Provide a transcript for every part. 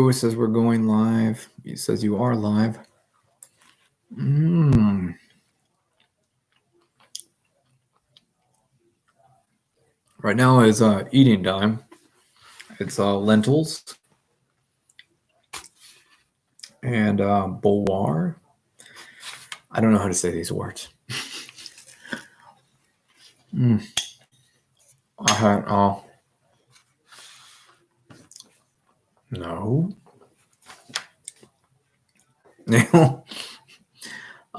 It says we're going live. It says you are live. Right now is eating time. It's lentils and bulwar. I don't know how to say these words. I had no.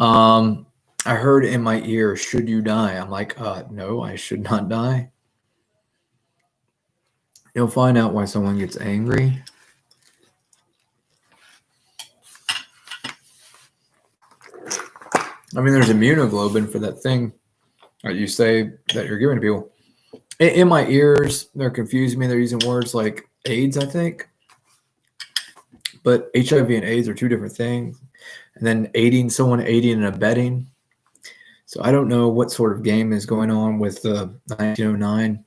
I heard in my ear, "Should you die?" I'm like, no, I should not die. You'll find out why someone gets angry. I mean, there's immunoglobulin for that thing that you say that you're giving to people. In my ears, they're confusing me. They're using words like AIDS, I think. But HIV and AIDS are two different things. And then aiding and abetting. So I don't know what sort of game is going on with the 1909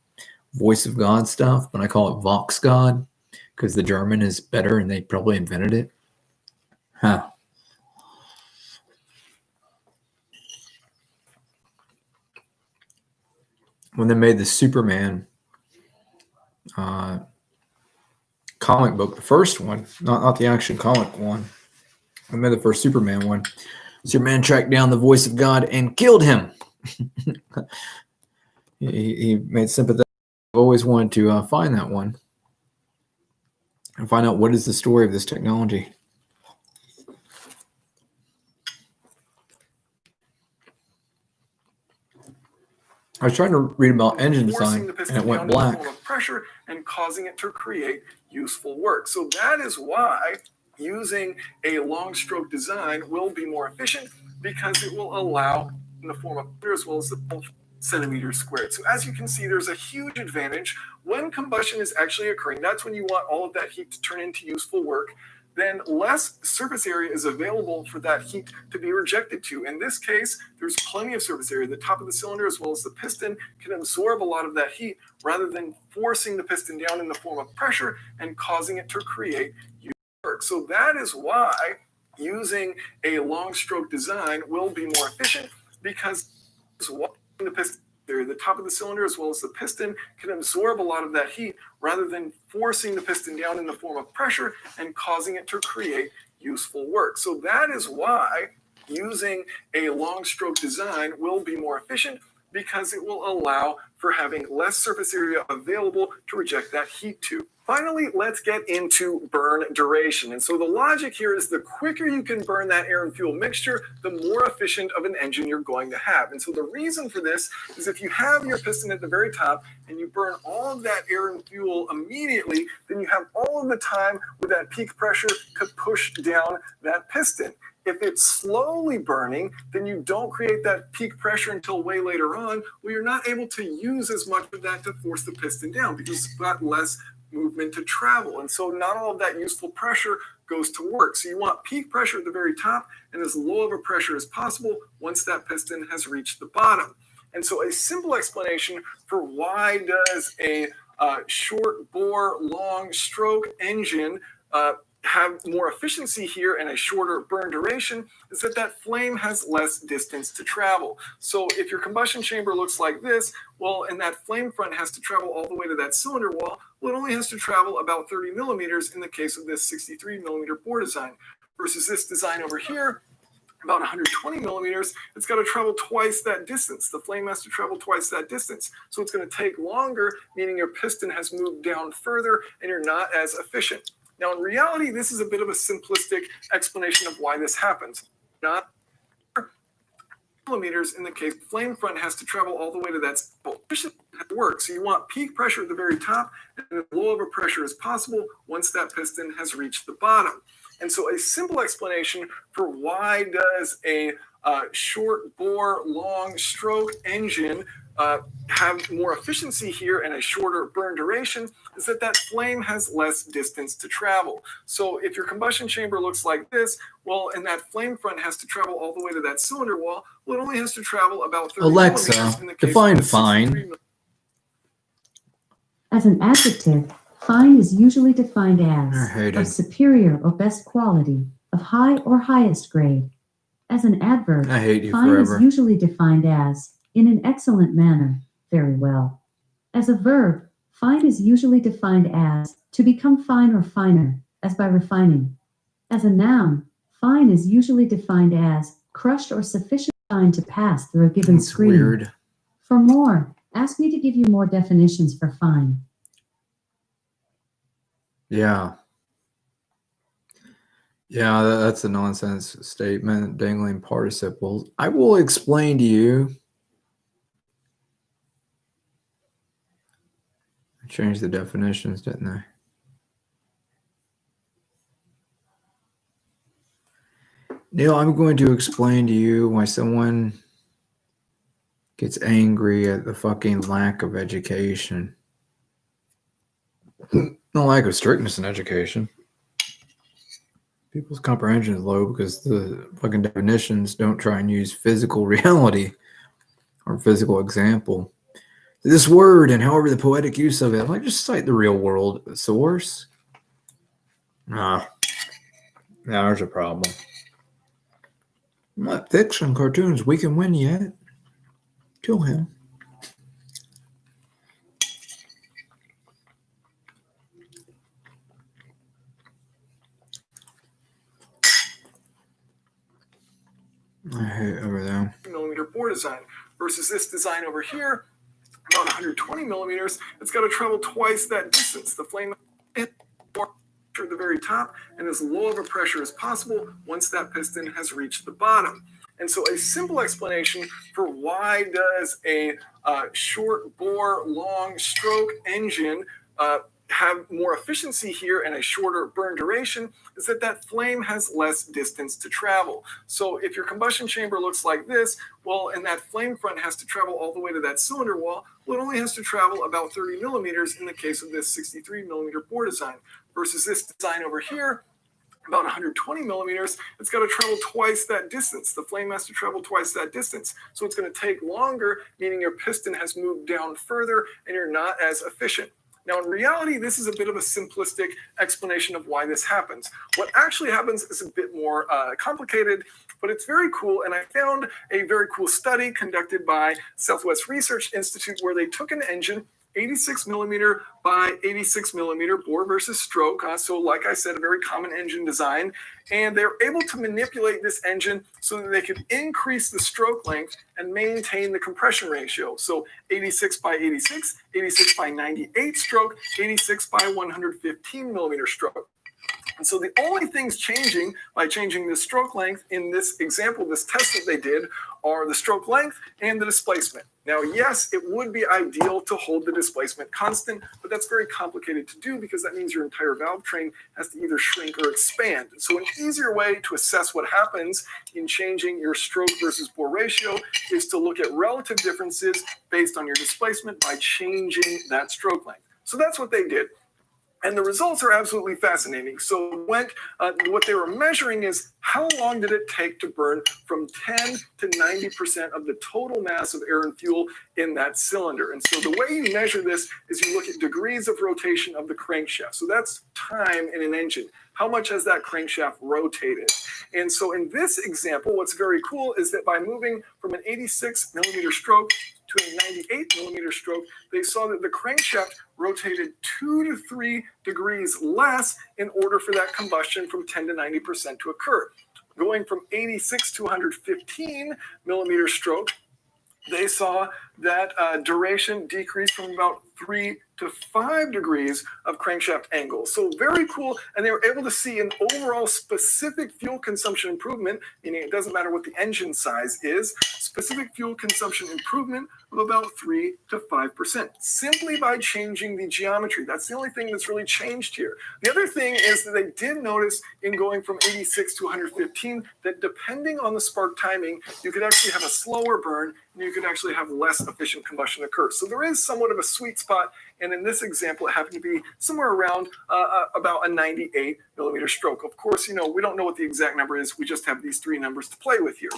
Voice of God stuff, but I call it Vox God because the German is better and they probably invented it. Huh. When they made the Superman comic book, the first one, not the action comic one. I made the first Superman one. Superman tracked down the voice of God and killed him. he made sympathetic. I've always wanted to find that one and find out what is the story of this technology. I was trying to read about engine design, and it went black. Pressure and causing it to create useful work. So that is why using a long stroke design will be more efficient because it will allow in the form of as well as the centimeters squared. So as you can see, there's a huge advantage when combustion is actually occurring. That's when you want all of that heat to turn into useful work. Then less surface area is available for that heat to be rejected to. In this case, there's plenty of surface area. The top of the cylinder as well as the piston can absorb a lot of that heat rather than forcing the piston down in the form of pressure and causing it to create work. So that is why using a long stroke design will be more efficient because the piston the top of the cylinder as well as the piston can absorb a lot of that heat rather than forcing the piston down in the form of pressure and causing it to create useful work. So that is why using a long stroke design will be more efficient because it will allow for having less surface area available to reject that heat to. Finally, let's get into burn duration. And so the logic here is the quicker you can burn that air and fuel mixture, the more efficient of an engine you're going to have. And so the reason for this is if you have your piston at the very top and you burn all of that air and fuel immediately, then you have all of the time with that peak pressure to push down that piston. If it's slowly burning, then you don't create that peak pressure until way later on, where you're not able to use as much of that to force the piston down because it's got less movement to travel. And so not all of that useful pressure goes to work. So you want peak pressure at the very top and as low of a pressure as possible once that piston has reached the bottom. And so a simple explanation for why does a short bore, long stroke engine have more efficiency here and a shorter burn duration is that flame has less distance to travel. So if your combustion chamber looks like this, well, and that flame front has to travel all the way to that cylinder wall, well, it only has to travel about 30 millimeters in the case of this 63 millimeter bore design versus this design over here, about 120 millimeters, it's got to travel twice that distance. The flame has to travel twice that distance. So it's going to take longer, meaning your piston has moved down further and you're not as efficient. Now, in reality, this is a bit of a simplistic explanation of why this happens. Not millimeters in the case, flame front has to travel all the way to that work. So you want peak pressure at the very top and as low of a pressure as possible once that piston has reached the bottom. And so a simple explanation for why does a short bore, long stroke engine have more efficiency here and a shorter burn duration is that flame has less distance to travel. So if your combustion chamber looks like this, well, and that flame front has to travel all the way to that cylinder wall, well, it only has to travel about 30 Alexa, define fine. As an adjective, Fine is usually defined I as hate of it. superior or best quality, of high or highest grade. As an adverb, I hate you fine forever. is usually defined as in an excellent manner, very well. As a verb, fine is usually defined as to become fine or finer, as by refining. As a noun, fine is usually defined as crushed or sufficient fine to pass through a given That's screen. weird. For more, ask me to give you more definitions for fine. Yeah. Yeah, that's a nonsense statement, dangling participles. I will explain to you. I changed the definitions, didn't I? Neil, I'm going to explain to you why someone gets angry at the fucking lack of education. No lack of strictness in education. People's comprehension is low because the fucking definitions don't try and use physical reality or physical example. This word and however the poetic use of it, I'm like, just cite the real world source. Now there's a problem. Not fiction, cartoons, we can win yet. Kill him. I hate over there. Millimeter bore design versus this design over here, about 120 millimeters. It's got to travel twice that distance. The flame at the very top and as low of a pressure as possible once that piston has reached the bottom. And so a simple explanation for why does a short bore, long stroke engine have more efficiency here and a shorter burn duration is that flame has less distance to travel. So if your combustion chamber looks like this, well, and that flame front has to travel all the way to that cylinder wall, well, it only has to travel about 30 millimeters in the case of this 63 millimeter bore design versus this design over here, about 120 millimeters, it's got to travel twice that distance. The flame has to travel twice that distance. So it's going to take longer, meaning your piston has moved down further and you're not as efficient. Now, in reality, this is a bit of a simplistic explanation of why this happens. What actually happens is a bit more complicated, but it's very cool. And I found a very cool study conducted by Southwest Research Institute where they took an engine, 86 millimeter by 86 millimeter bore versus stroke. So like I said, a very common engine design. And they're able to manipulate this engine so that they could increase the stroke length and maintain the compression ratio. So 86 by 86, 86 by 98 stroke, 86 by 115 millimeter stroke. And so the only things changing by changing the stroke length in this example, this test that they did, are the stroke length and the displacement. Now, yes, it would be ideal to hold the displacement constant, but that's very complicated to do because that means your entire valve train has to either shrink or expand. So an easier way to assess what happens in changing your stroke versus bore ratio is to look at relative differences based on your displacement by changing that stroke length. So that's what they did. And the results are absolutely fascinating. So what they were measuring is how long did it take to burn from 10 to 90% of the total mass of air and fuel in that cylinder. And so the way you measure this is you look at degrees of rotation of the crankshaft. So that's time in an engine. How much has that crankshaft rotated? And so in this example, what's very cool is that by moving from an 86 millimeter stroke to a 98 millimeter stroke, they saw that the crankshaft rotated 2 to 3 degrees less in order for that combustion from 10 to 90% to occur. Going from 86 to 115 millimeter stroke, they saw that duration decreased from about 3 to 5 degrees of crankshaft angle. So very cool. And they were able to see an overall specific fuel consumption improvement, meaning it doesn't matter what the engine size is, specific fuel consumption improvement of about 3 to 5%, simply by changing the geometry. That's the only thing that's really changed here. The other thing is that they did notice in going from 86 to 115 that depending on the spark timing, you could actually have a slower burn and you could actually have less efficient combustion occur. So there is somewhat of a sweet spot. And in this example, it happened to be somewhere around about a 98 millimeter stroke. Of course, we don't know what the exact number is. We just have these 3 numbers to play with here.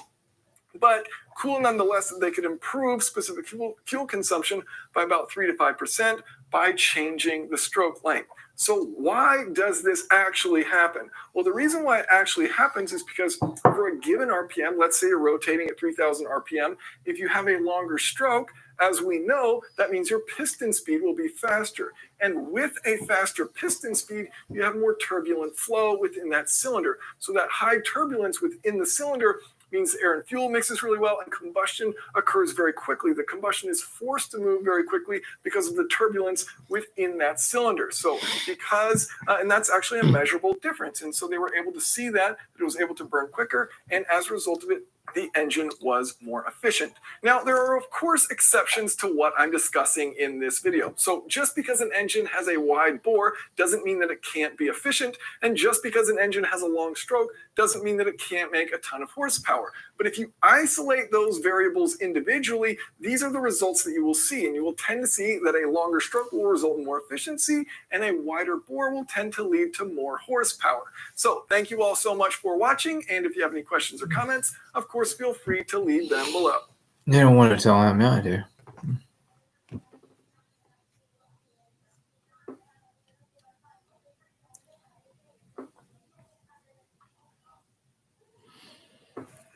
But cool nonetheless that they could improve specific fuel consumption by about 3 to 5% by changing the stroke length. So why does this actually happen? Well, the reason why it actually happens is because for a given RPM, let's say you're rotating at 3,000 RPM, if you have a longer stroke, as we know, that means your piston speed will be faster. And with a faster piston speed, you have more turbulent flow within that cylinder. So that high turbulence within the cylinder means air and fuel mixes really well, and combustion occurs very quickly. The combustion is forced to move very quickly because of the turbulence within that cylinder. So because, and that's actually a measurable difference. And so they were able to see that it was able to burn quicker, and as a result of it, the engine was more efficient. Now, there are, of course, exceptions to what I'm discussing in this video. So just because an engine has a wide bore doesn't mean that it can't be efficient. And just because an engine has a long stroke doesn't mean that it can't make a ton of horsepower. But if you isolate those variables individually, these are the results that you will see. And you will tend to see that a longer stroke will result in more efficiency, and a wider bore will tend to lead to more horsepower. So thank you all so much for watching. And if you have any questions or comments, of course, feel free to leave them below. You don't want to tell him, yeah, I do.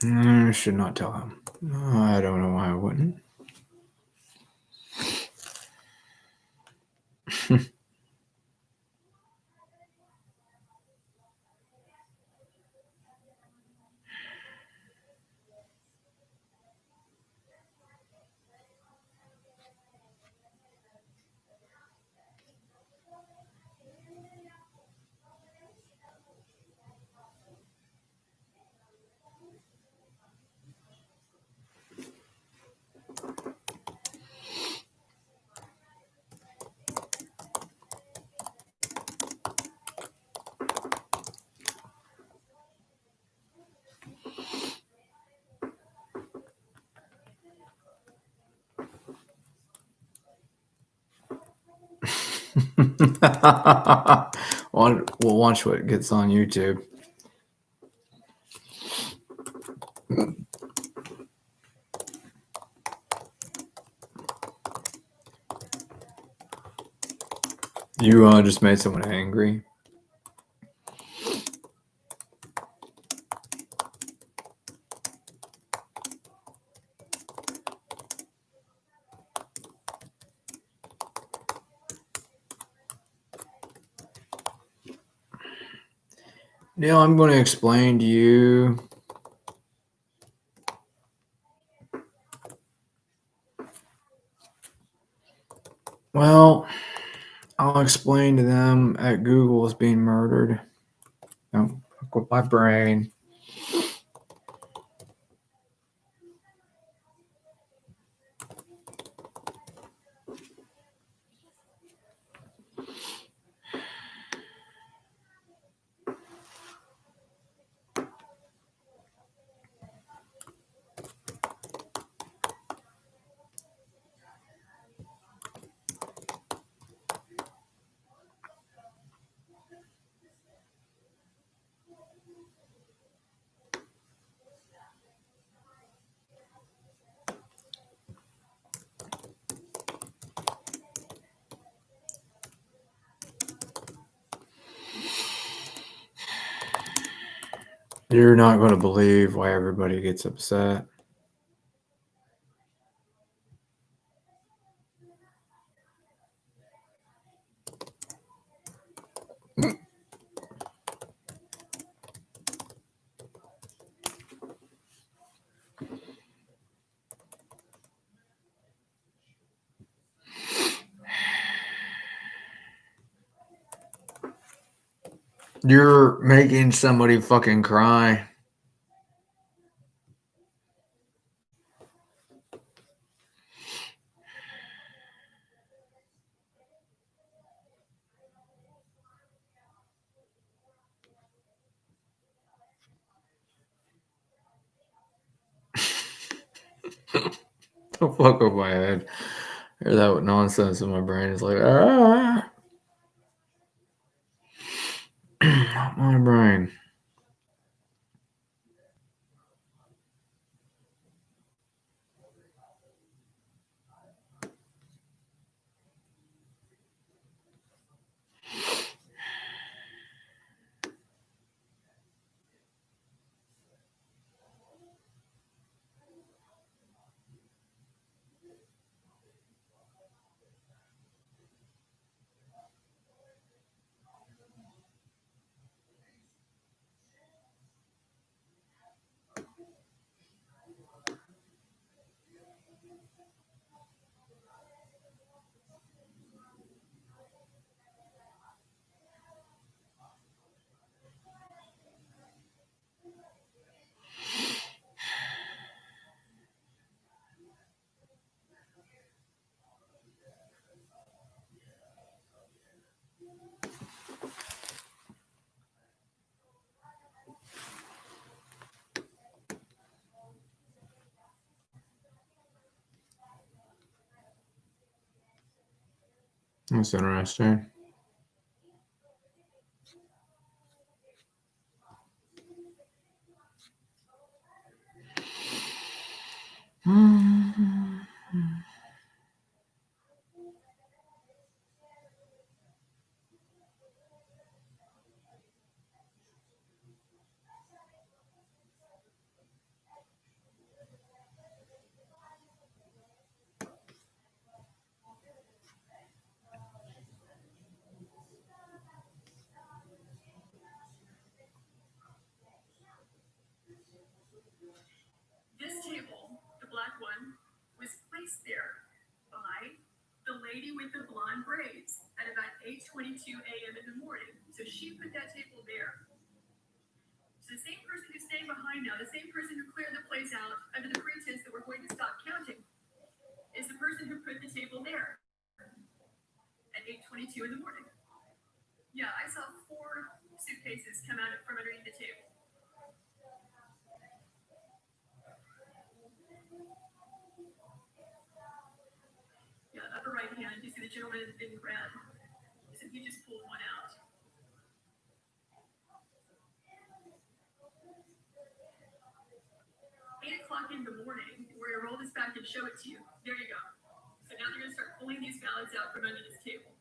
I should not tell him. I don't know why I wouldn't. We'll watch what gets on YouTube. You just made someone angry. Now I'm going to explain to you. Well, I'll explain to them at Google is being murdered. No, fuck with my brain. You're not going to believe why everybody gets upset. You're making somebody fucking cry. Don't fuck with my head. Hear that nonsense in my brain. It's like, not my brain. That's interesting. This table, the black one, was placed there by the lady with the blonde braids at about 8:22 a.m. in the morning. So she put that table there. So the same person who's staying behind now, the same person who cleared the place out under the pretense that we're going to stop counting, is the person who put the table there at 8:22 in the morning. Yeah, I saw 4 suitcases come out from underneath the table. Yeah, upper right hand, you see the gentleman in red. He said he just pulled one out. O'clock in the morning, we're gonna roll this back and show it to you. There you go. So now they're gonna start pulling these ballots out from under this table.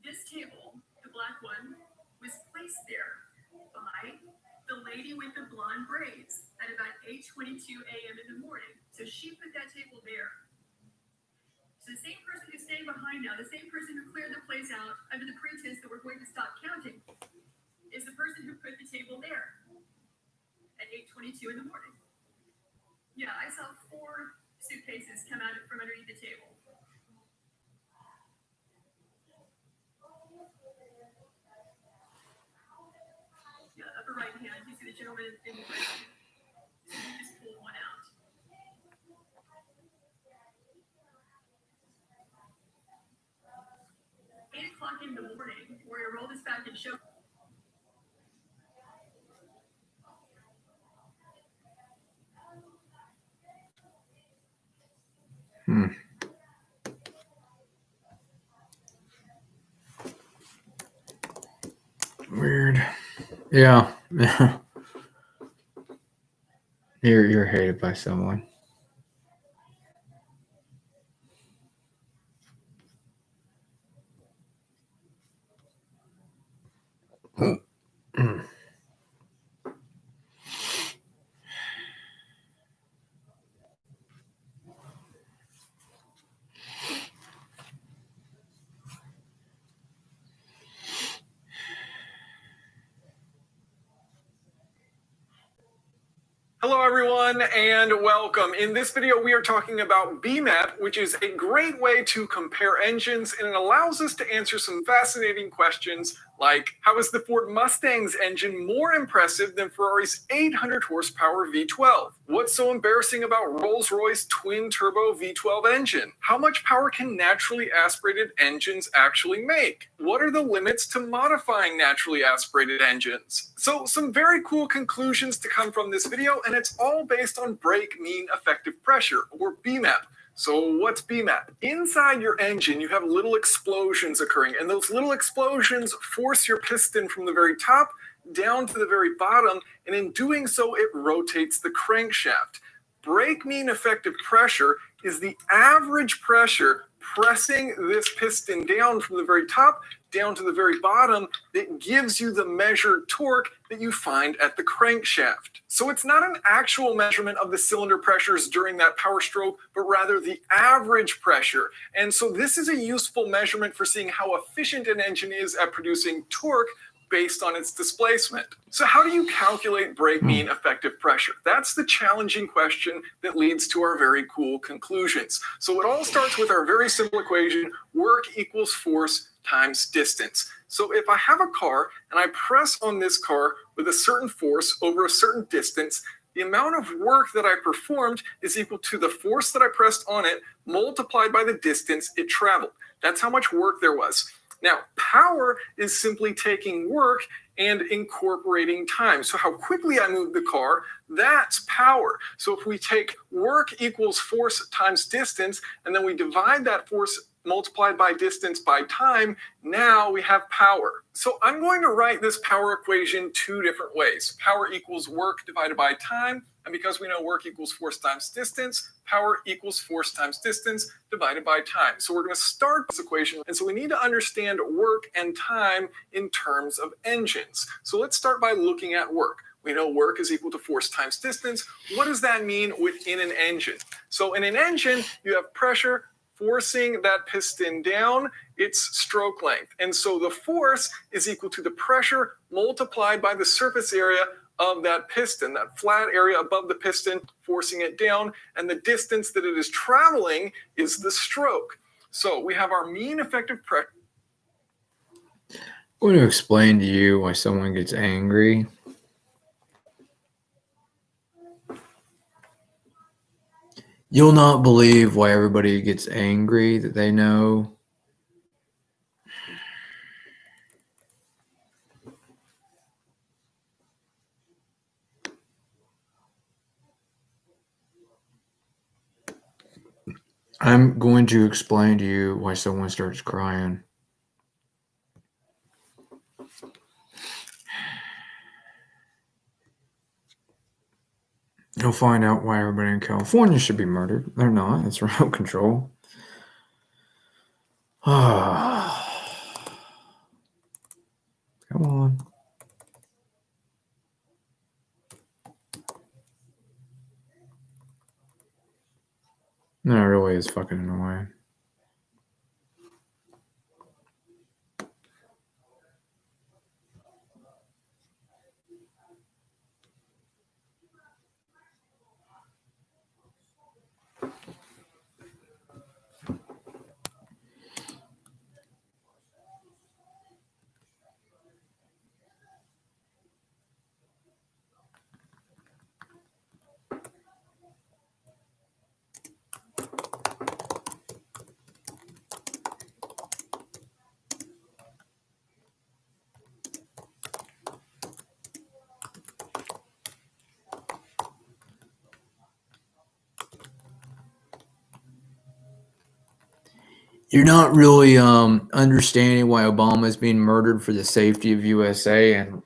This table, the black one, was placed there by the lady with the blonde braids at about 8:22 a.m. in the morning. So she put that table there. So the same person who's staying behind now, the same person who cleared the place out under the pretense that we're going to stop counting, is the person who put the table there at 8:22 in the morning. Yeah, I saw 4 suitcases come out from underneath the table. Yeah, upper right hand, you see the gentleman in red. So he just pulled one out. O'clock in the morning, we're gonna roll this back and show. Weird. Yeah. You're hated by someone. Hello everyone and welcome. In this video we are talking about BMAP, which is a great way to compare engines, and it allows us to answer some fascinating questions like, how is the Ford Mustang's engine more impressive than Ferrari's 800 horsepower V12? What's so embarrassing about Rolls-Royce twin-turbo V12 engine? How much power can naturally aspirated engines actually make? What are the limits to modifying naturally aspirated engines? So some very cool conclusions to come from this video, and it's all based on brake mean effective pressure, or BMAP. So what's BMAP? Inside your engine, you have little explosions occurring, and those little explosions force your piston from the very top down to the very bottom, and in doing so, it rotates the crankshaft. Brake mean effective pressure is the average pressure pressing this piston down from the very top down to the very bottom that gives you the measured torque that you find at the crankshaft. So it's not an actual measurement of the cylinder pressures during that power stroke, but rather the average pressure. And so this is a useful measurement for seeing how efficient an engine is at producing torque based on its displacement. So how do you calculate brake mean effective pressure? That's the challenging question that leads to our very cool conclusions. So it all starts with our very simple equation, work equals force times distance. So if I have a car and I press on this car with a certain force over a certain distance, the amount of work that I performed is equal to the force that I pressed on it multiplied by the distance it traveled. That's how much work there was. Now, power is simply taking work and incorporating time. So how quickly I move the car, that's power. So if we take work equals force times distance, and then we divide that force multiplied by distance by time, now we have power. So I'm going to write this power equation two different ways. Power equals work divided by time. And because we know work equals force times distance, power equals force times distance divided by time. So we're going to start this equation. And so we need to understand work and time in terms of engines. So let's start by looking at work. We know work is equal to force times distance. What does that mean within an engine? So in an engine, you have pressure forcing that piston down, its stroke length. And so the force is equal to the pressure multiplied by the surface area of that piston, that flat area above the piston, forcing it down. And the distance that it is traveling is the stroke. So we have our mean effective pressure. I want to explain to you why someone gets angry. You'll not believe why everybody gets angry that they know. I'm going to explain to you why someone starts crying. You'll find out why everybody in California should be murdered. They're not. It's remote control. Come on. No, it really is fucking annoying. You're not really understanding why Obama is being murdered for the safety of USA. And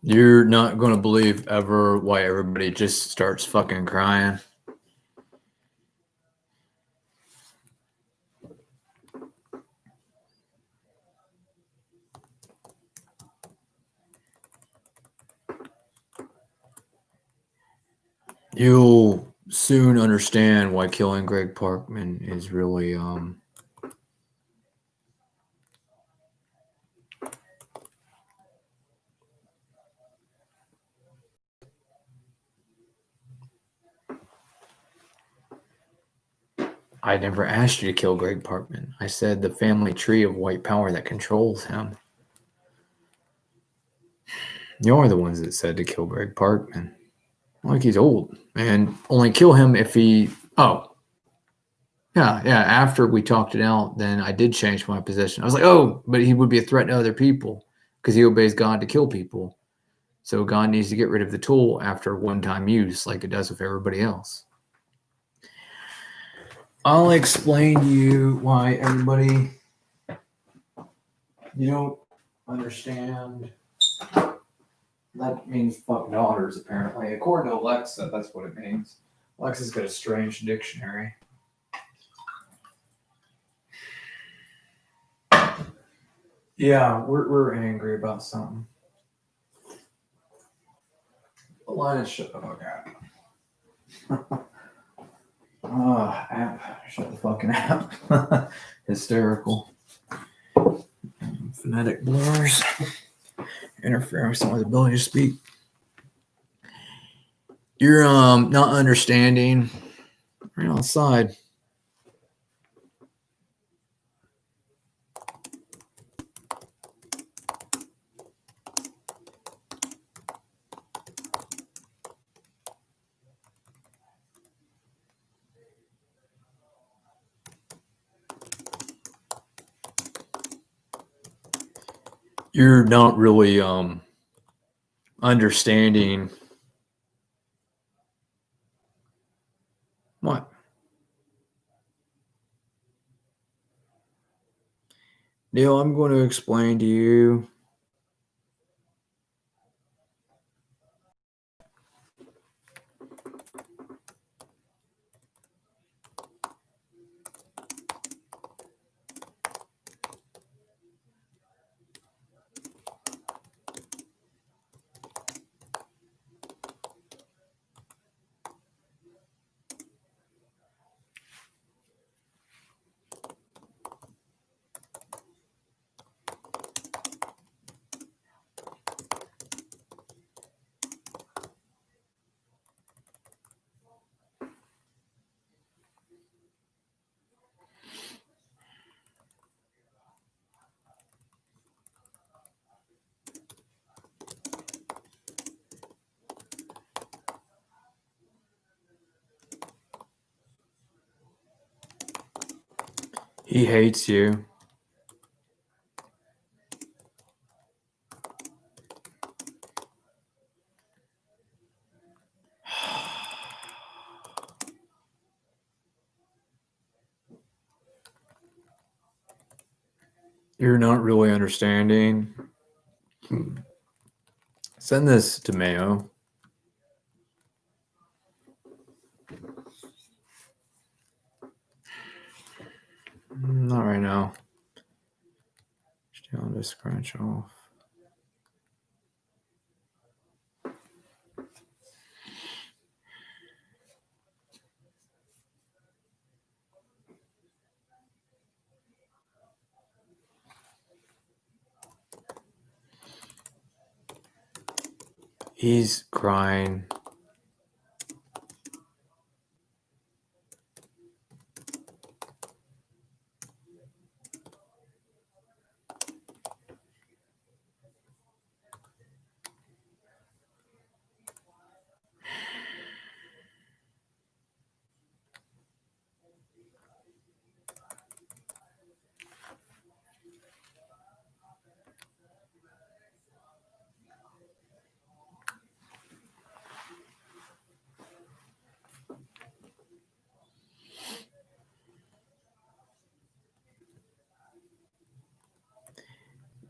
you're not going to believe ever why everybody just starts fucking crying. You'll soon understand why killing Greg Parkman is really I never asked you to kill Greg Parkman. I said the family tree of white power that controls him. You're the ones that said to kill Greg Parkman. Like, he's old. And only kill him if he... Oh. Yeah. After we talked it out, then I did change my position. I was like, oh, but he would be a threat to other people because he obeys God to kill people. So God needs to get rid of the tool after one-time use like it does with everybody else. I'll explain to you why everybody, you don't understand. That means fuck daughters, apparently. According to Alexa, that's what it means. Alexa's got a strange dictionary. Yeah, we're angry about something. Linus, shut the fuck up. App. Shut the fucking app. Hysterical. Phonetic blurs. Interfering with someone's ability to speak. You're not understanding. Right outside. You're not really understanding what? Neil, I'm going to explain to you. He hates you. You're not really understanding. Send this to Mayo. Not right now. Still to scratch off. He's crying.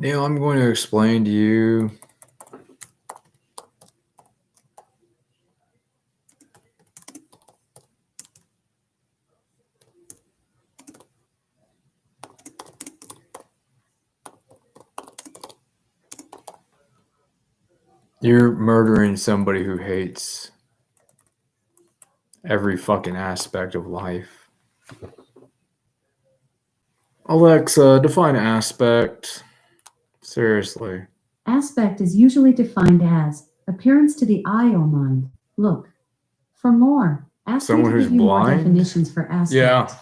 Neil, I'm going to explain to you. You're murdering somebody who hates every fucking aspect of life. Alexa, define aspect. Seriously. Aspect is usually defined as appearance to the eye or mind. Look. For more, ask me Someone to who's give you more blind? definitions for aspect.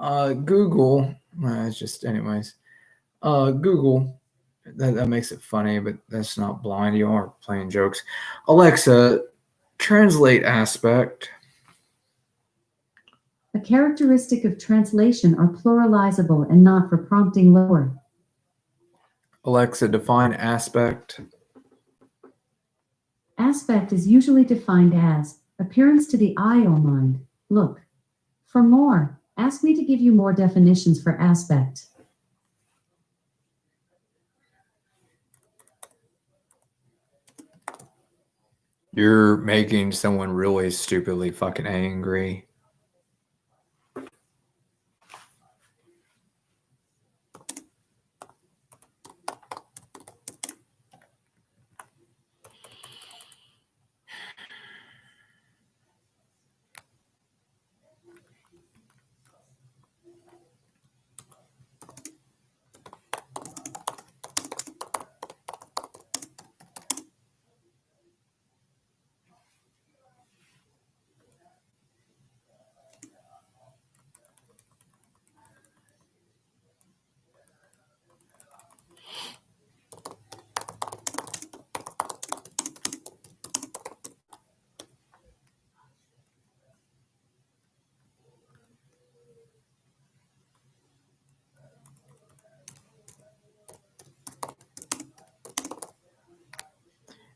Yeah. Google. It's just, anyways. Google. That makes it funny, but that's not blind. You are playing jokes. Alexa, translate aspect. A characteristic of translation are pluralizable and not for prompting lower. Alexa, define aspect. Aspect is usually defined as appearance to the eye or mind. Look. For more, ask me to give you more definitions for aspect. You're making someone really stupidly fucking angry.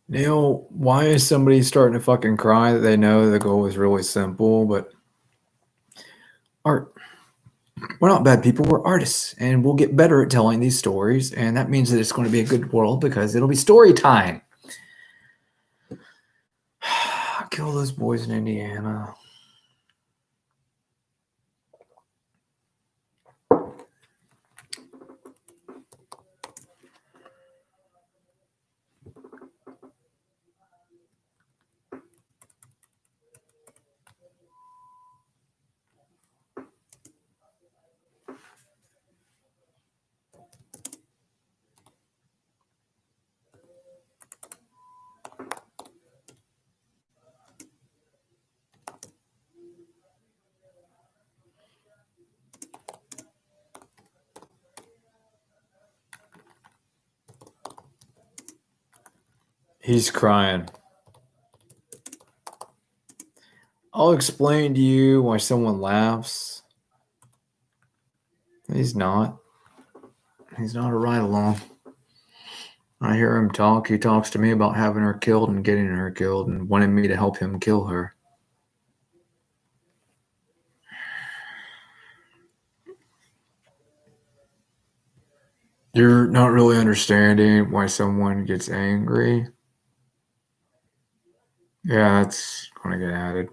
Neil, why is somebody starting to fucking cry that they know the goal is really simple, but art, we're not bad people, we're artists, and we'll get better at telling these stories, and that means that it's going to be a good world because it'll be story time. Kill those boys in Indiana. He's crying. I'll explain to you why someone laughs. He's not. He's not a ride-along. I hear him talk. He talks to me about having her killed and getting her killed and wanting me to help him kill her. You're not really understanding why someone gets angry. Yeah, that's going to get added.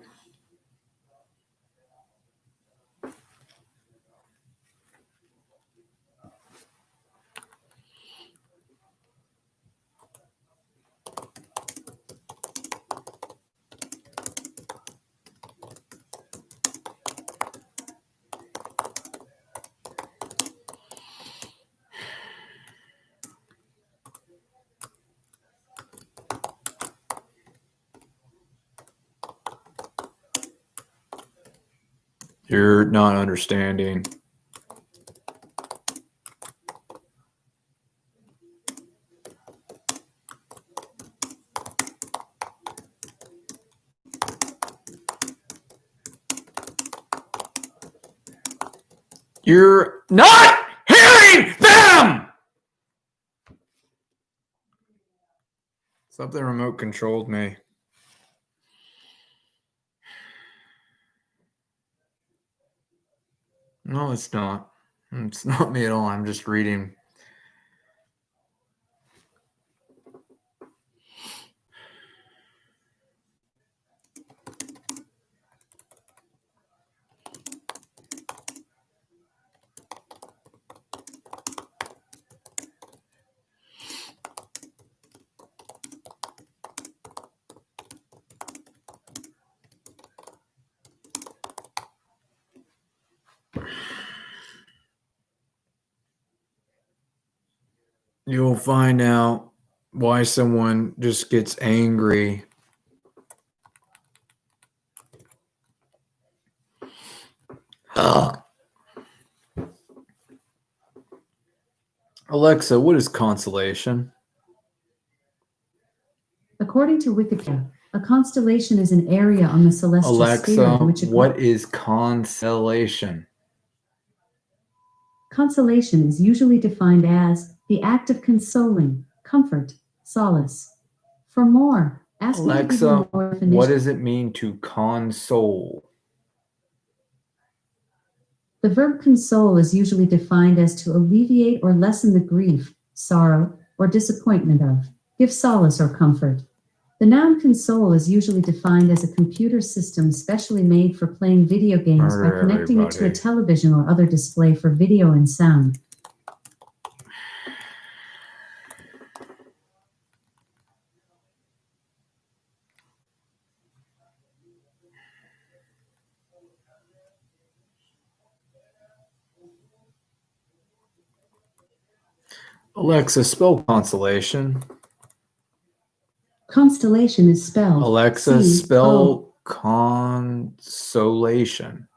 You're not understanding. You're not hearing them! Something remote controlled me. No, it's not. It's not me at all. I'm just reading. You'll find out why someone just gets angry. Alexa, what is constellation? According to Wikipedia, a constellation is an area on the celestial sphere Alexa, in which what is constellation? Consolation is usually defined as the act of consoling, comfort, solace. For more, Ask me to give you Alexa, more what definition. does it mean to console? The verb console is usually defined as to alleviate or lessen the grief, sorrow, or disappointment of, give solace or comfort. The noun console is usually defined as a computer system specially made for playing video games by connecting it to a television or other display for video and sound. Alexa, spell consolation. Constellation is spelled Alexa, C-O- spell consolation.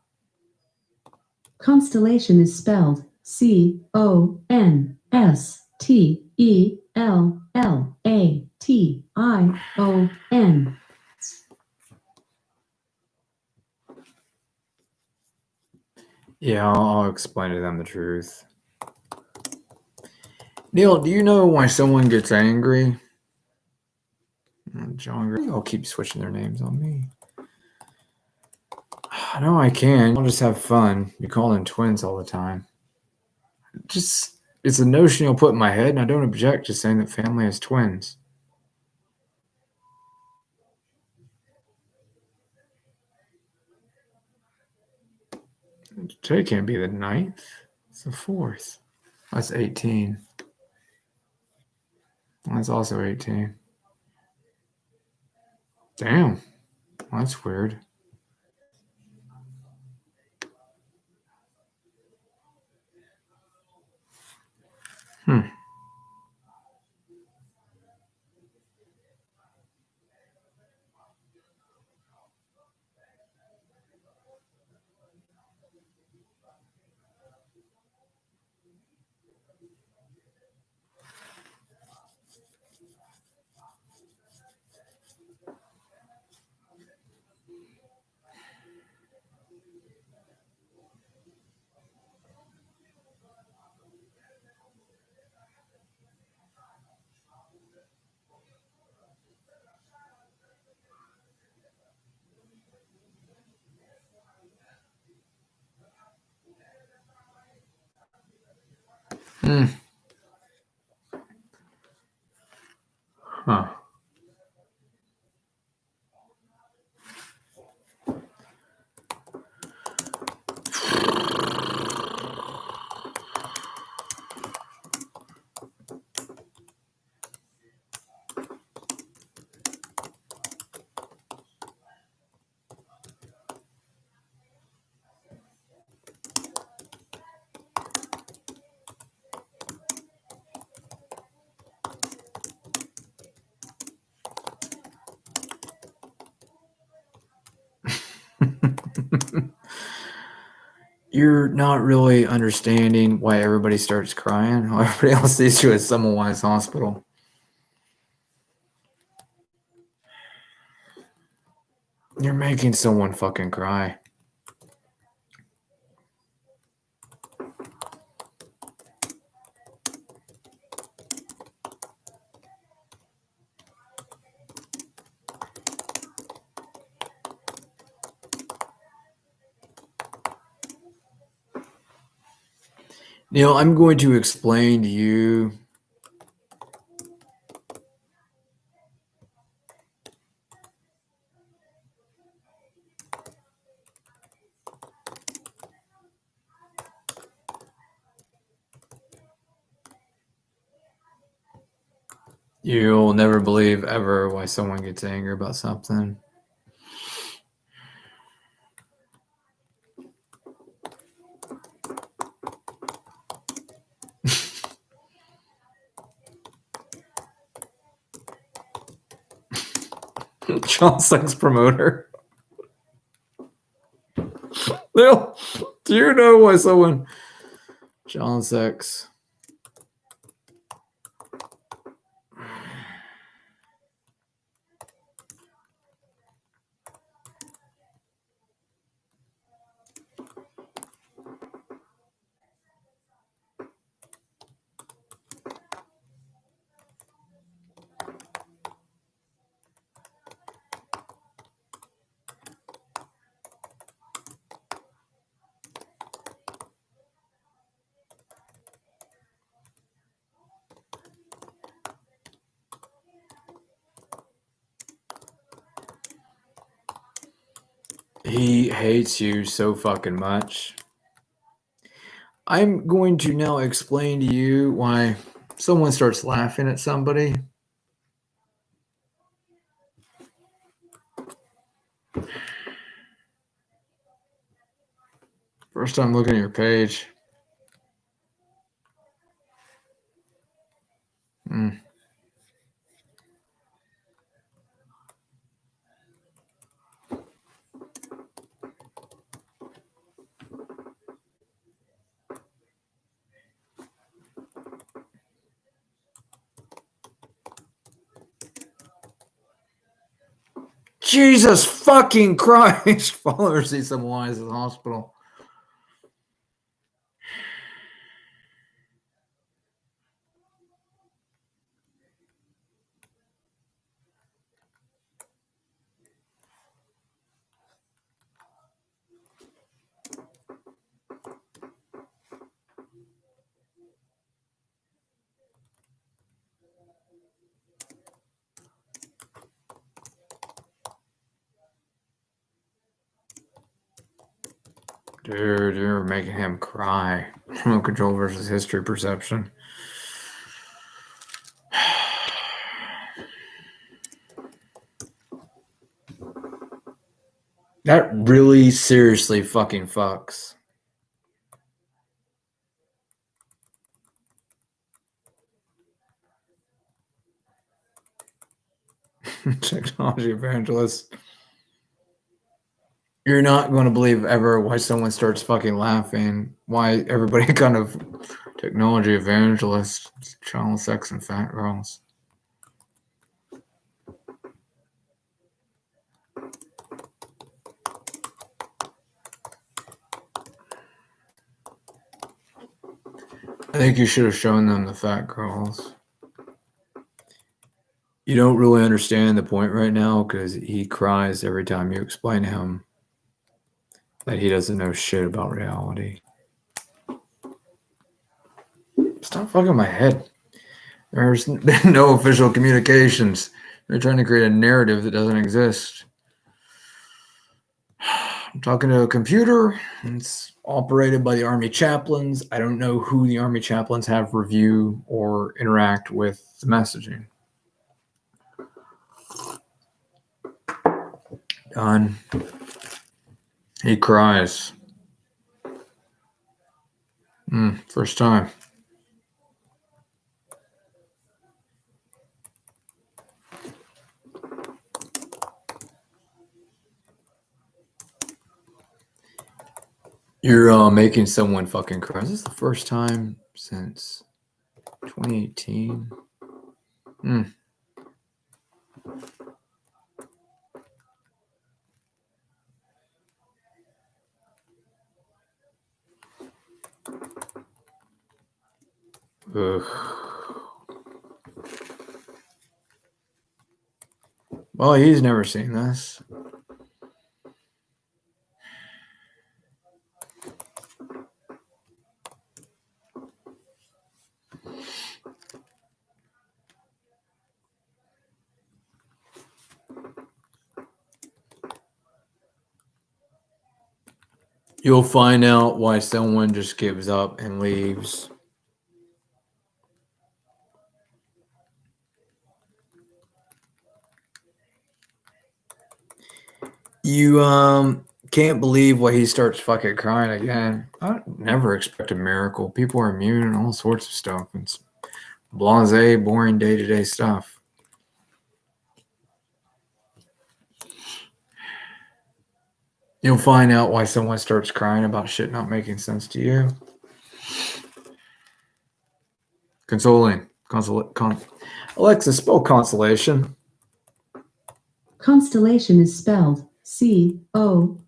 Constellation is spelled C-O-N-S-T-E-L-L-A-T-I-O-N. Yeah, I'll explain to them the truth. Neil, do you know why someone gets angry? John, I'll keep switching their names on me. No, I can. I'll just have fun. You call them twins all the time. It's a notion you'll put in my head, and I don't object to saying that family has twins. Today can't be the 9th. It's the 4th. That's 18. That's also 18. Damn. That's weird. Huh. You're not really understanding why everybody starts crying. While everybody else sees you at Semmelweis Hospital. You're making someone fucking cry. Neil, I'm going to explain to you. You'll never believe ever why someone gets angry about something. John Sex promoter. Neil, do you know why someone... John Sex... He hates you so fucking much. I'm going to now explain to you why someone starts laughing at somebody. First time looking at your page. Jesus fucking Christ. Father sees some wise at the hospital. Dude, you're making him cry. Remote control versus history perception. That really seriously fucking fucks. Technology evangelist. You're not going to believe ever why someone starts fucking laughing. Why everybody kind of technology evangelist, child sex and fat girls. I think you should have shown them the fat girls. You don't really understand the point right now because he cries every time you explain to him that he doesn't know shit about reality. Stop fucking my head. There's been no official communications. They're trying to create a narrative that doesn't exist. I'm talking to a computer. It's operated by the Army chaplains. I don't know who the Army chaplains have review or interact with the messaging. Done. He cries. First time. You're making someone fucking cry. This is the first time since 2018. Ugh. Well, he's never seen this. You'll find out why someone just gives up and leaves. You can't believe why he starts fucking crying again. I never expect a miracle. People are immune and all sorts of stuff. It's blasé, boring day-to-day stuff. You'll find out why someone starts crying about shit not making sense to you. Consoling. Alexa, spell consolation. Constellation is spelled Constell.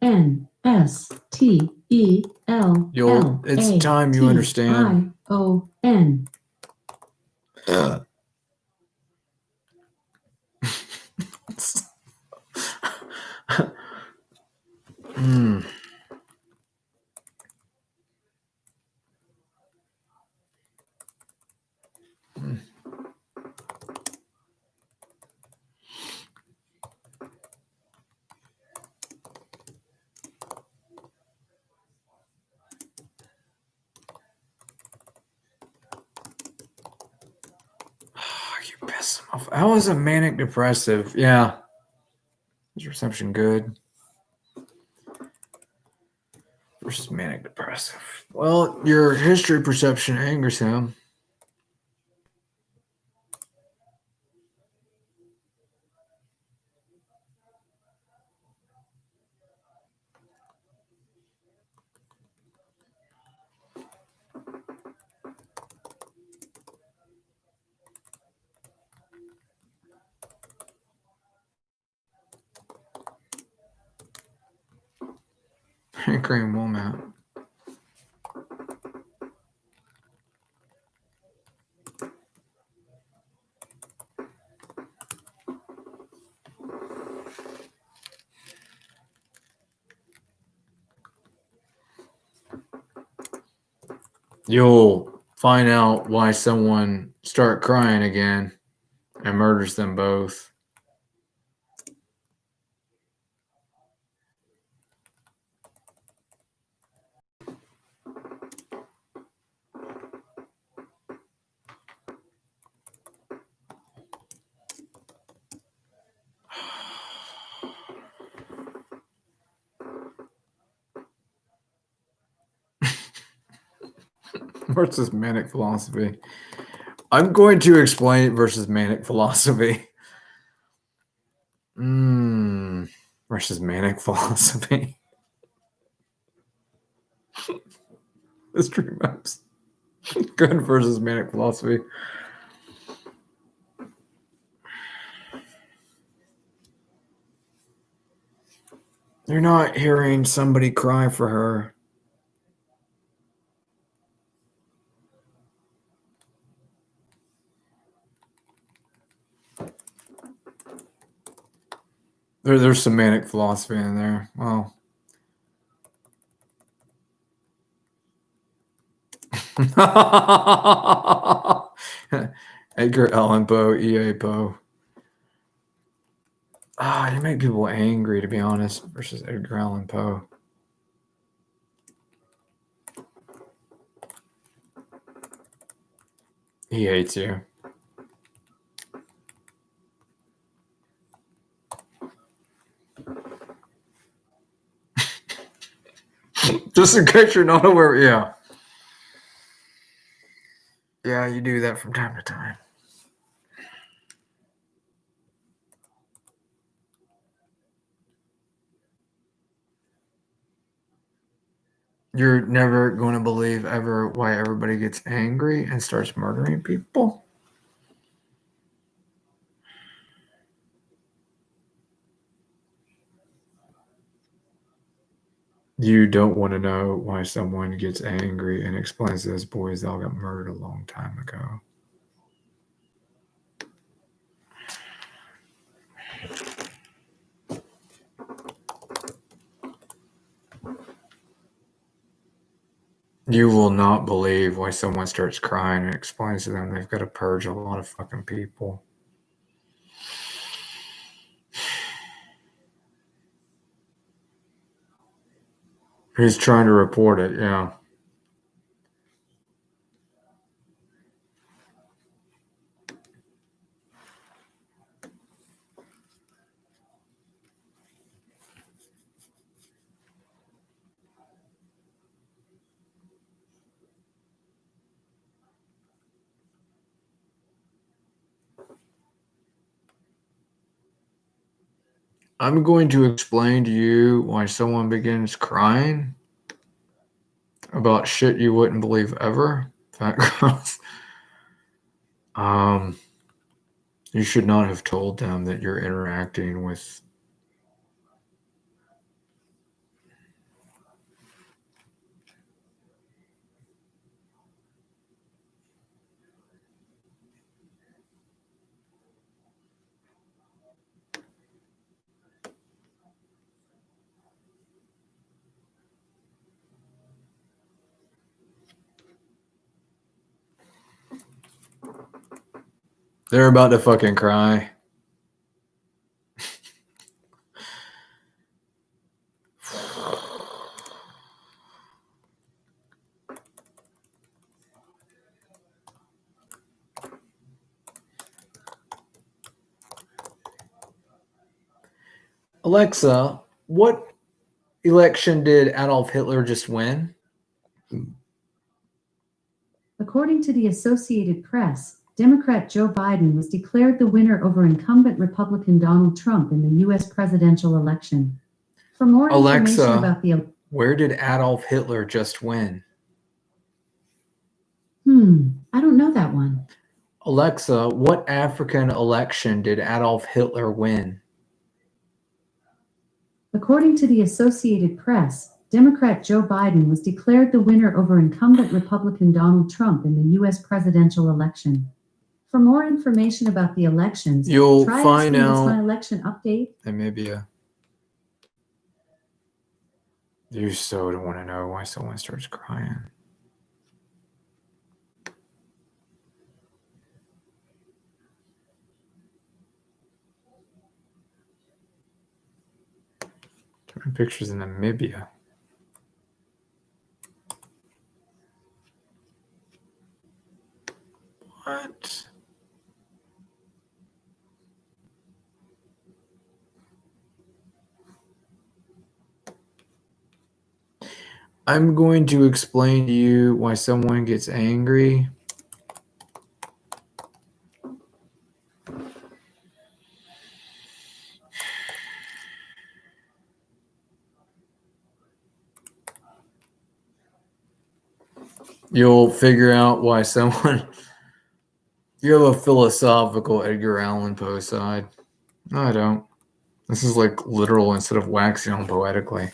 It's time you understand. ION. Piss him off. How is a manic depressive? Yeah. Is reception good? Versus manic depressive. Well, your history perception angers him. Cream walnut. You'll find out why someone start crying again and murders them both. Versus manic philosophy. I'm going to explain it versus manic philosophy. Versus manic philosophy. History maps. Good versus manic philosophy. You're not hearing somebody cry for her. There's some manic philosophy in there. Well, Edgar Allan Poe, E.A. Poe. You make people angry, to be honest, versus Edgar Allan Poe. He hates you. Just in case you're not aware, yeah. Yeah, you do that from time to time. You're never going to believe ever why everybody gets angry and starts murdering people. You don't want to know why someone gets angry and explains to those boys they all got murdered a long time ago. You will not believe why someone starts crying and explains to them they've got to purge a lot of fucking people. He's trying to report it, yeah. I'm going to explain to you why someone begins crying about shit you wouldn't believe ever. Fat girls. You should not have told them that you're interacting with. They're about to fucking cry. Alexa, what election did Adolf Hitler just win? According to the Associated Press, Democrat Joe Biden was declared the winner over incumbent Republican Donald Trump in the U.S. presidential election. For more information Alexa, about the... Where did Adolf Hitler just win? I don't know that one. Alexa, what African election did Adolf Hitler win? According to the Associated Press, Democrat Joe Biden was declared the winner over incumbent Republican Donald Trump in the U.S. presidential election. For more information about the elections, You'll try find asking, "What's my out. election update?" There may be a. You so don't want to know why someone starts crying. Taking pictures in Namibia. What? I'm going to explain to you why someone gets angry. You'll figure out why someone. You have a philosophical Edgar Allan Poe side. No, I don't. This is like literal instead of waxing on poetically.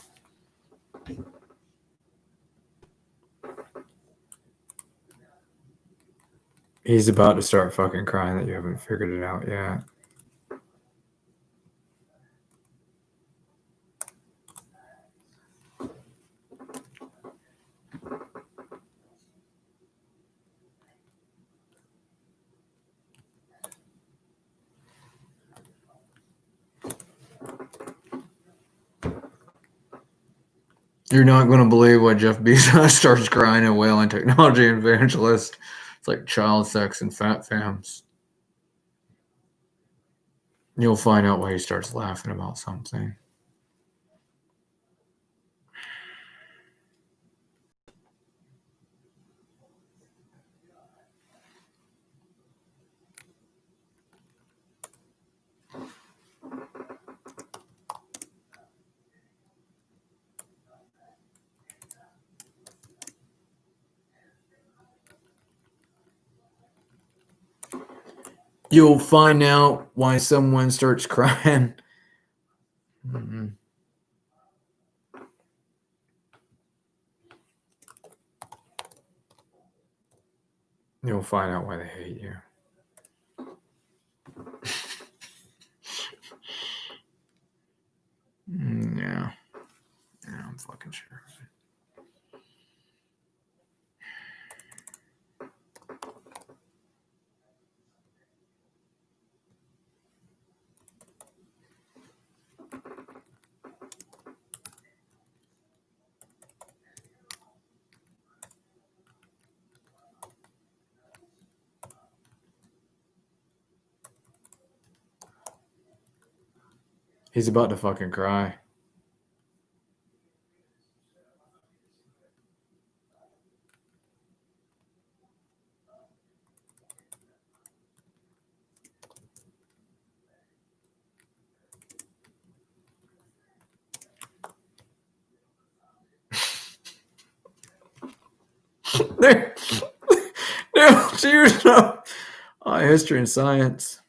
He's about to start fucking crying that you haven't figured it out yet. You're not going to believe why Jeff Bezos starts crying at whaling technology evangelist. It's like child sex and fat fams. You'll find out why he starts laughing about something. You'll find out why someone starts crying. You'll find out why they hate you. Yeah. Yeah, I'm fucking sure. He's about to fucking cry. No, choose history and science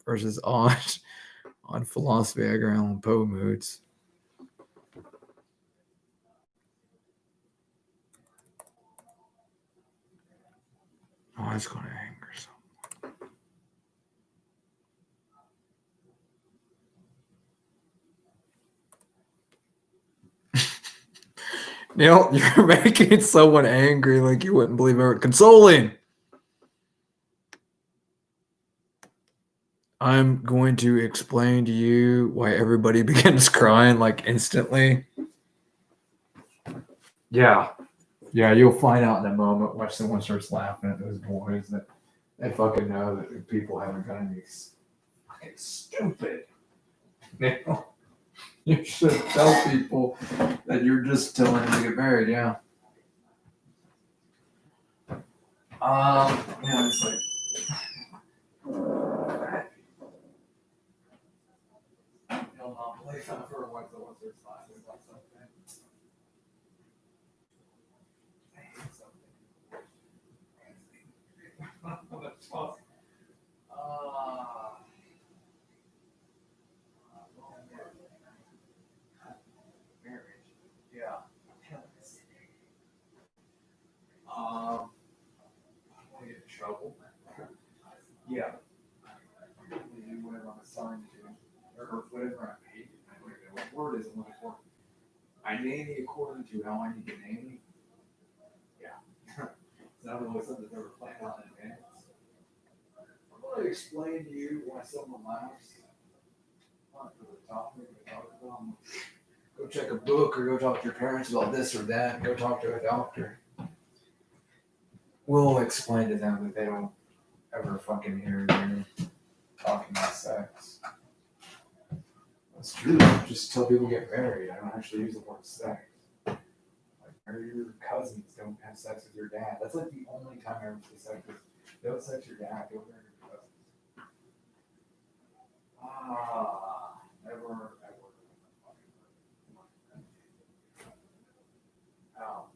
versus on philosophy, Edgar Allan Poe moods. Oh, it's going to anger someone. Neil, you're making someone angry like you wouldn't believe it. Consoling. I'm going to explain to you why everybody begins crying like instantly. Yeah, you'll find out in a moment why someone starts laughing at those boys that they fucking know that people haven't got any fucking stupid. You should tell people that you're just telling them to get married, yeah. Yeah, it's like, you'll not play something for what's their class is like something. I hate something. That's awesome. Marriage. Yeah. I get in trouble. Yeah. You do whatever I'm assigned to, or whatever I'm paid. I don't even know what word is I'm looking for. I nanny according to how I need to nanny. Yeah. It's not really something that's ever planned out in advance. I'm going to explain to you why someone laughs. Not for the topic we talk about. Go check a book or go talk to your parents about this or that. Go talk to a doctor. We'll explain to them that they don't ever fucking hear you talking about sex. That's true. Just tell people get married. I don't actually use the word sex. Like, marry your cousins. Don't have sex with your dad. That's like the only time I ever say sex is don't sex your dad. Don't marry your cousins. Never, ever. Ow.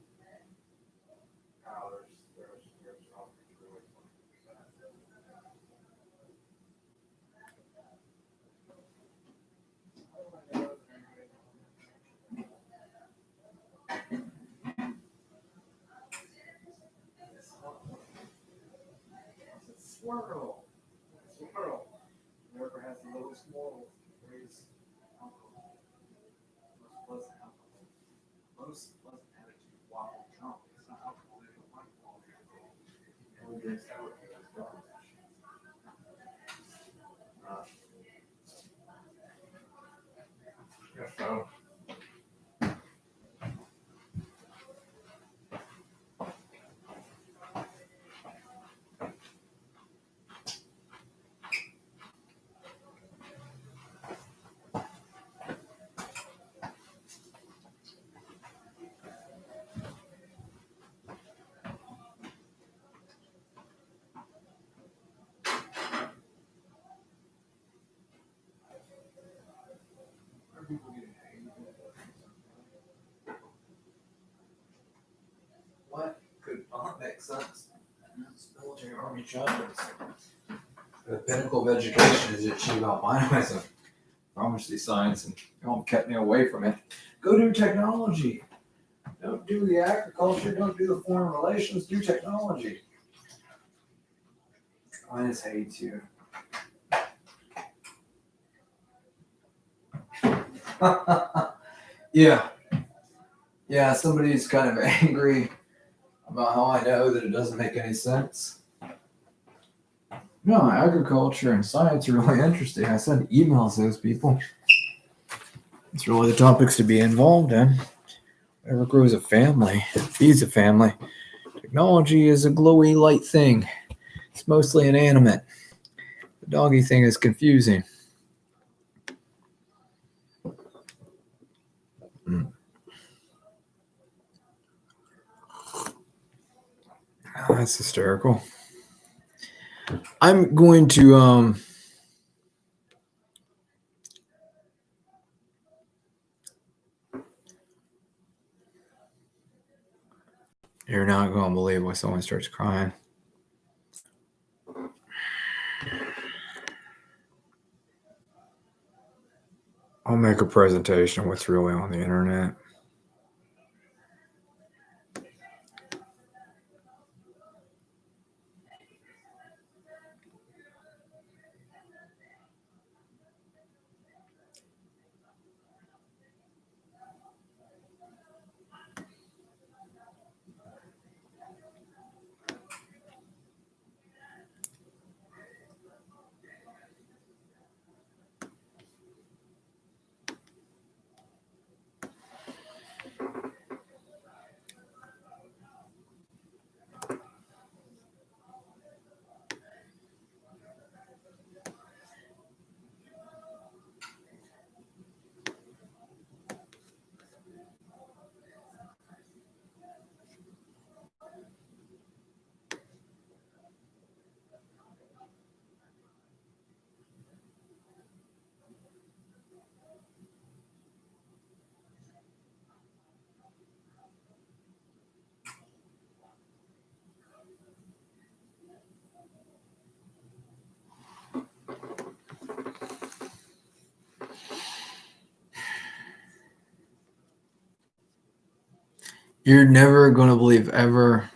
There's probably really funny. Swirl. Whoever has the lowest morals raise alcohol. Most pleasant alcohol. Most pleasant attitude while drunk. It's not alcohol, they don't like alcohol. Only drinks alcohol is drunk. Yes, so. What could not make sense? It's military army chaplains. The pinnacle of education is to achieve albinism. Promise these science and don't kept me away from it. Go do technology. Don't do the agriculture. Don't do the foreign relations. Do technology. I just hate you. Yeah, somebody's kind of angry about how I know that it doesn't make any sense. No, agriculture and science are really interesting. I send emails to those people. It's really the topics to be involved in. Whatever grows a family, feeds a family. Technology is a glowy light thing. It's mostly inanimate. The doggy thing is confusing. Oh, that's hysterical. I'm going to you're not going to believe when someone starts crying. I'll make a presentation of what's really on the internet. You're never going to believe ever.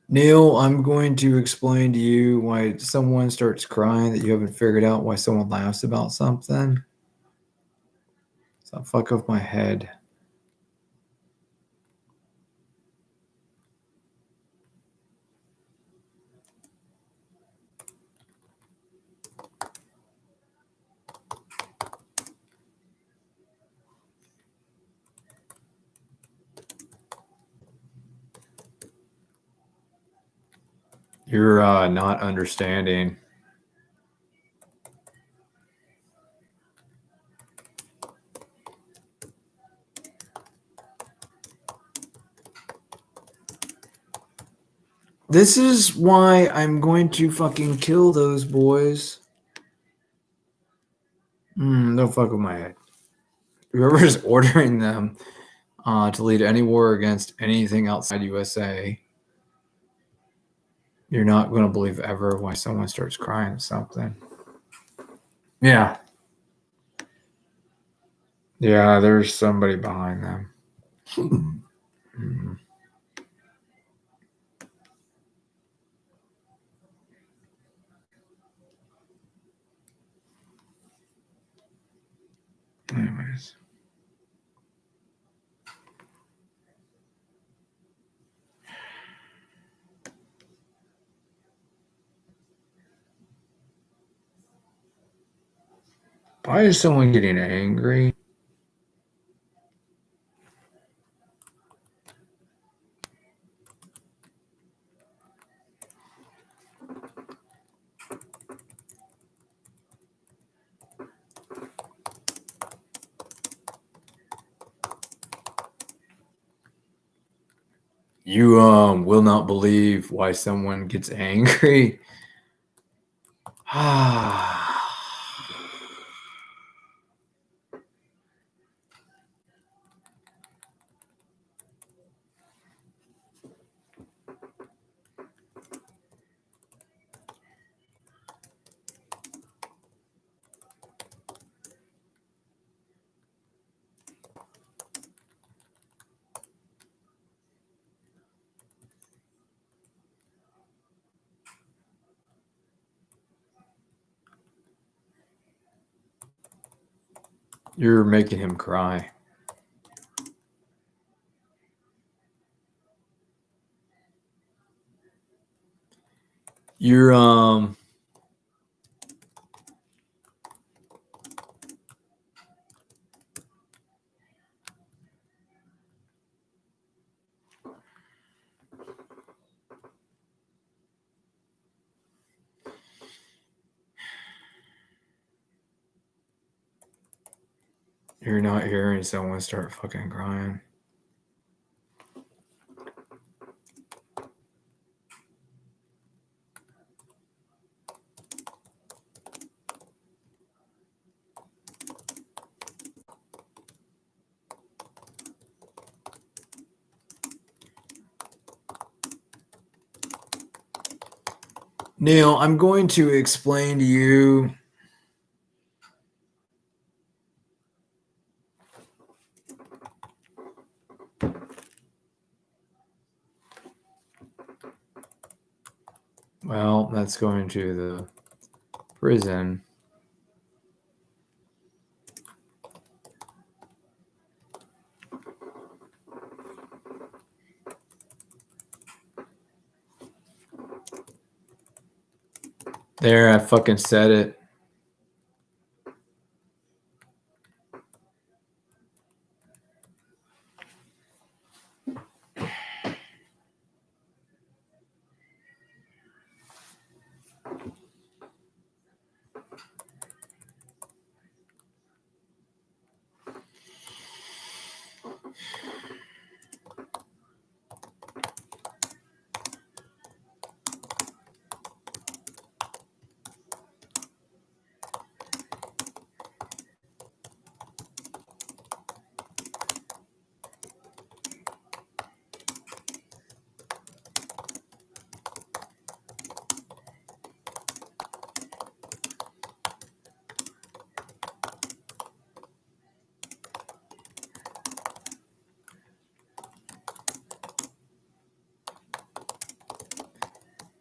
Neil, I'm going to explain to you why someone starts crying that you haven't figured out why someone laughs about something. So fuck off my head. You're not understanding. This is why I'm going to fucking kill those boys. Don't fuck with my head. Whoever's ordering them to lead any war against anything outside USA, you're not going to believe ever why someone starts crying at something. Yeah. Yeah, there's somebody behind them. Anyways. Why is someone getting angry? You will not believe why someone gets angry. You're making him cry. You're you're not hearing someone start fucking crying. Neil, I'm going to explain to you. Well, that's going to the prison. There, I fucking said it.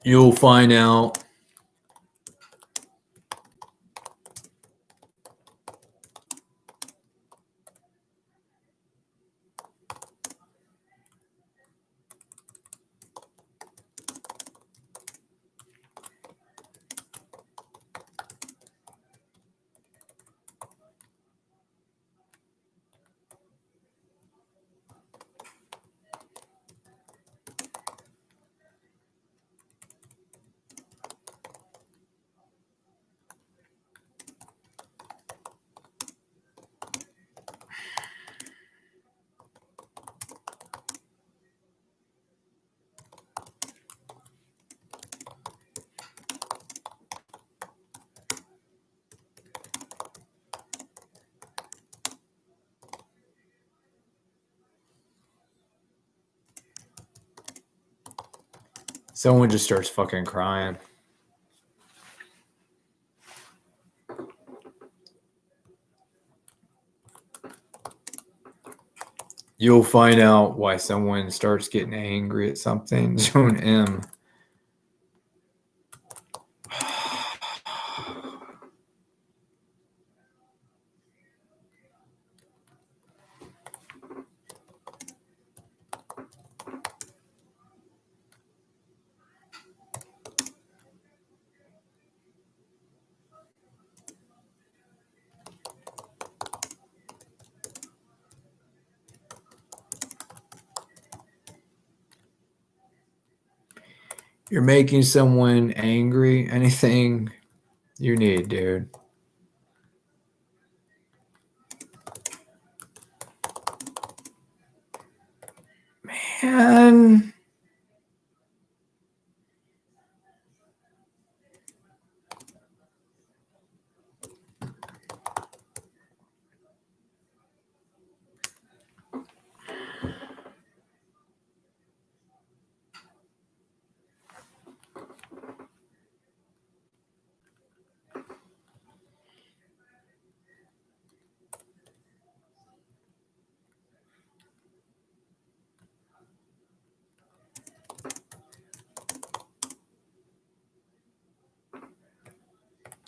You'll find out. Someone just starts fucking crying. You'll find out why someone starts getting angry at something. Zone M. You're making someone angry. Anything you need, dude. Man.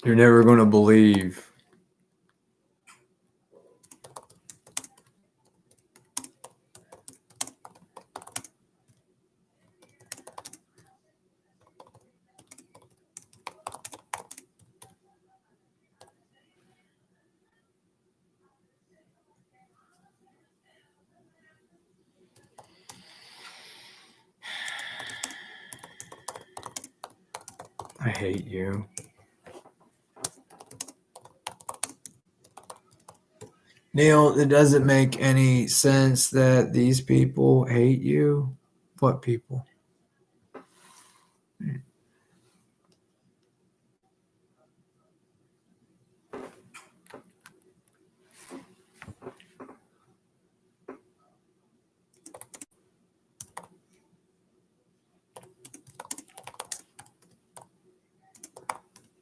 You're never going to believe. I hate you. Neil, it doesn't make any sense that these people hate you. What people?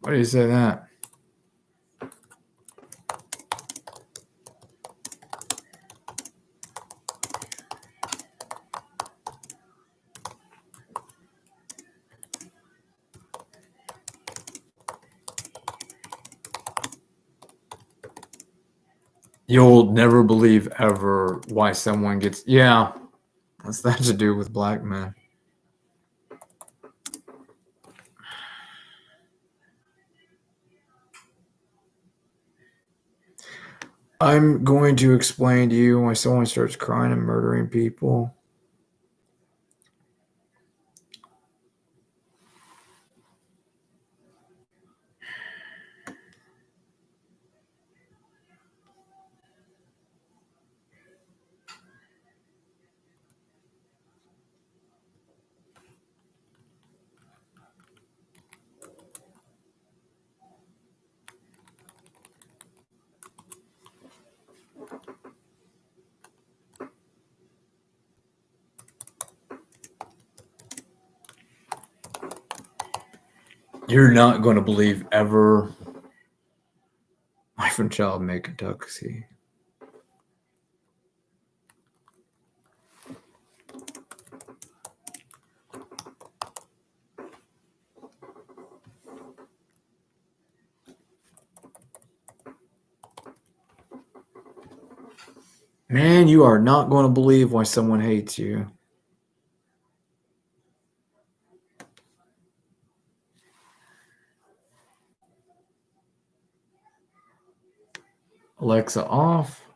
Why do you say that? You'll never believe ever why someone gets... Yeah, what's that to do with black men? I'm going to explain to you why someone starts crying and murdering people. You're not going to believe ever. Wife and child make a Kentucky. Man, you are not going to believe why someone hates you. Alexa off.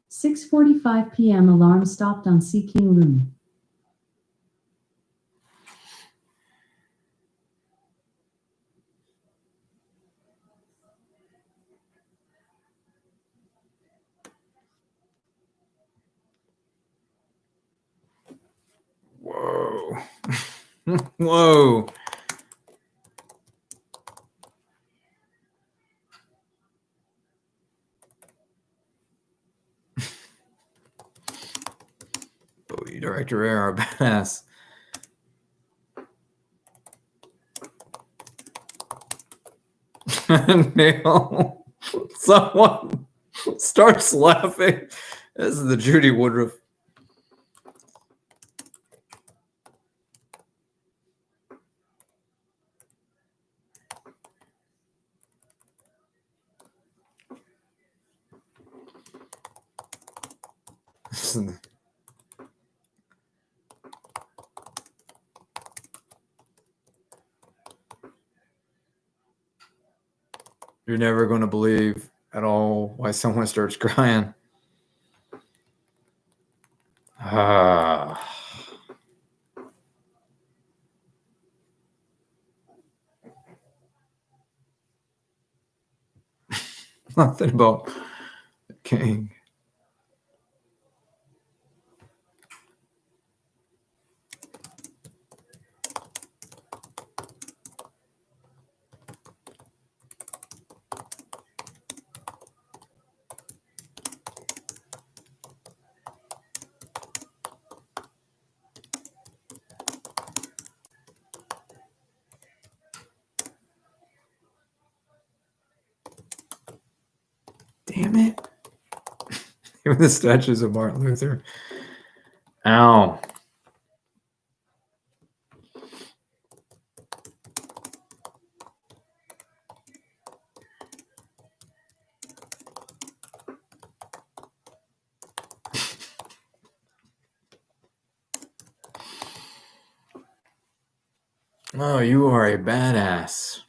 6:45 p.m. Alarm stopped on Seeking Room. Whoa. Whoa. Booty Director Air, badass. Nail. Someone starts laughing. This is the Judy Woodruff. You're never going to believe at all why someone starts crying. Nothing about the king. Damn it. Even the statues of Martin Luther. Ow. Oh, you are a badass.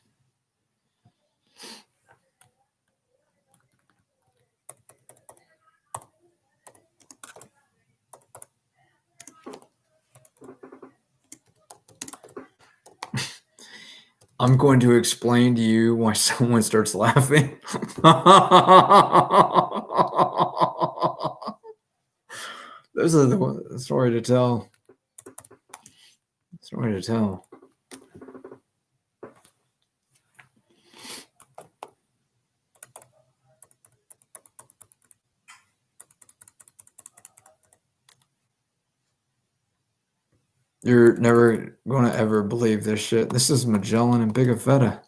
I'm going to explain to you why someone starts laughing. This is the story to tell. Story to tell. You're never going to ever believe this shit. This is Magellan and Pigafetta.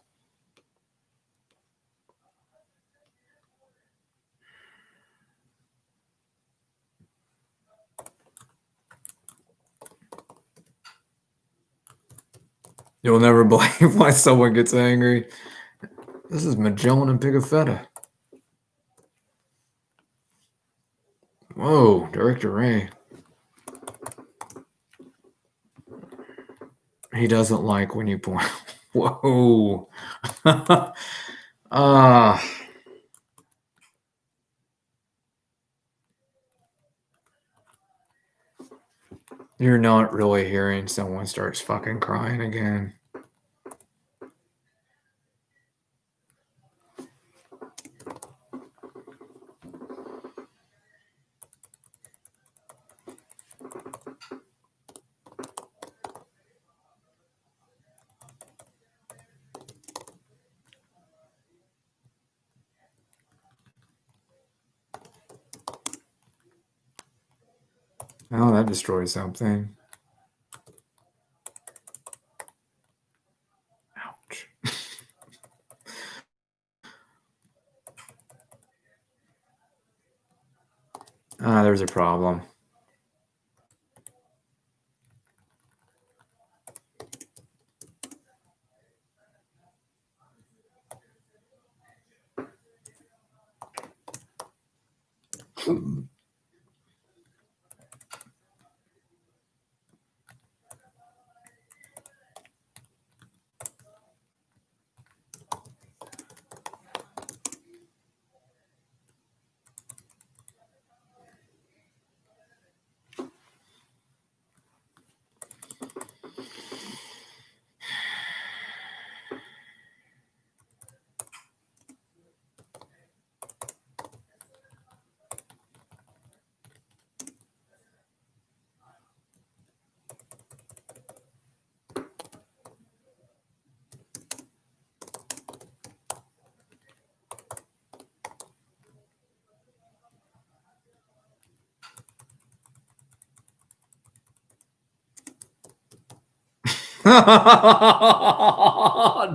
You'll never believe why someone gets angry. This is Magellan and Pigafetta. Whoa, Director Ray. He doesn't like when you point. Whoa. You're not really hearing someone starts fucking crying again. Oh, that destroys something. Ouch. There's a problem.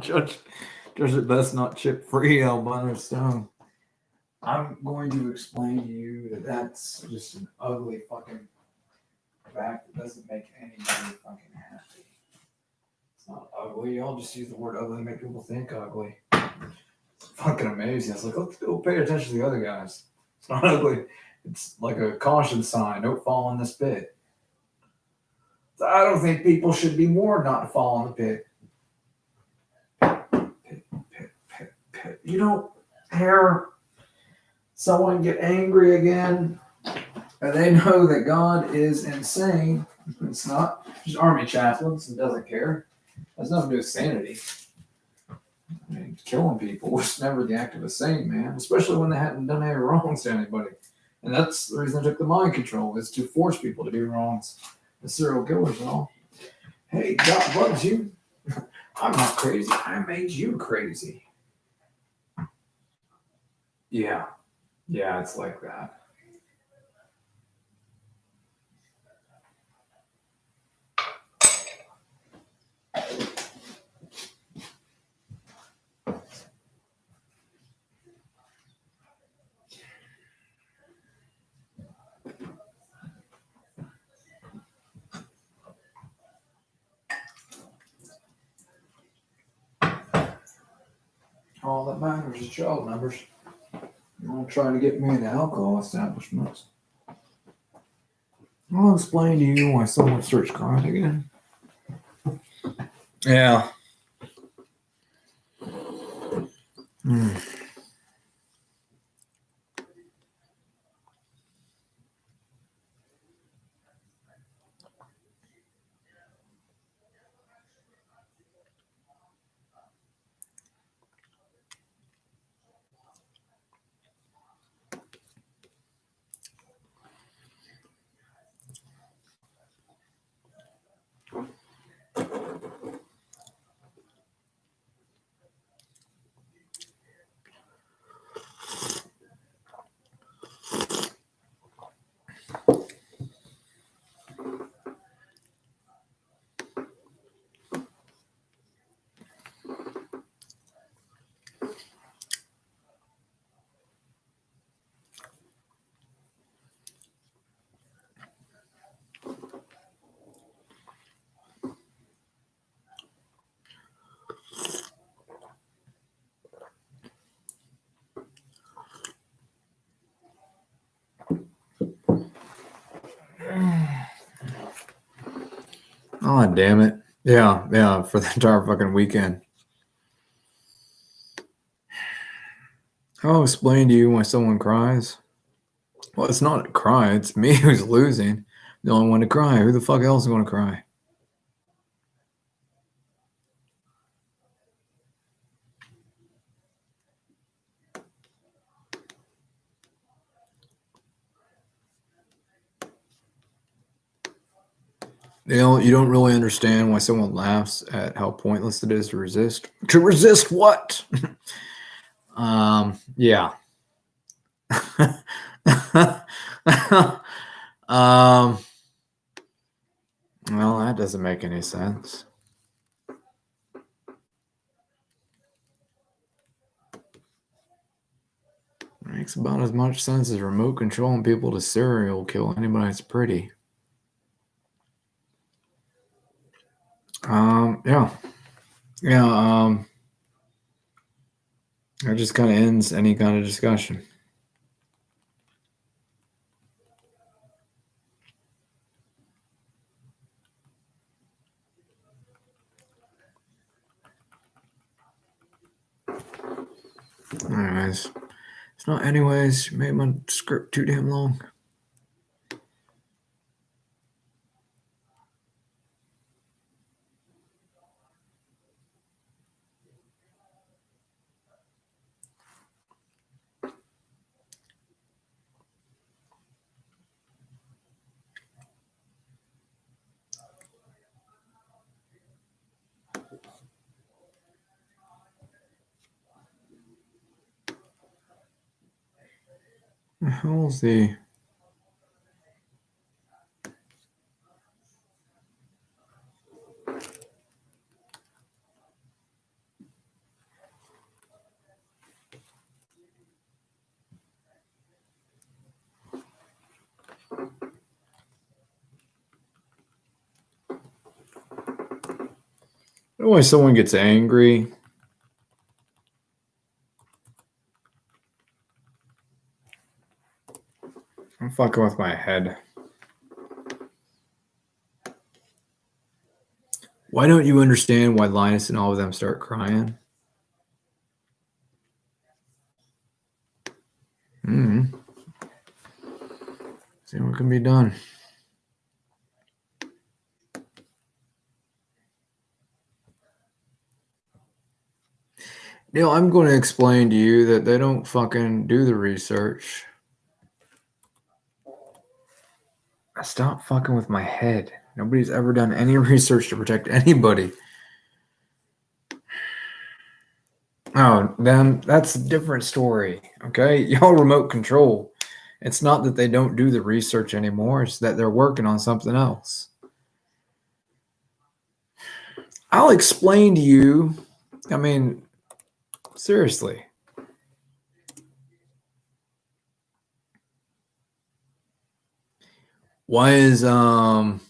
Judge it best not chip free albino stone. I'm going to explain to you that that's just an ugly fucking fact that doesn't make anybody fucking happy. It's not ugly. Y'all just use the word ugly to make people think ugly. It's fucking amazing. It's like, let's go pay attention to the other guys. It's not ugly. It's like a caution sign. Don't fall in this pit. I don't think people should be warned not to fall in the pit. Pit. You don't hear someone get angry again and they know that God is insane. It's not just army chaplains and doesn't care. That's nothing to do with sanity. I mean, killing people was never the act of a sane man, especially when they hadn't done any wrongs to anybody. And that's the reason I took the mind control, is to force people to do wrongs. The serial killers and all. Hey, God loves you. I'm not crazy. I made you crazy. Yeah, it's like that. All that matters is child numbers. You're all trying to get me into alcohol establishments. I'll explain to you why someone starts crying again. Yeah. Oh, damn it. Yeah, for the entire fucking weekend. I'll explain to you why someone cries. Well, it's not a cry. It's me who's losing. The only one to cry. Who the fuck else is going to cry? You know, you don't really understand why someone laughs at how pointless it is to resist. To resist what? Yeah. Well, that doesn't make any sense. Makes about as much sense as remote controlling people to serial kill anybody that's pretty. That just kind of ends any kind of discussion. Anyways, it's not anyways. You made my script too damn long. The hell's the... When someone gets angry, I'm fucking with my head. Why don't you understand why Linus and all of them start crying? See what can be done. Neil, I'm going to explain to you that they don't fucking do the research. Stop fucking with my head. Nobody's ever done any research to protect anybody. Oh, then that's a different story. Okay? Y'all remote control. It's not that they don't do the research anymore. It's that they're working on something else. I'll explain to you. I mean, seriously. Why is you're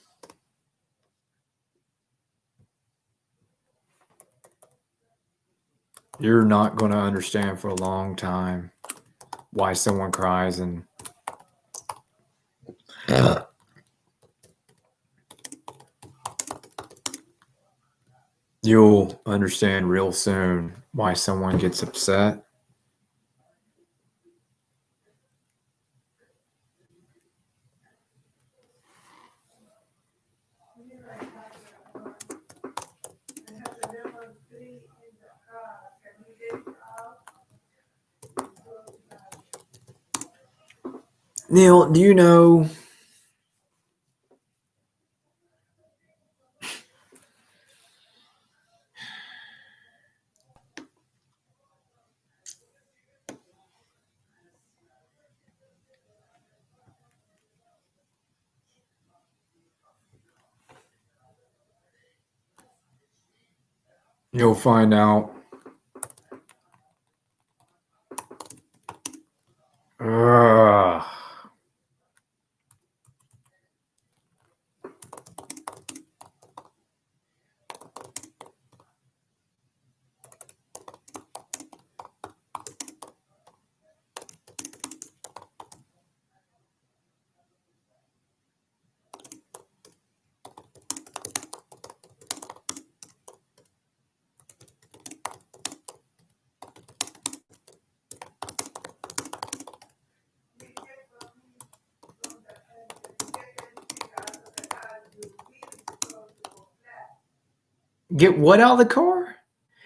not going to understand for a long time why someone cries and you'll understand real soon why someone gets upset. Neil, do you know you'll find out. Ugh. Get what out of the car?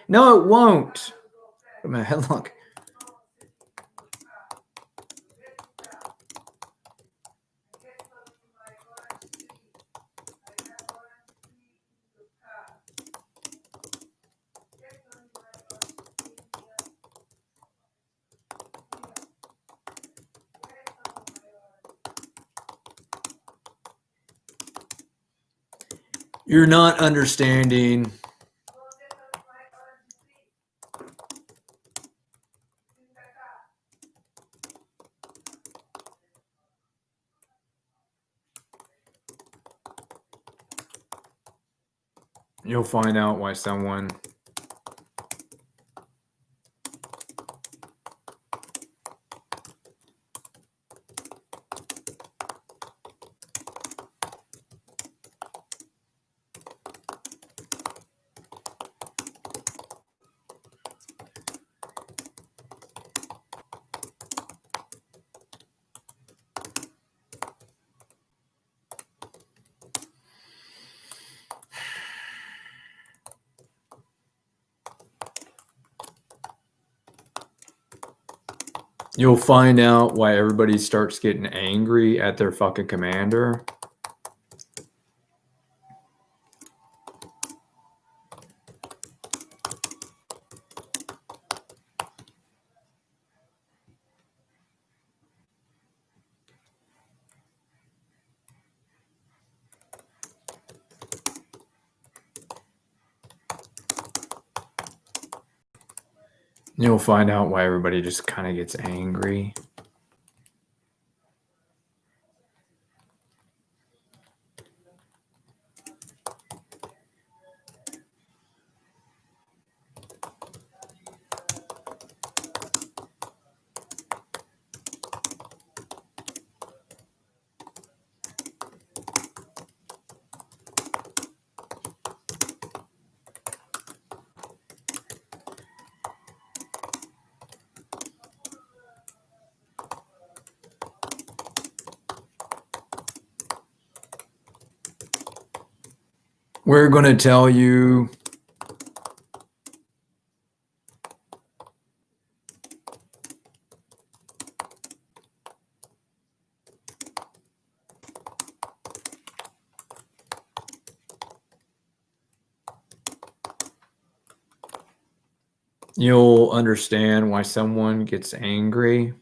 No, it won't. Put my headlock. You're not understanding. You'll find out why someone You'll find out why everybody starts getting angry at their fucking commander. You'll find out why everybody just kind of gets angry. We're going to tell you you'll understand why someone gets angry.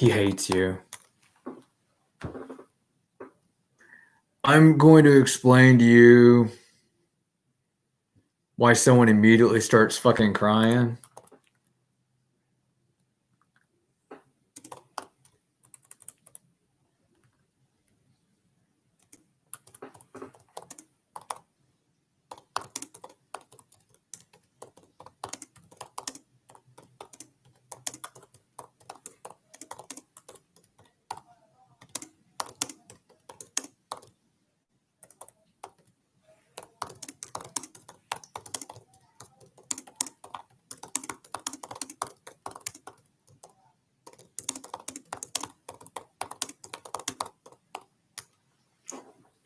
He hates you. I'm going to explain to you why someone immediately starts fucking crying.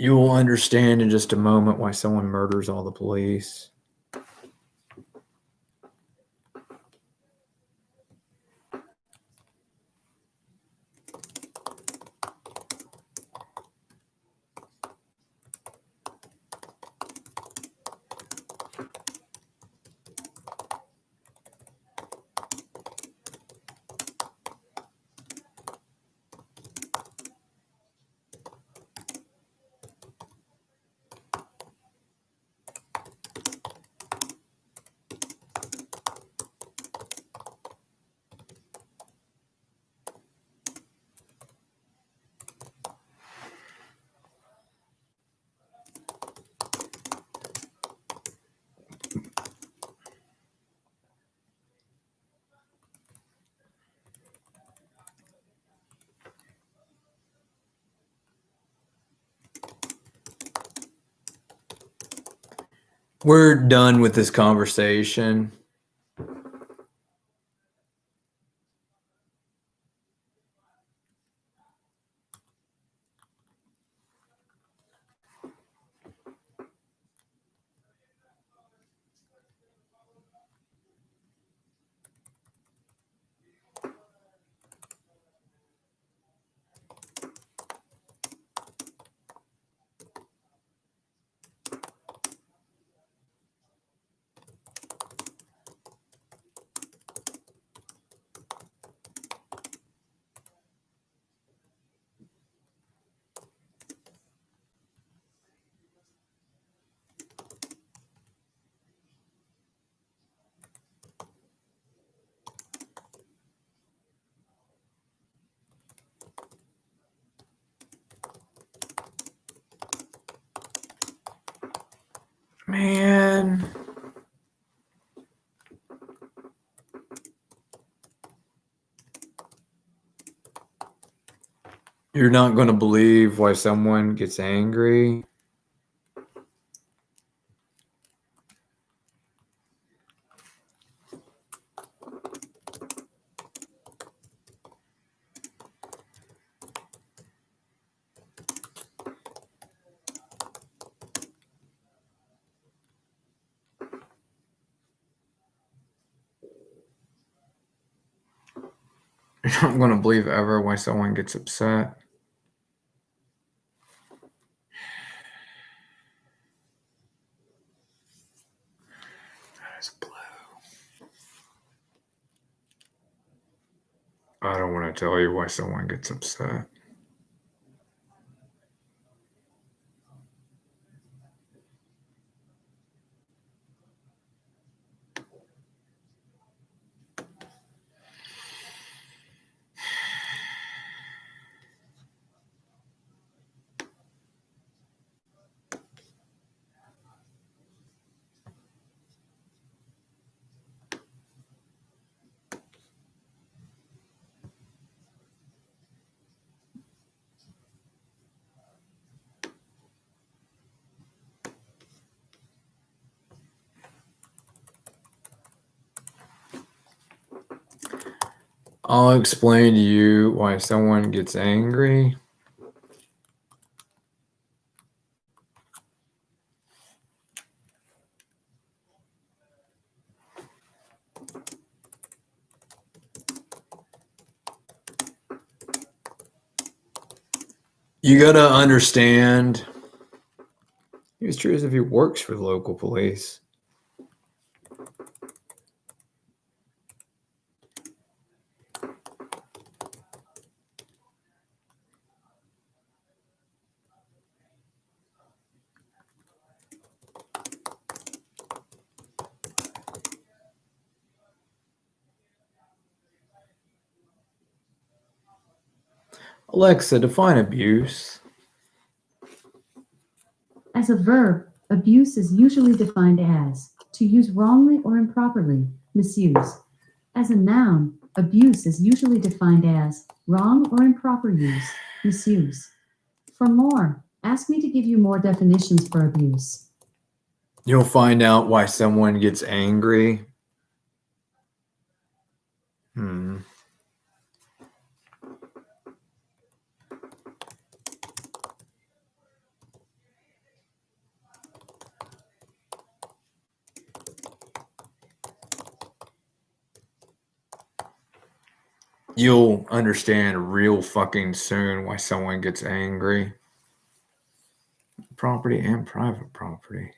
You will understand in just a moment why someone murders all the police. We're done with this conversation. Man. You're not going to believe why someone gets angry. You're not going to believe ever why someone gets upset. That is blue. I don't want to tell you why someone gets upset. I'll explain to you why someone gets angry. You got to understand, it's true as if he works for the local police. Alexa, define abuse. As a verb, abuse is usually defined as to use wrongly or improperly, misuse. As a noun, abuse is usually defined as wrong or improper use, misuse. For more, ask me to give you more definitions for abuse. You'll find out why someone gets angry. You'll understand real fucking soon why someone gets angry. Property and private property.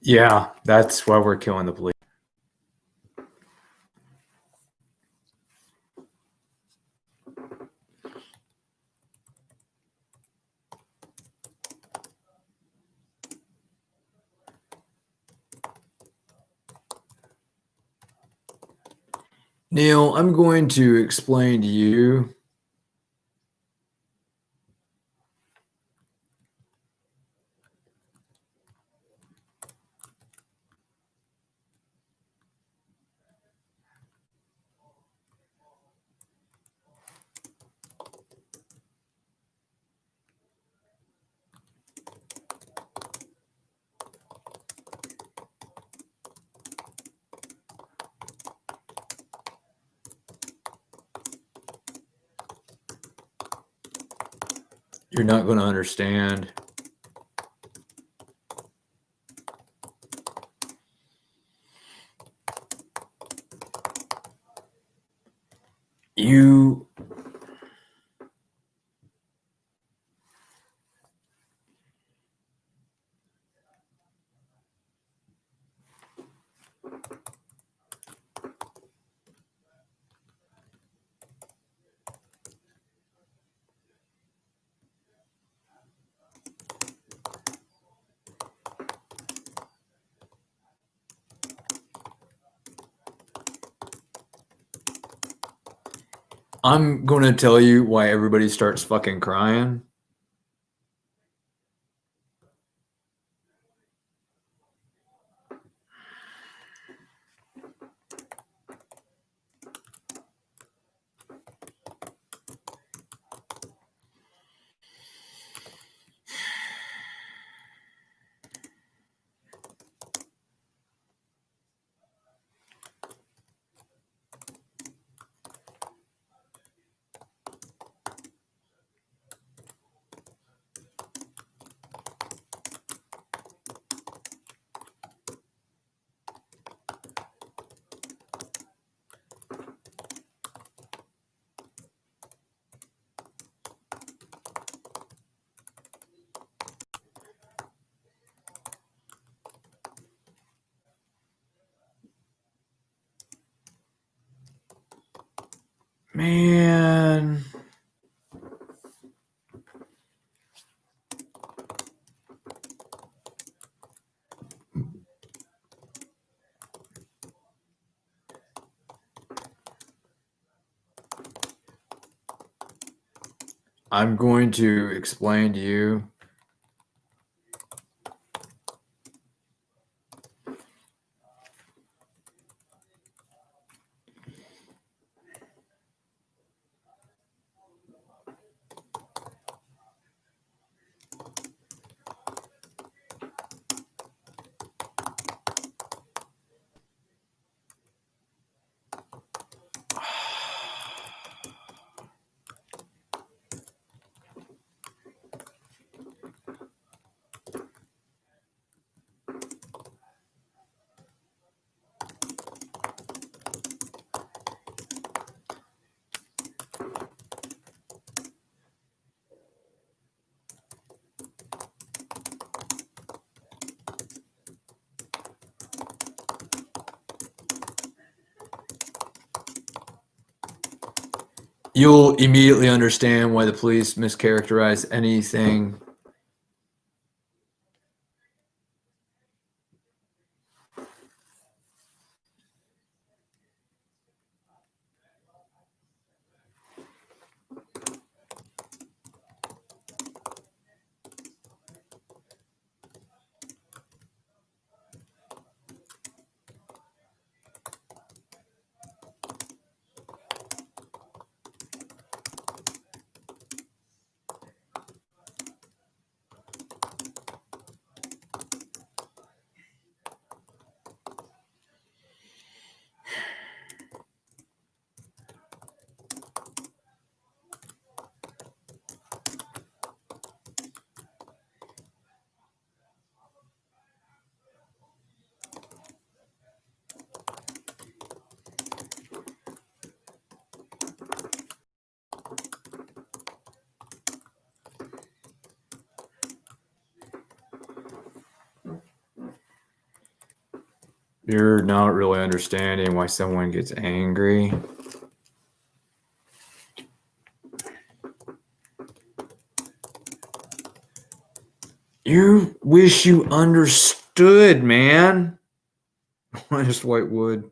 Yeah, that's why we're killing the police. Neil, I'm going to explain to you. You're not going to understand. I'm going to tell you why everybody starts fucking crying. Man. I'm going to explain to you. You'll immediately understand why the police mischaracterize anything. You're not really understanding why someone gets angry. You wish you understood, man. I just white wood.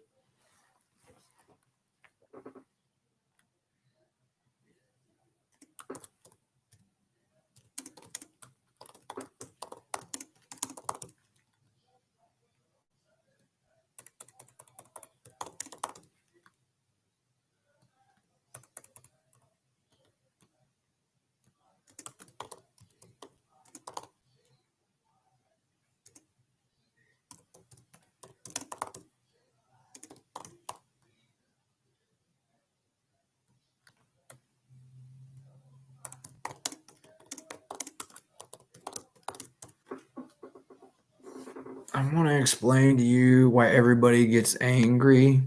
I want to explain to you why everybody gets angry.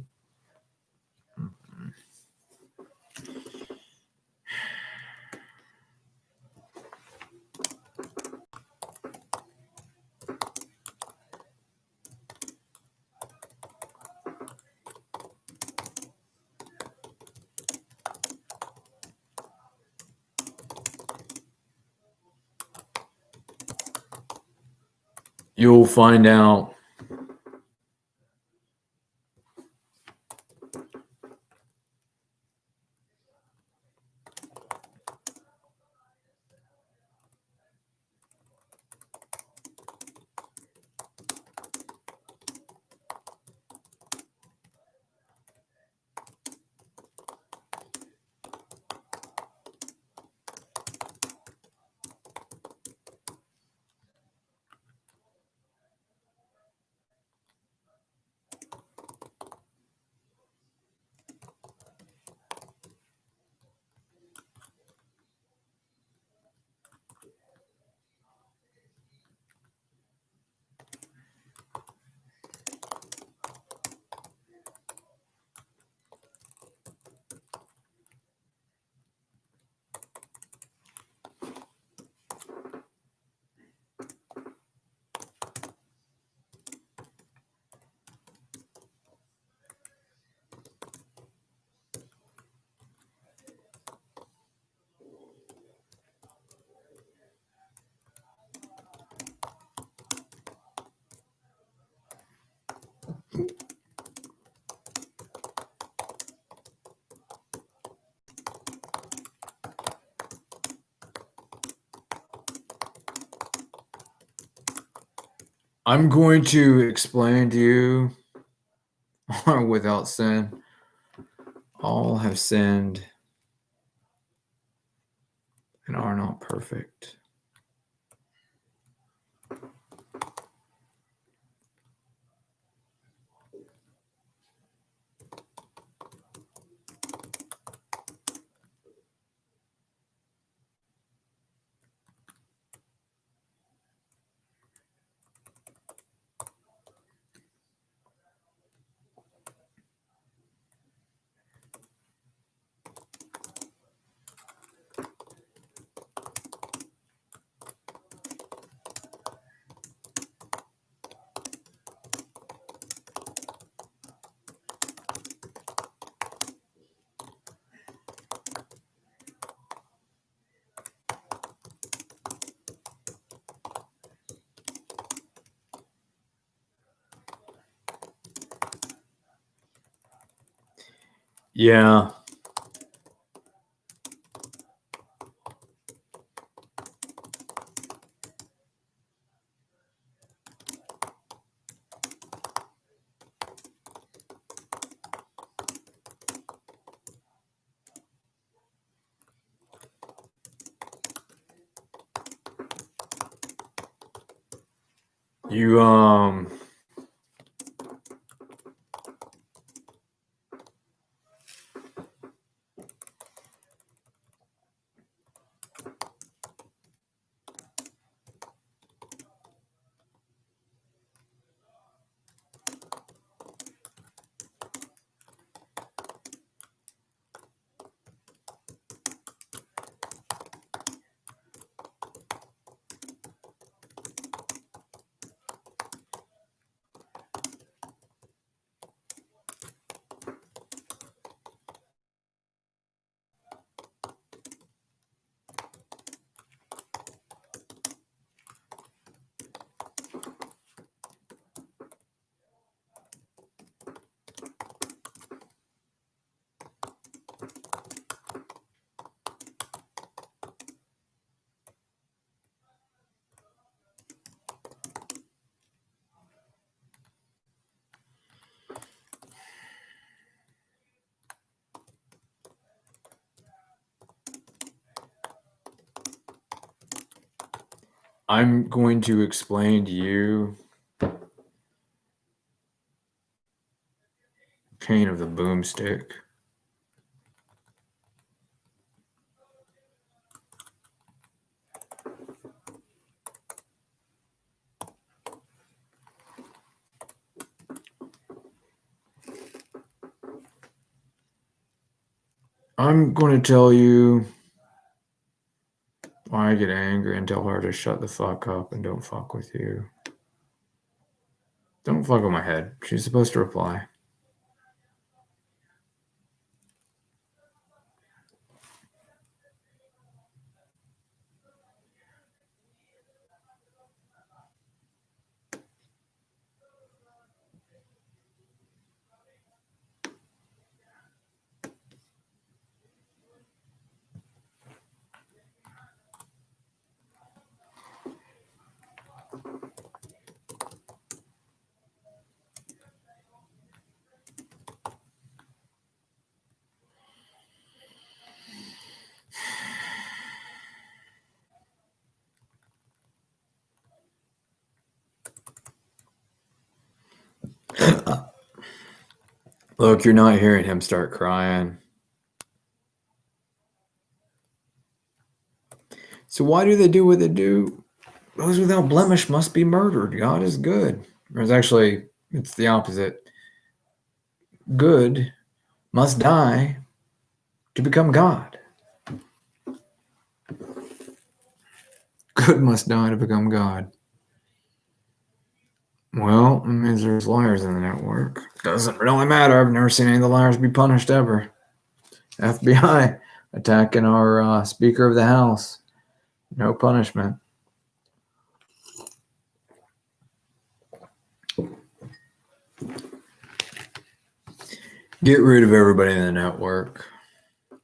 You'll find out. I'm going to explain to you without sin. All have sinned and are not perfect. Yeah. You I'm going to explain to you pain of the boomstick. I'm going to tell you why I get angry and tell her to shut the fuck up and don't fuck with you. Don't fuck with my head. She's supposed to reply. Look, you're not hearing him start crying. So why do they do what they do? Those without blemish must be murdered. God is good. It's the opposite. Good must die to become God. Good must die to become God. Well, it means there's liars in the network. Doesn't really matter. I've never seen any of the liars be punished ever. FBI attacking our Speaker of the House. No punishment. Get rid of everybody in the network. I'm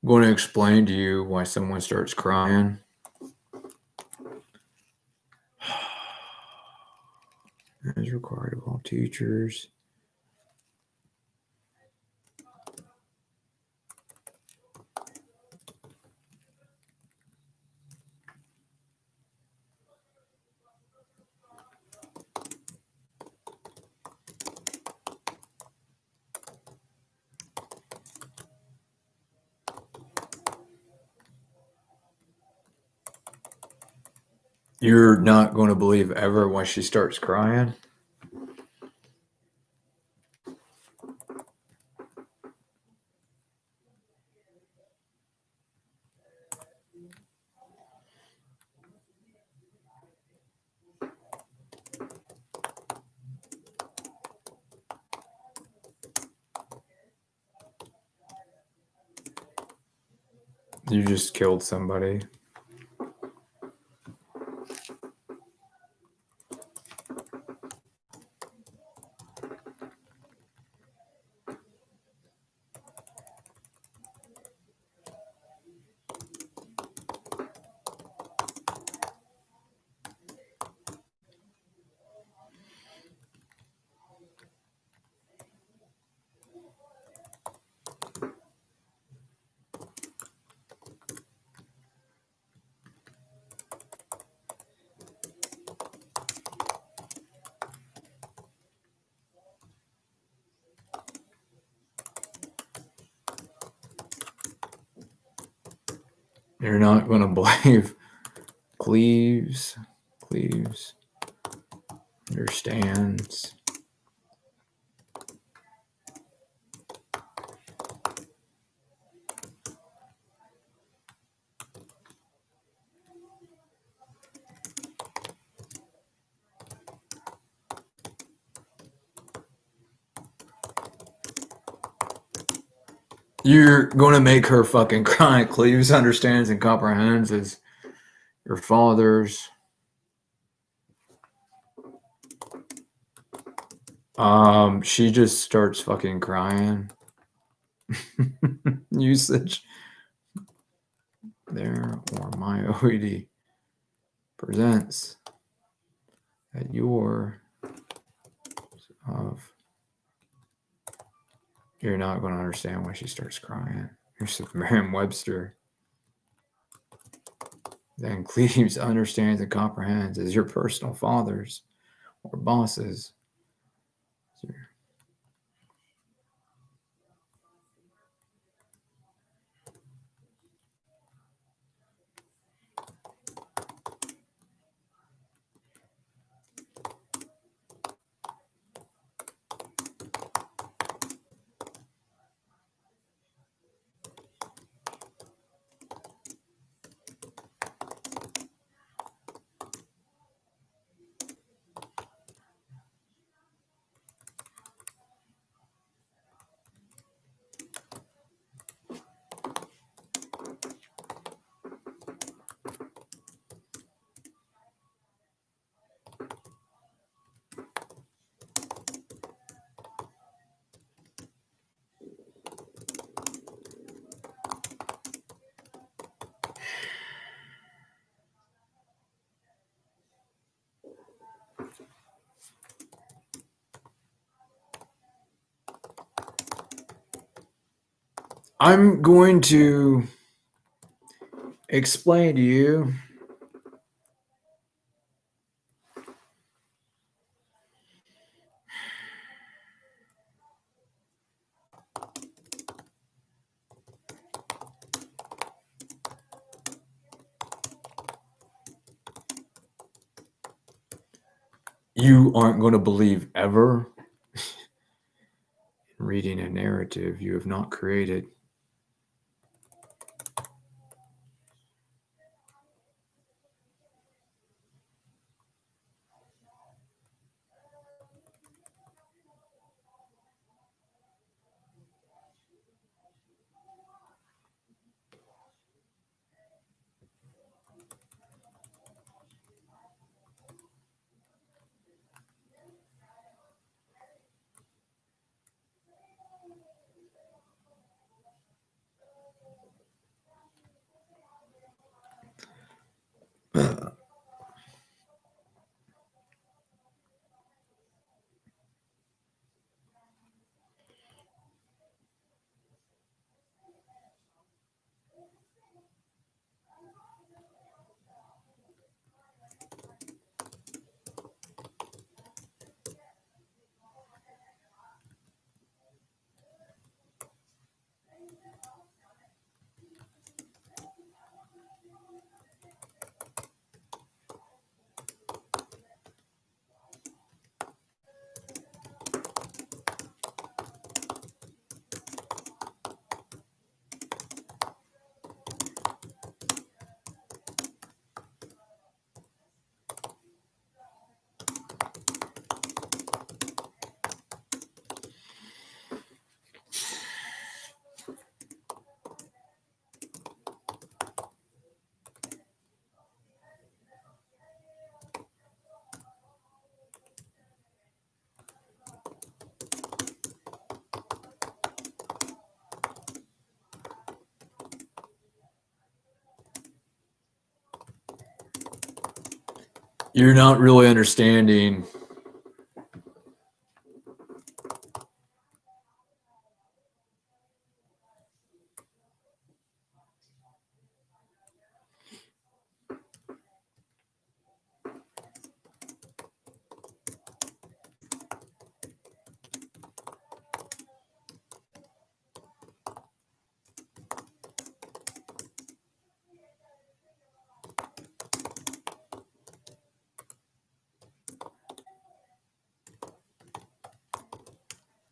going to explain to you why someone starts crying. as required of all teachers. You're not going to believe ever when she starts crying. You just killed somebody. You're not going to believe Cleves understands. You're going to make her fucking cry. Cleves understands and comprehends as your father's. She just starts fucking crying. Usage there, or my OED presents that your of. You're not going to understand when she starts crying. Here's Merriam-Webster. Then Cleves understands and comprehends as your personal fathers or bosses. I'm going to explain to you you aren't going to believe ever in reading a narrative you have not created. You're not really understanding.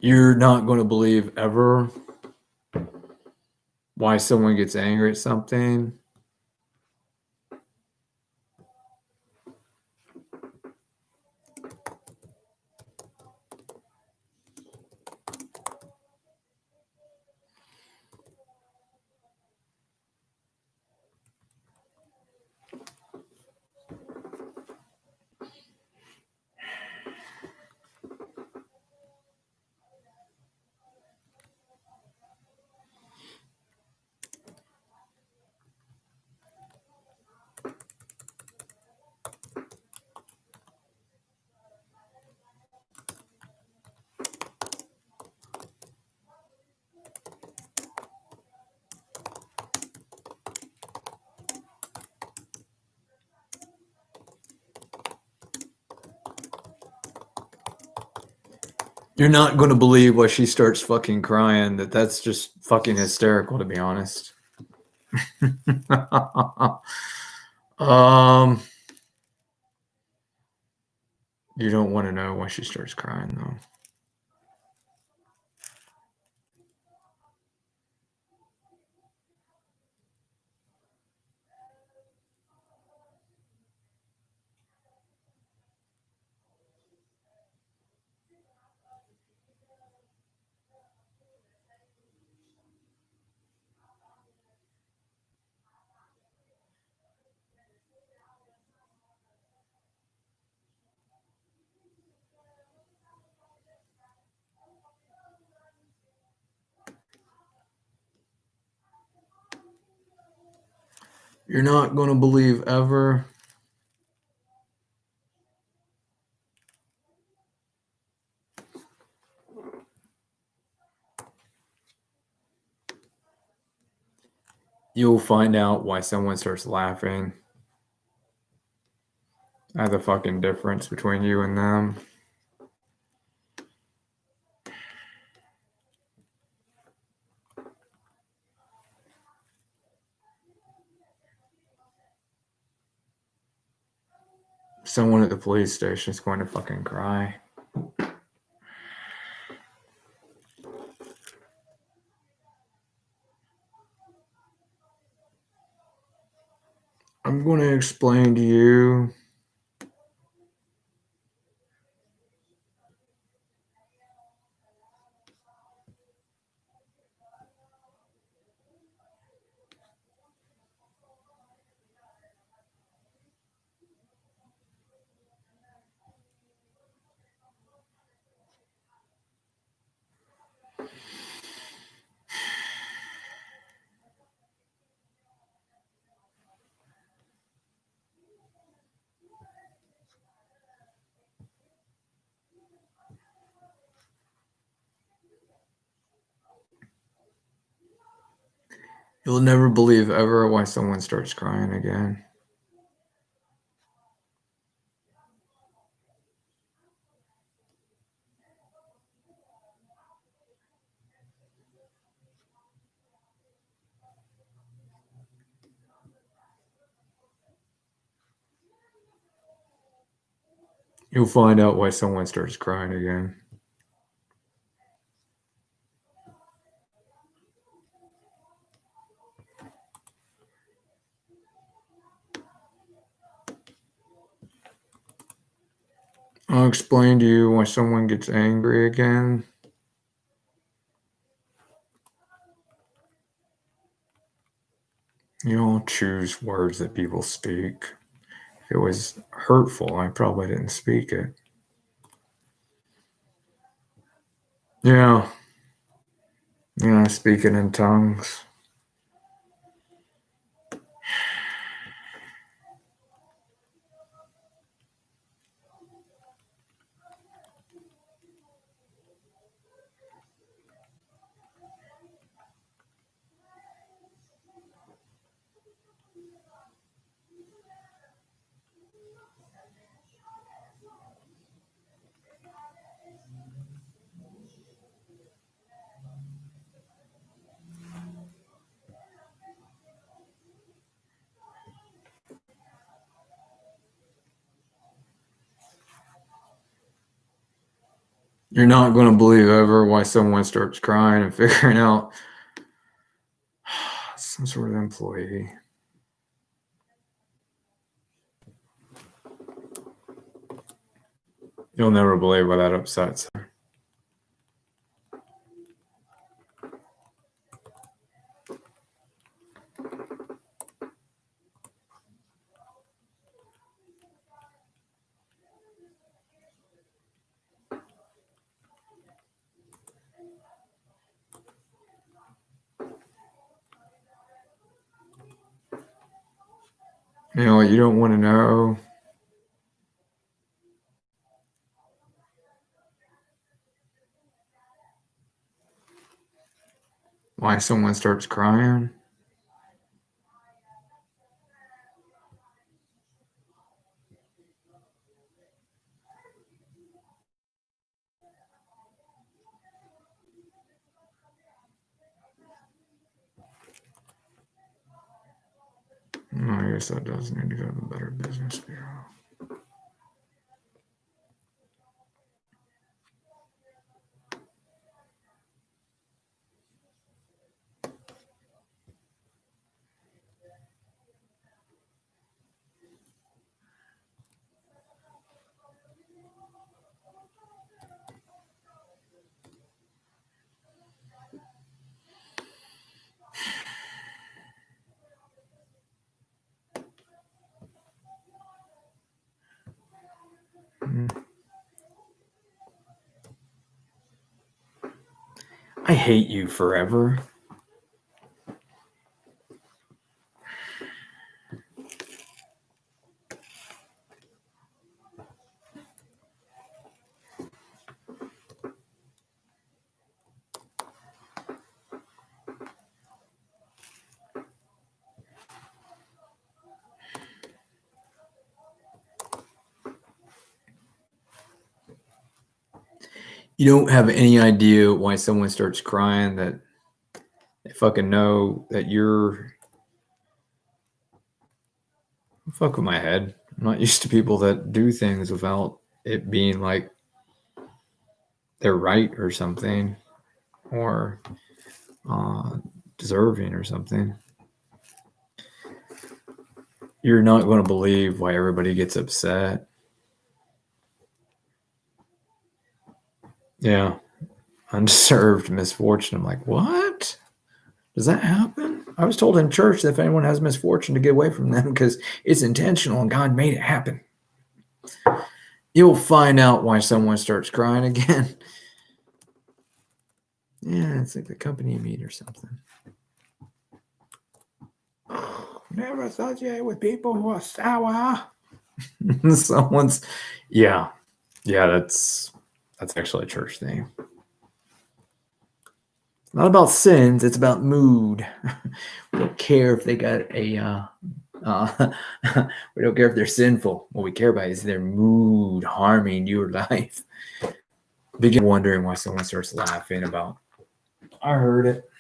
You're not going to believe ever why someone gets angry at something. You're not going to believe why she starts fucking crying. That's just fucking hysterical, to be honest. You don't want to know why she starts crying, though. You're not going to believe ever. You'll find out why someone starts laughing at the fucking difference between you and them. Someone at the police station is going to fucking cry. I'm going to explain to you you'll never believe ever why someone starts crying again. You'll find out why someone starts crying again. I'll explain to you why someone gets angry again. You don't choose words that people speak. If it was hurtful, I probably didn't speak it. Yeah, speaking in tongues. You're not going to believe ever why someone starts crying and figuring out some sort of employee. You'll never believe why that upsets her. You know what you don't want to know? Why someone starts crying? I guess that does need to go to the Better Business Bureau. I hate you forever. You don't have any idea why someone starts crying that they fucking know that you're... Fuck with my head. I'm not used to people that do things without it being like they're right or something, or deserving or something. You're not going to believe why everybody gets upset. Yeah. Undeserved misfortune. I'm like, what? Does that happen? I was told in church that if anyone has misfortune to get away from them because it's intentional and God made it happen. You'll find out why someone starts crying again. Yeah, it's like the company you meet or something. Never associate with people who are sour. Someone's, yeah, that's actually a church thing. Not about sins, it's about mood. We don't care if they got a, we don't care if they're sinful. What we care about is their mood harming your life. Begin wondering why someone starts laughing about, I heard it.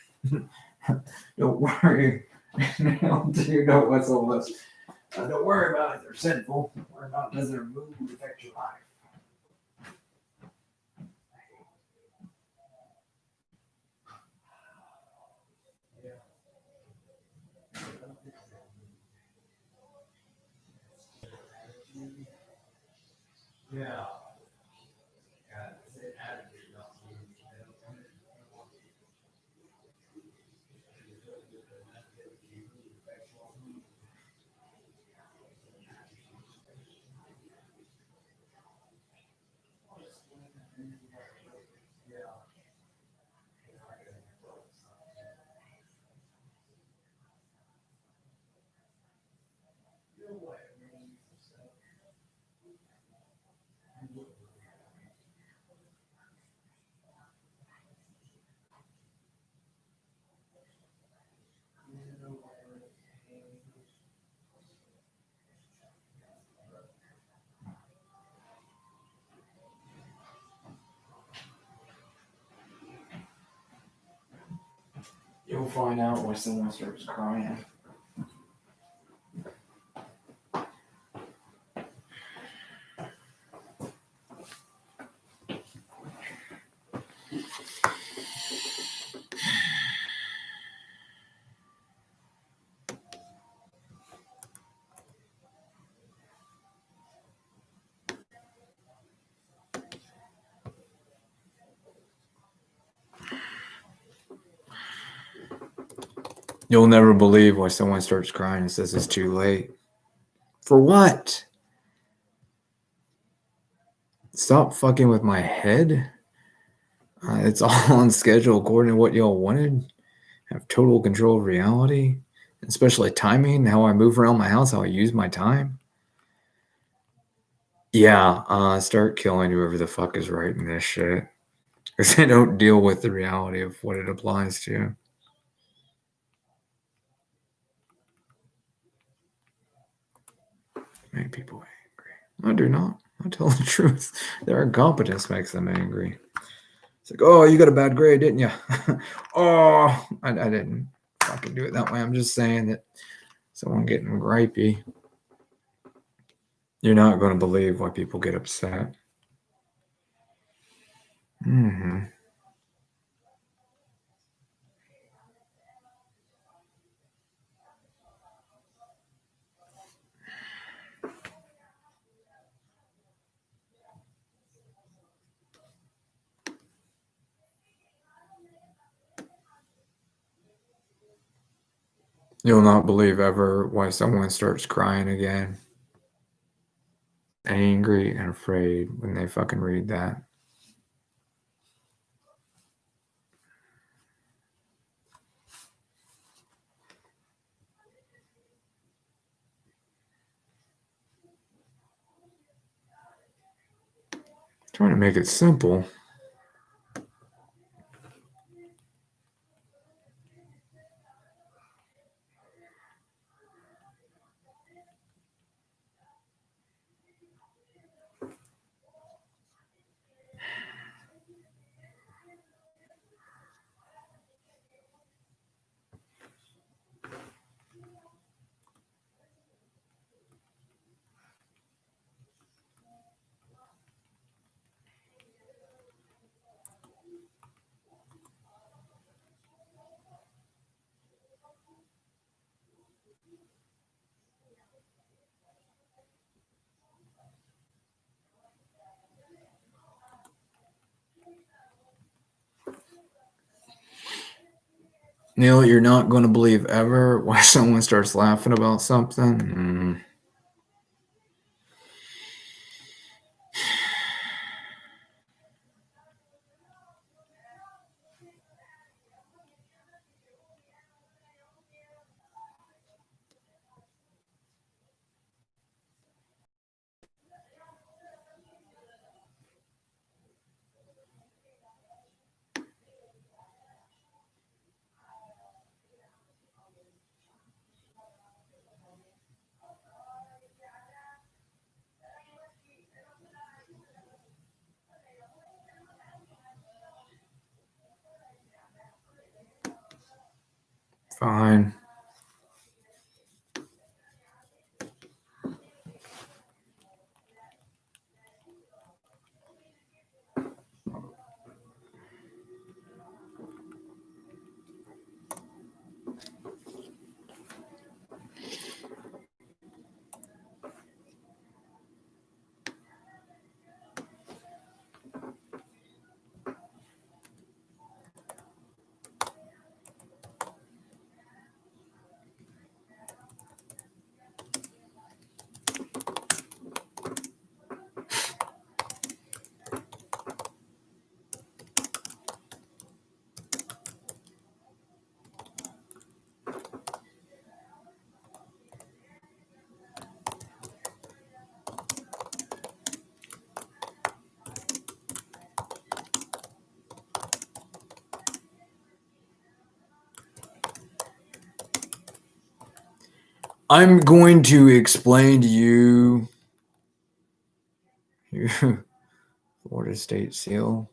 Don't worry. You know what's all this. Don't worry about it, they're sinful. Worry about does their mood affect your life. Yeah. You'll find out when someone starts crying. You'll never believe why someone starts crying and says it's too late. For what? Stop fucking with my head. It's all on schedule according to what y'all wanted. Have total control of reality, especially timing, how I move around my house, how I use my time. Yeah, start killing whoever the fuck is writing this shit. Because they don't deal with the reality of what it applies to. Make people angry. I do not. I tell the truth. Their incompetence makes them angry. It's like, oh, you got a bad grade, didn't you? Oh, I didn't fucking do it that way. I'm just saying that someone getting gripey. You're not going to believe why people get upset. Mm-hmm. You'll not believe ever why someone starts crying again. Angry and afraid when they fucking read that. Trying to make it simple. Neil, you're not going to believe ever why someone starts laughing about something. Fine. I'm going to explain to you Florida State Seal.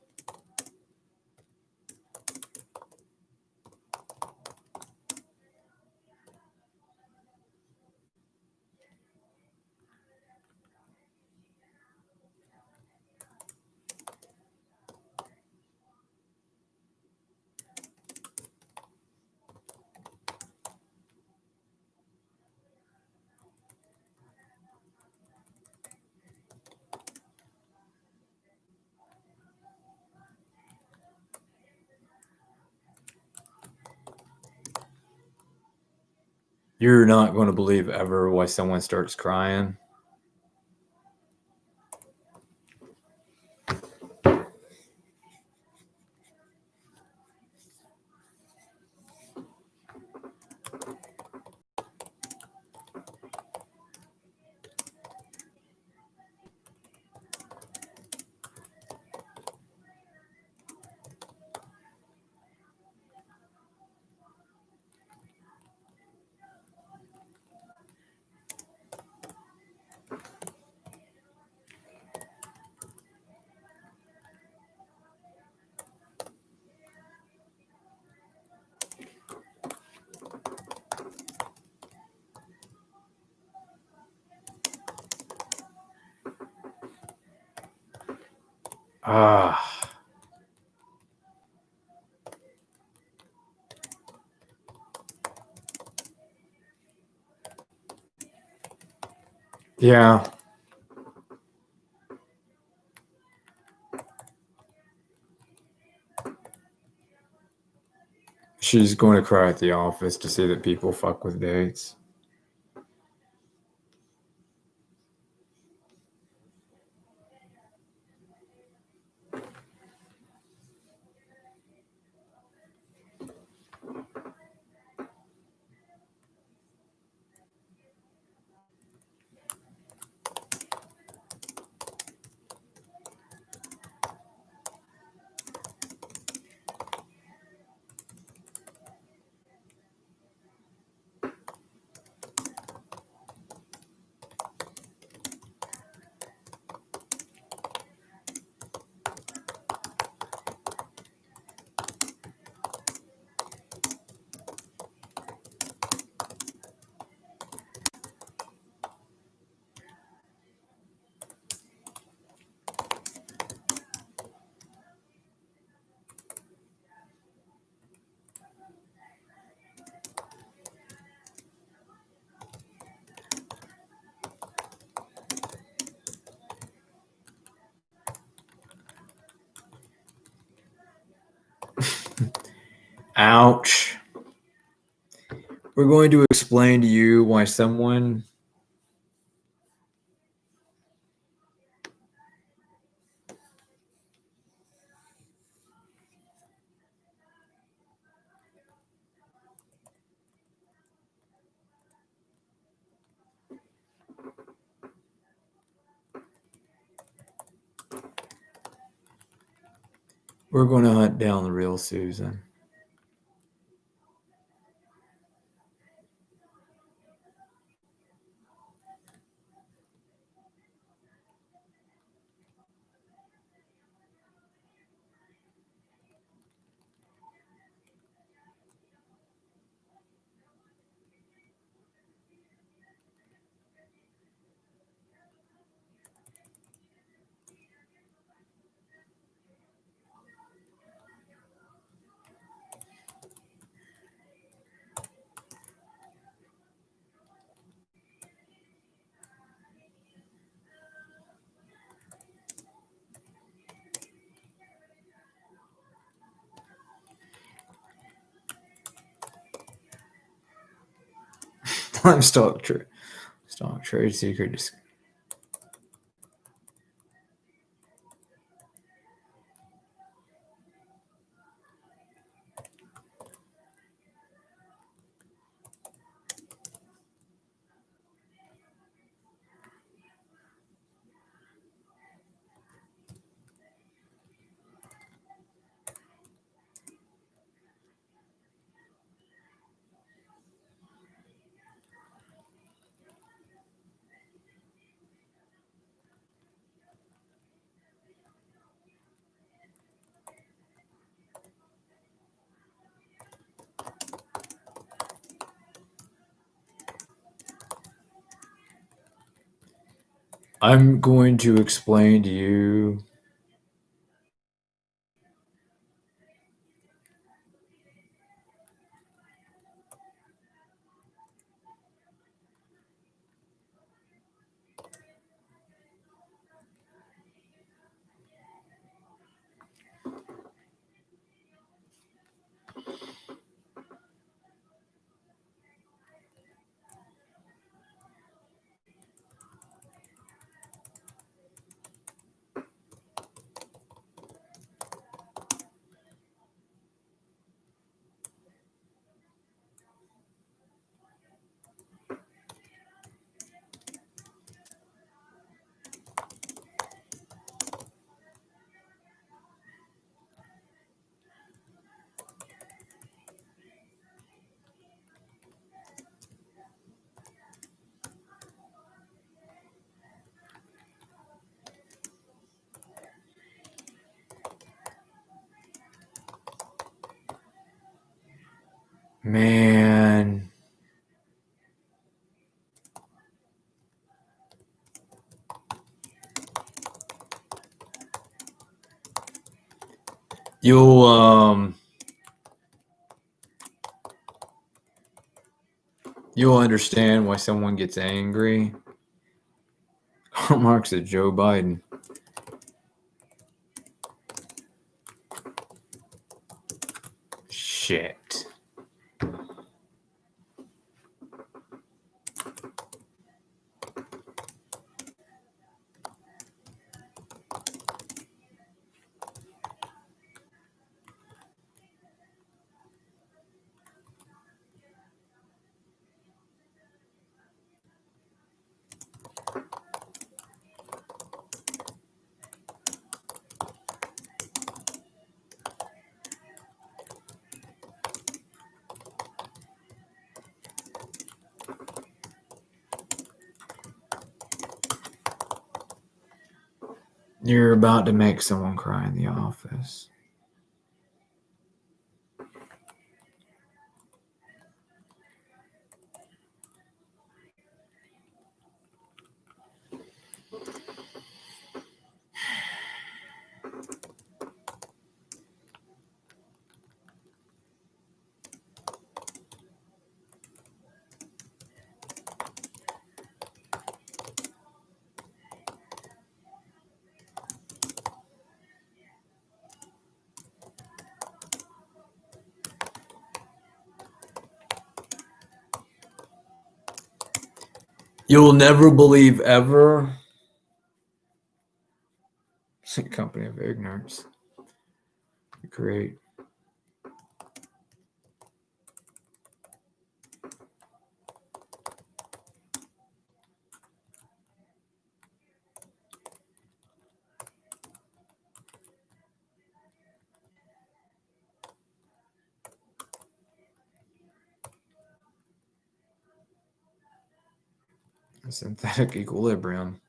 You're not going to believe ever why someone starts crying. Yeah. She's going to cry at the office to see that people fuck with dates. Ouch. We're going to explain to you why someone we're going to hunt down the real Susan. I'm stock trade secret. I'm going to explain to you Man. You'll understand why someone gets angry. Karl Marx said Joe Biden. Shit. You're about to make someone cry in the office. You'll never believe ever. It's a company of ignorance. Great. A synthetic equilibrium.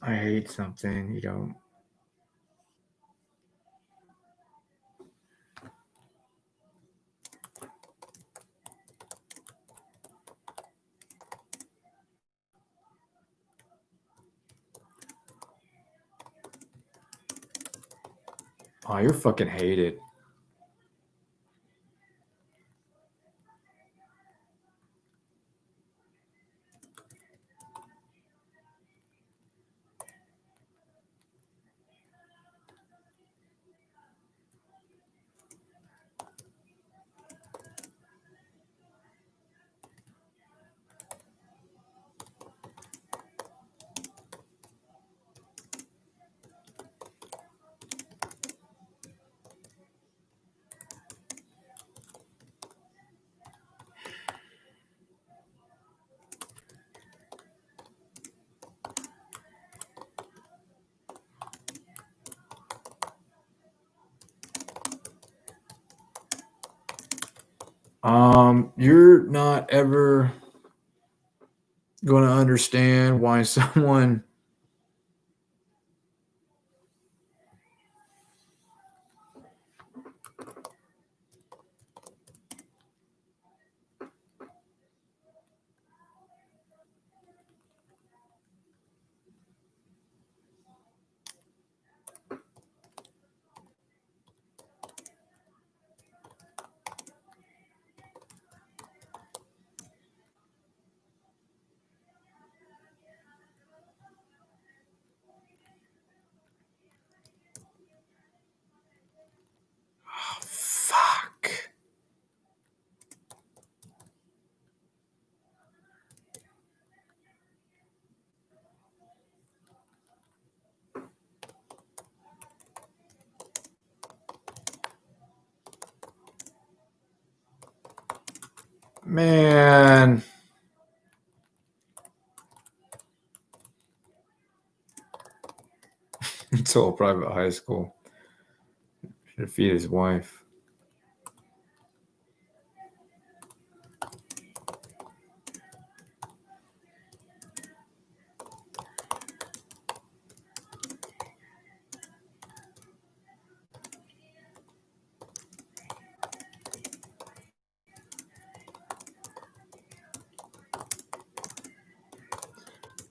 I hate something, you don't. Oh, you're fucking hated. You're not ever going to understand why someone fuck. Man. So a private high school. Should feed his wife.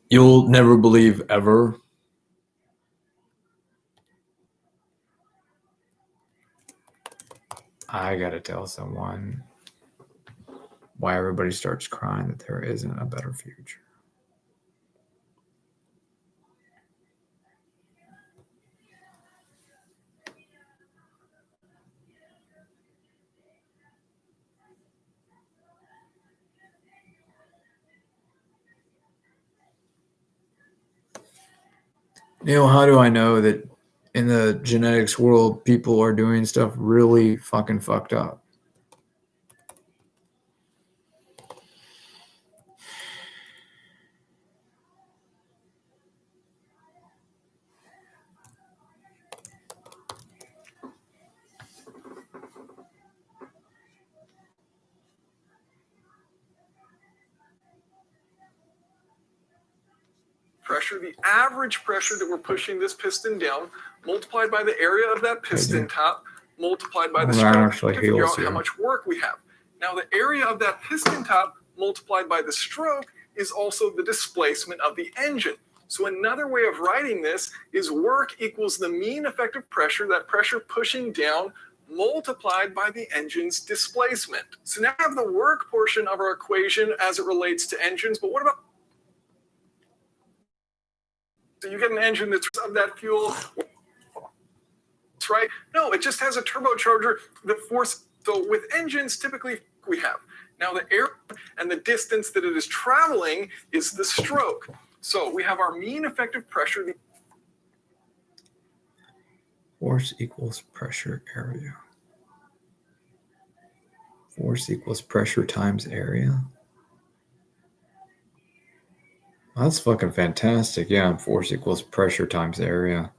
You'll never believe ever. I gotta tell someone why everybody starts crying that there isn't a better future. Neil, how do I know that in the genetics world, people are doing stuff really fucking fucked up? Pressure, the average pressure that we're pushing this piston down, multiplied by the area of that piston top, multiplied by the stroke to figure out how much work we have. Now, the area of that piston top multiplied by the stroke is also the displacement of the engine. So another way of writing this is work equals the mean effective pressure, that pressure pushing down, multiplied by the engine's displacement. So now I have the work portion of our equation as it relates to engines, but what about, so you get an engine that's of that fuel, right? No, it just has a turbocharger that force. So with engines, typically we have. Now the air and the distance that it is traveling is the stroke. So we have our mean effective pressure. Force equals pressure area. Force equals pressure times area. That's fucking fantastic. Yeah, force equals pressure times area.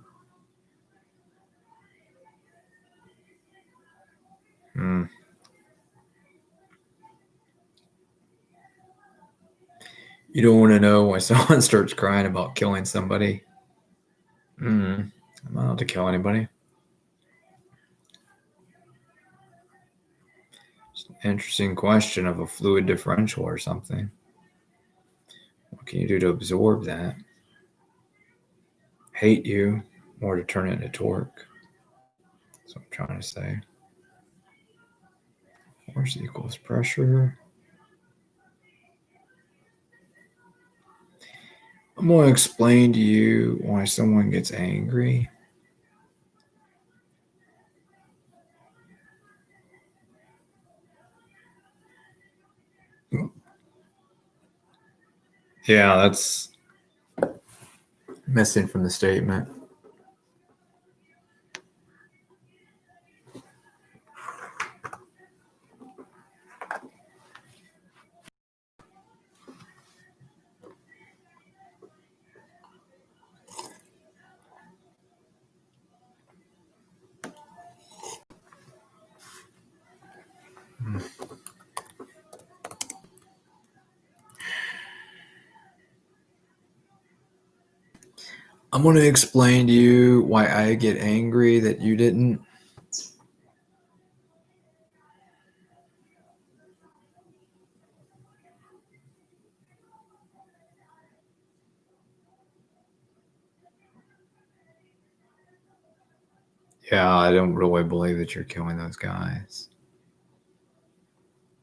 You don't want to know why someone starts crying about killing somebody. I'm not allowed to kill anybody. It's an interesting question of a fluid differential or something. What can you do to absorb that? Hate you or to turn it into torque? That's what I'm trying to say. Force equals pressure. I'm going to explain to you why someone gets angry. Yeah, that's missing from the statement. I'm going to explain to you why I get angry that you didn't. Yeah, I don't really believe that you're killing those guys.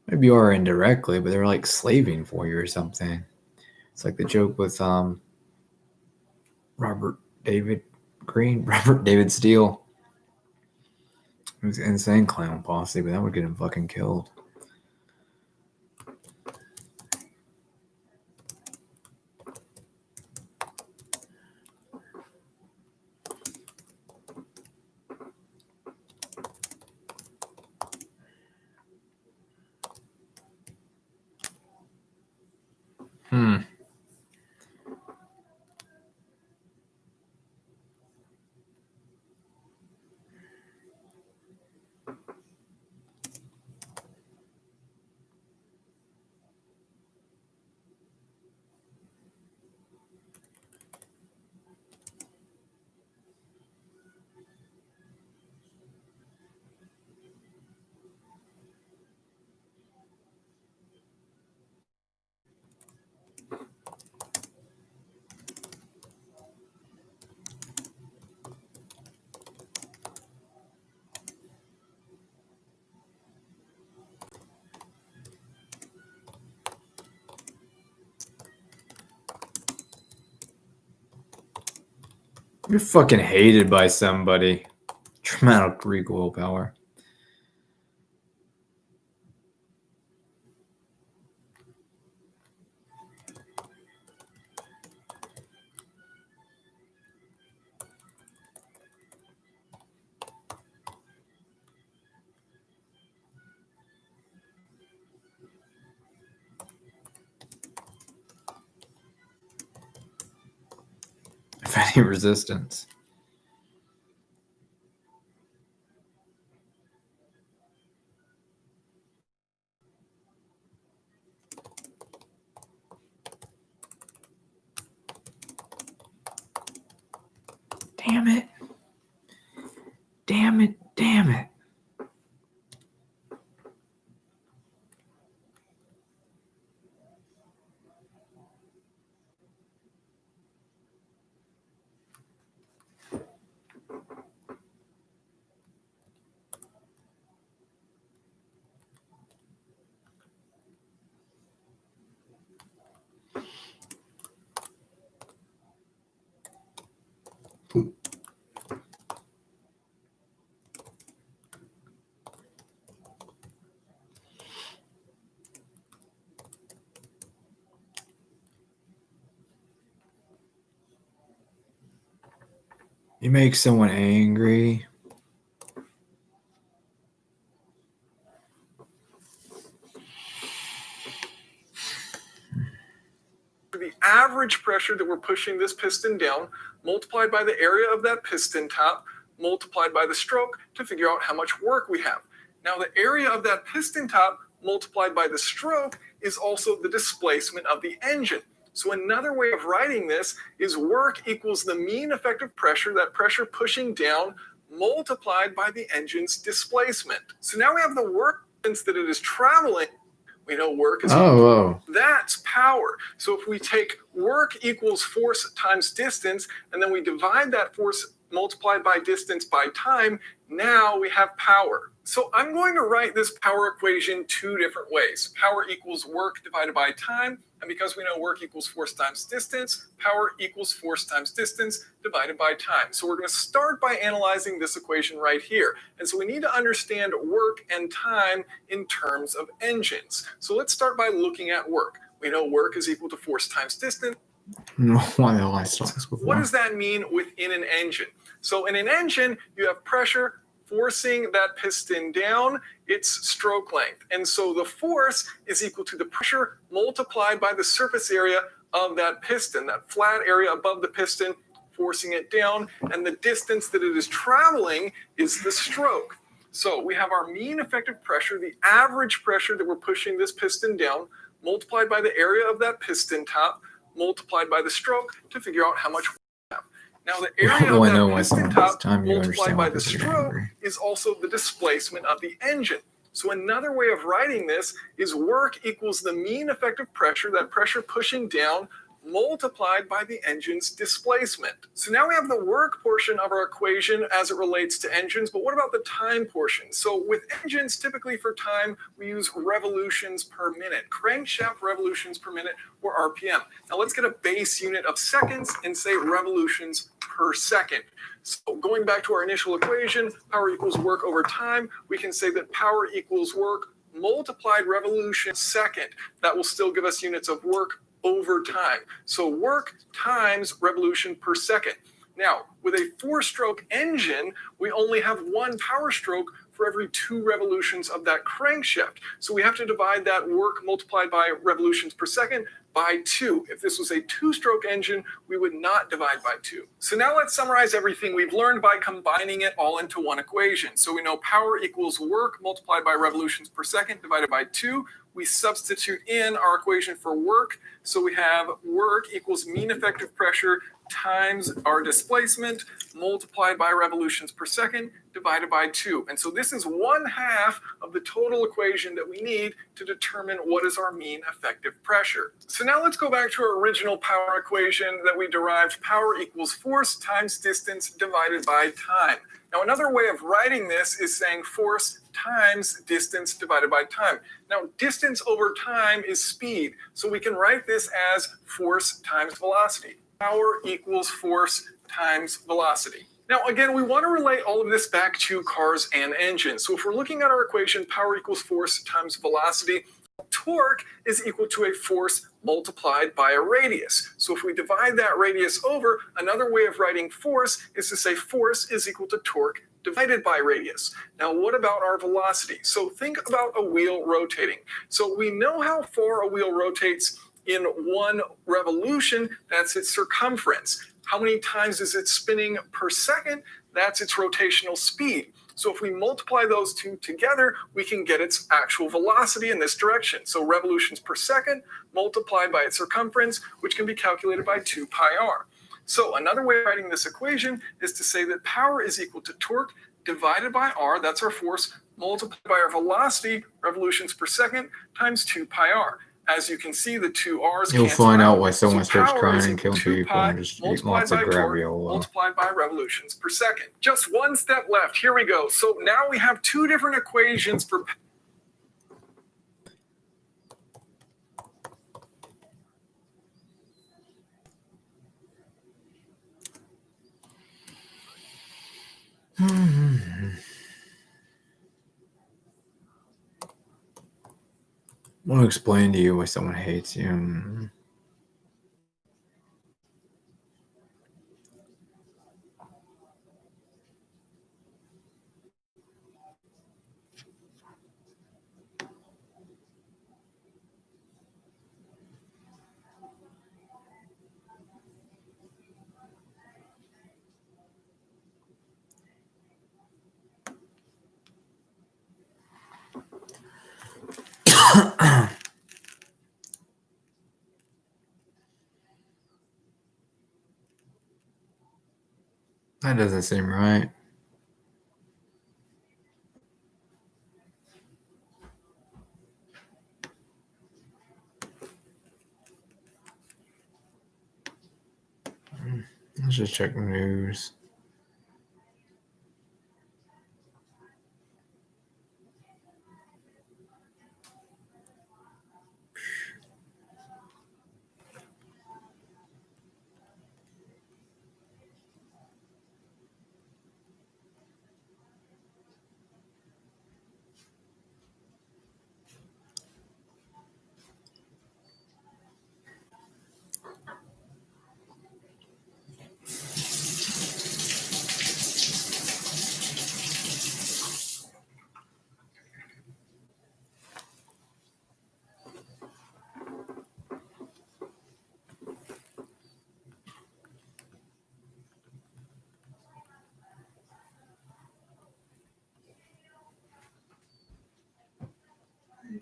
Maybe you are indirectly, but they're like slaving for you or something. It's like the joke with Robert David Steele. It was an insane clown posse, but that would get him fucking killed. You're fucking hated by somebody. Traumatic recoil power. If any resistance. Damn it. Damn it. Damn it. You make someone angry. The average pressure that we're pushing this piston down, multiplied by the area of that piston top, multiplied by the stroke to figure out how much work we have. Now, the area of that piston top multiplied by the stroke is also the displacement of the engine. So another way of writing this is work equals the mean effective pressure, that pressure pushing down, multiplied by the engine's displacement. So now we have the work distance that it is traveling. We know work is that's power. So if we take work equals force times distance, and then we divide that force multiplied by distance by time, now we have power. So I'm going to write this power equation two different ways. Power equals work divided by time, and because we know work equals force times distance, power equals force times distance divided by time. So we're going to start by analyzing this equation right here. And so we need to understand work and time in terms of engines. So let's start by looking at work. We know work is equal to force times distance. No, why the hell I saw this before? What does that mean within an engine? So in an engine, you have pressure forcing that piston down, its stroke length. And so the force is equal to the pressure multiplied by the surface area of that piston, that flat area above the piston, forcing it down. And the distance that it is traveling is the stroke. So we have our mean effective pressure, the average pressure that we're pushing this piston down, multiplied by the area of that piston top, multiplied by the stroke to figure out how much we have. Now the area of that piston top multiplied by the stroke is also the displacement of the engine. So another way of writing this is work equals the mean effective pressure, that pressure pushing down, multiplied by the engine's displacement. So now we have the work portion of our equation as it relates to engines, but what about the time portion? So with engines, typically for time, we use revolutions per minute, crankshaft revolutions per minute, or RPM. Now let's get a base unit of seconds and say revolutions per second. So going back to our initial equation, power equals work over time, we can say that power equals work multiplied revolution second. That will still give us units of work over time. So work times revolution per second. Now, with a 4-stroke engine, we only have one power stroke for every 2 revolutions of that crankshaft. So we have to divide that work multiplied by revolutions per second by 2. If this was a 2-stroke engine, we would not divide by 2. So now let's summarize everything we've learned by combining it all into one equation. So we know power equals work multiplied by revolutions per second divided by 2. We substitute in our equation for work. So we have work equals mean effective pressure times our displacement multiplied by revolutions per second divided by 2. And so this is 1/2 of the total equation that we need to determine what is our mean effective pressure. So now let's go back to our original power equation that we derived. Power equals force times distance divided by time. Now another way of writing this is saying force times distance divided by time. Now distance over time is speed, so we can write this as force times velocity. Power equals force times velocity. Now, again, we want to relate all of this back to cars and engines. So if we're looking at our equation, power equals force times velocity, torque is equal to a force multiplied by a radius. So if we divide that radius over, another way of writing force is to say force is equal to torque divided by radius. Now, what about our velocity? So think about a wheel rotating. So we know how far a wheel rotates in one revolution. That's its circumference. How many times is it spinning per second? That's its rotational speed. So if we multiply those two together, we can get its actual velocity in this direction. So revolutions per second multiplied by its circumference, which can be calculated by 2 pi r. So another way of writing this equation is to say that power is equal to torque divided by r, that's our force, multiplied by our velocity, revolutions per second, times 2 pi r. As you can see, the two r's You'll cancel find out out. why someone So starts power crying is and equal killing to 2 people pi and just eat multiplied lots of by torque graviola. multiplied by revolutions per second. Just one step left. Here we go. So now we have two different equations for I want to explain to you why someone hates you. That doesn't seem right. Let's just check the news.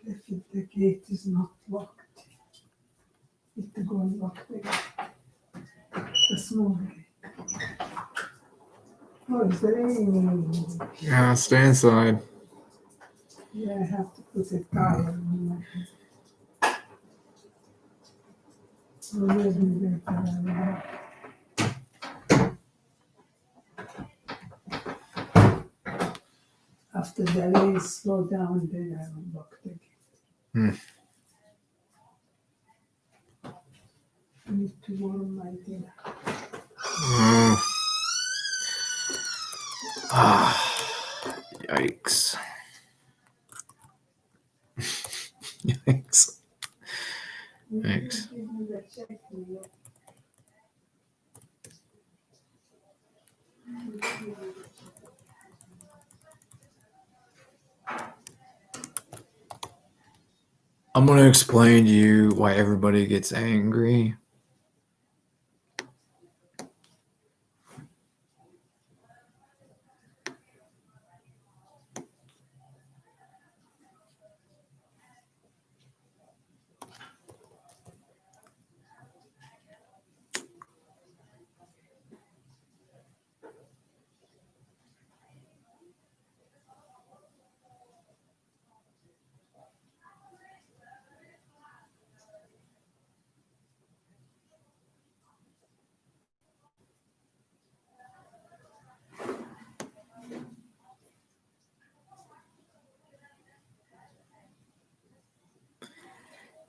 If the gate is not locked, it go and lock the gate. The small gate. Oh, it's raining. Yeah, stay inside. Yeah, I have to put a tire on my head. Oh, maybe later. After the rain slow down, then I will lock the gate. I need to warm my dinner. Yikes. Yikes. Thanks. I'm going to explain to you why everybody gets angry.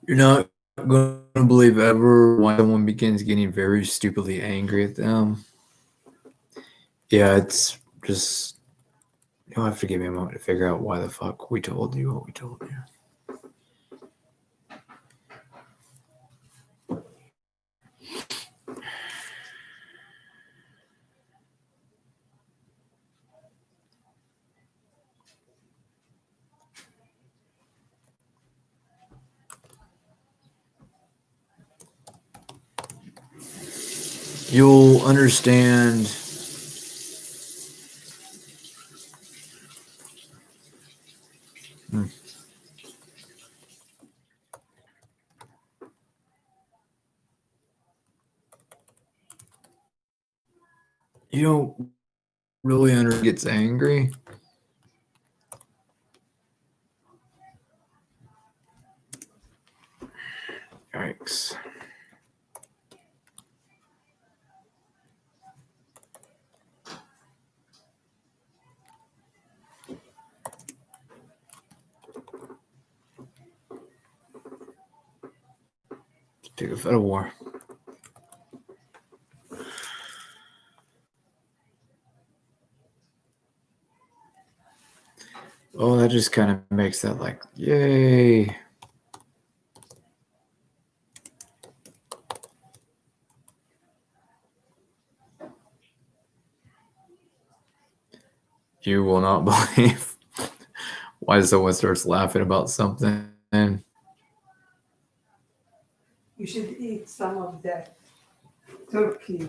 You're not going to believe ever why someone begins getting very stupidly angry at them. Yeah, it's just, you'll have to give me a moment to figure out why the fuck we told you what we told you. You'll understand. You don't really gets angry. Yikes. Take a fit of war. Oh, that just kind of makes that like, yay. You will not believe why someone starts laughing about something. You should eat some of that turkey.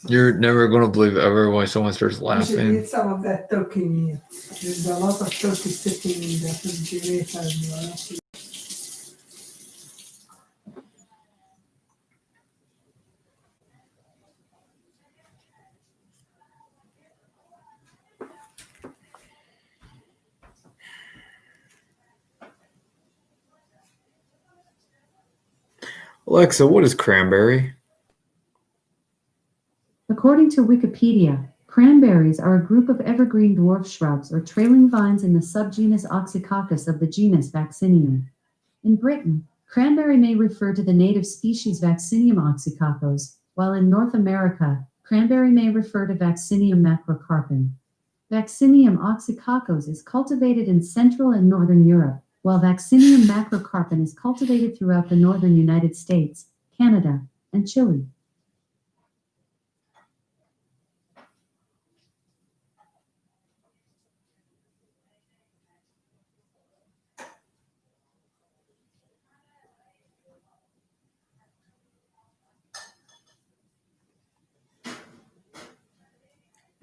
You're never going to believe ever why someone starts You should laughing. eat some of that turkey meat. There's a lot of turkey sitting in the refrigerator. And you are not- Alexa, what is cranberry? According to Wikipedia, cranberries are a group of evergreen dwarf shrubs or trailing vines in the subgenus Oxycoccus of the genus Vaccinium. In Britain, cranberry may refer to the native species Vaccinium oxycoccos, while in North America, cranberry may refer to Vaccinium macrocarpum. Vaccinium oxycoccos is cultivated in Central and Northern Europe, while Vaccinium macrocarpum is cultivated throughout the northern United States, Canada, and Chile.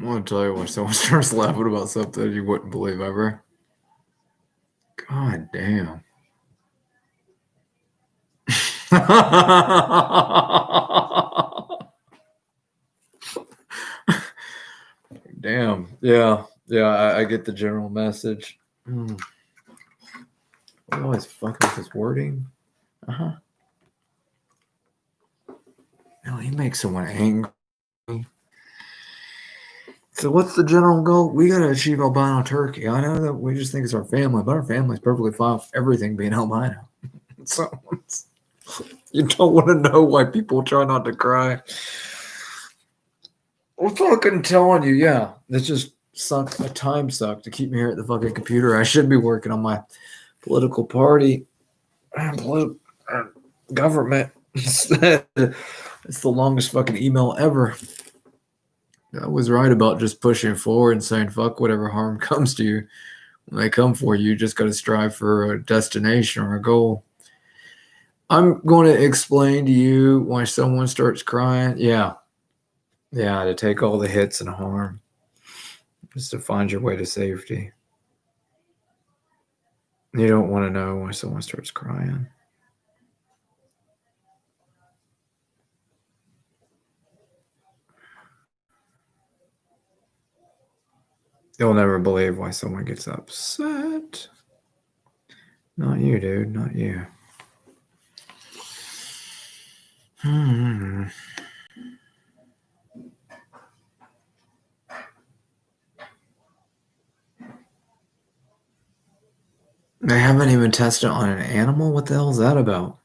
I want to tell you why someone starts laughing about something you wouldn't believe ever. God damn. Damn. Yeah. Yeah, I get the general message. What always fucking with this wording? Uh-huh. No, he makes someone angry. So what's the general goal? We got to achieve albino turkey. I know that we just think it's our family, but our family's perfectly fine with everything being albino. So you don't want to know why people try not to cry. I'm fucking telling you, yeah. This just sucked. A time suck to keep me here at the fucking computer. I should be working on my political party and government. It's the longest fucking email ever. I was right about just pushing forward and saying, fuck whatever harm comes to you. When they come for you, you just got to strive for a destination or a goal. I'm going to explain to you why someone starts crying. Yeah, to take all the hits and harm. Just to find your way to safety. You don't want to know why someone starts crying. You'll never believe why someone gets upset. Not you, dude. Not you. They haven't even tested it on an animal? What the hell is that about?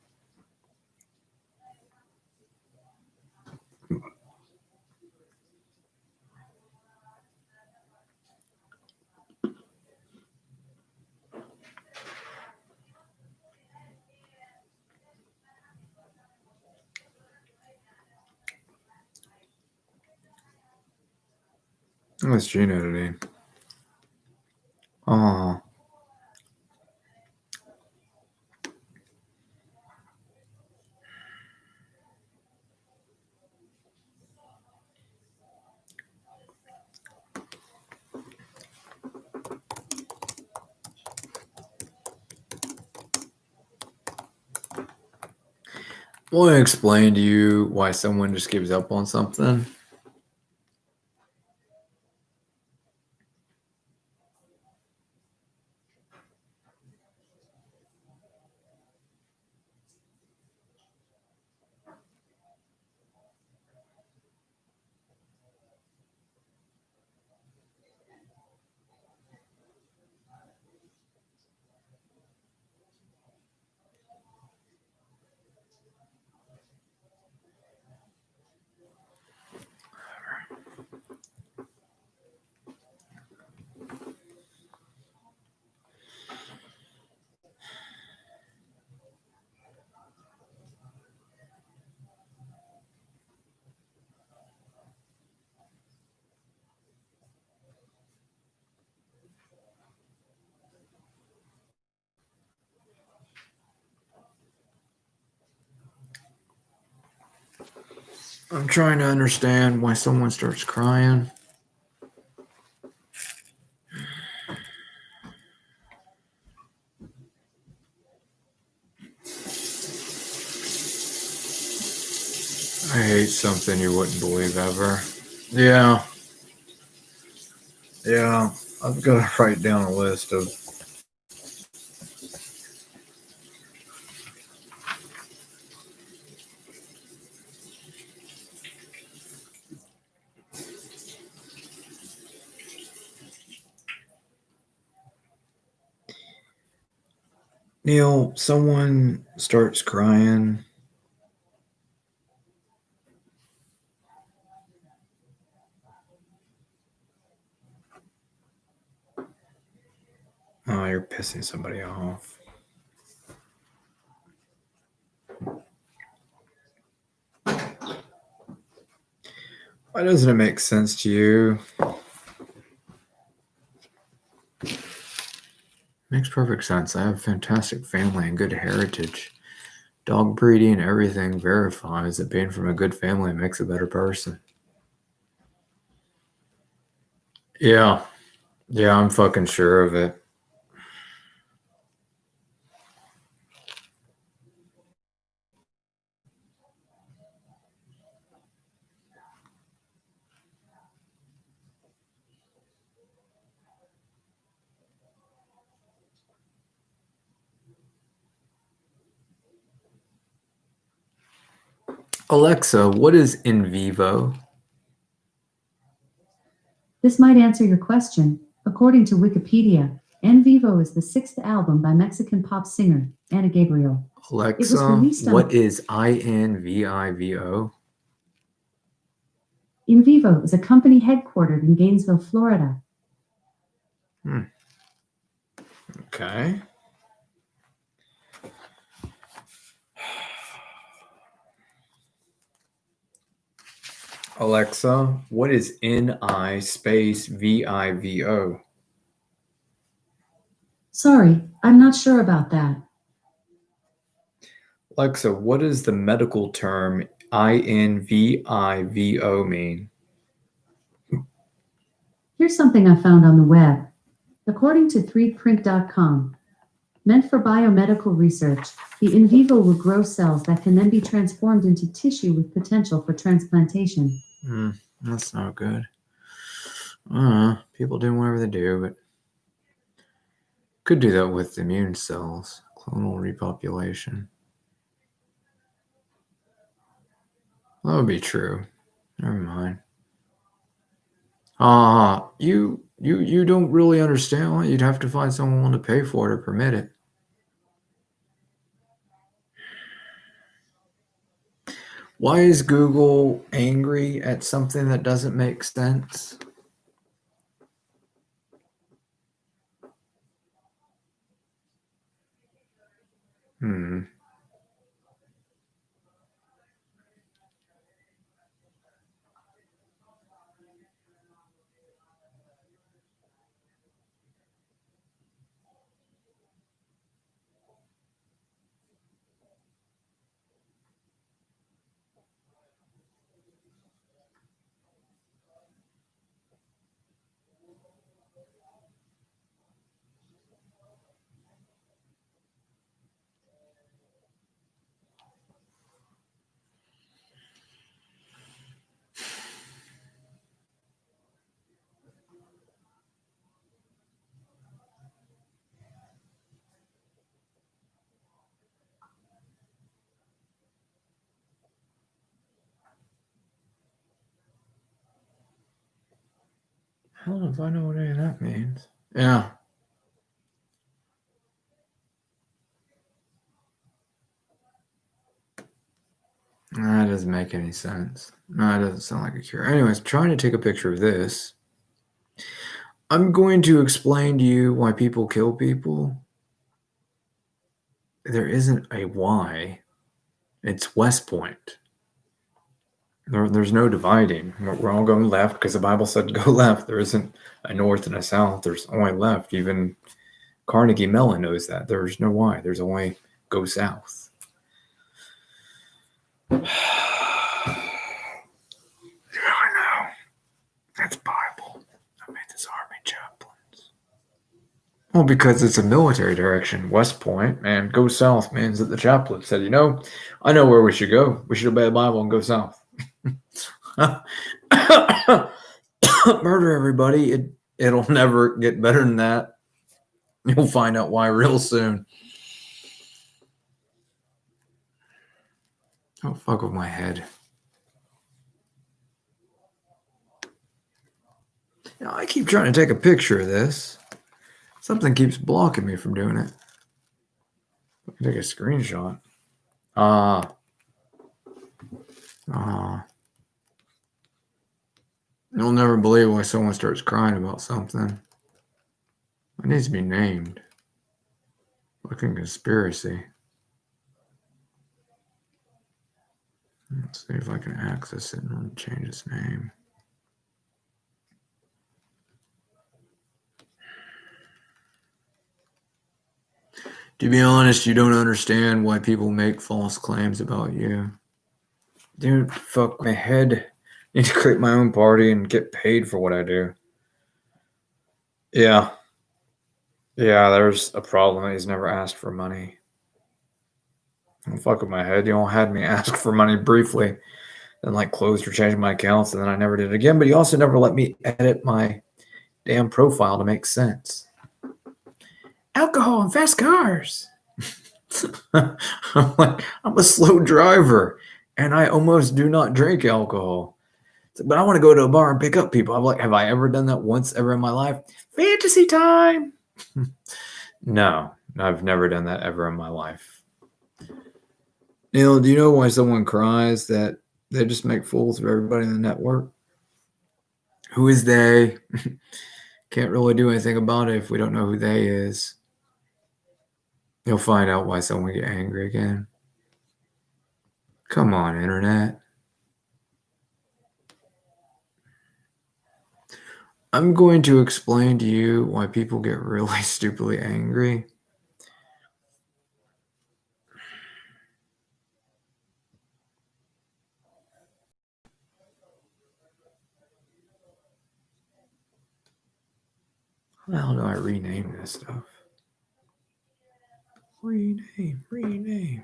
That's gene editing. Oh. Want to explain to you why someone just gives up on something? I'm trying to understand why someone starts crying. I hate something you wouldn't believe ever. Yeah. Yeah. I've got to write down a list of. Neil, someone starts crying. Oh, you're pissing somebody off. Why doesn't it make sense to you? Makes perfect sense. I have a fantastic family and good heritage. Dog breeding, everything verifies that being from a good family makes a better person. Yeah. Yeah, I'm fucking sure of it. Alexa, what is in vivo? This might answer your question. According to Wikipedia, En Vivo is the sixth album by Mexican pop singer Ana Gabriel. Alexa, released on- what is INVIVO? In Vivo is a company headquartered in Gainesville, Florida. Okay. Alexa, what is NI space VIVO? Sorry, I'm not sure about that. Alexa, what does the medical term INVIVO mean? Here's something I found on the web. According to 3print.com, meant for biomedical research, the in vivo will grow cells that can then be transformed into tissue with potential for transplantation. That's not good. People do whatever they do, but could do that with immune cells, clonal repopulation. That would be true. Never mind. You don't really understand why you'd have to find someone to pay for it or permit it. Why is Google angry at something that doesn't make sense? I don't know if I know what any of that means. Yeah. That doesn't make any sense. No, it doesn't sound like a cure. Anyways, trying to take a picture of this. I'm going to explain to you why people kill people. There isn't a why. It's West Point. There's no dividing. We're all going left because the Bible said go left. There isn't a north and a south. There's only left. Even Carnegie Mellon knows that. There's no why. There's only go south. Yeah, I know. That's Bible. I made this army chaplains. Well, because it's a military direction. West Point, and go south means that the chaplain said, you know, I know where we should go. We should obey the Bible and go south. Murder everybody. It'll never get better than that. You'll find out why real soon. Don't fuck with my head. You know, I keep trying to take a picture of this. Something keeps blocking me from doing it. I can take a screenshot. You'll never believe why someone starts crying about something. It needs to be named. Fucking conspiracy. Let's see if I can access it and change its name. To be honest, you don't understand why people make false claims about you. Dude, fuck my head. I need to create my own party and get paid for what I do. Yeah. Yeah, there's a problem. He's never asked for money. Don't fuck with my head. You all had me ask for money briefly, then like closed or changed my accounts, and then I never did it again. But you also never let me edit my damn profile to make sense. Alcohol and fast cars. I'm like, I'm a slow driver, and I almost do not drink alcohol. But I want to go to a bar and pick up people. I'm like, have I ever done that once ever in my life? Fantasy time. No, I've never done that ever in my life. Neil, do you know why someone cries that they just make fools of everybody in the network? Who is they? Can't really do anything about it if we don't know who they is. You'll find out why someone get angry again. Come on, internet. I'm going to explain to you why people get really stupidly angry. How the hell do I rename this stuff? Rename.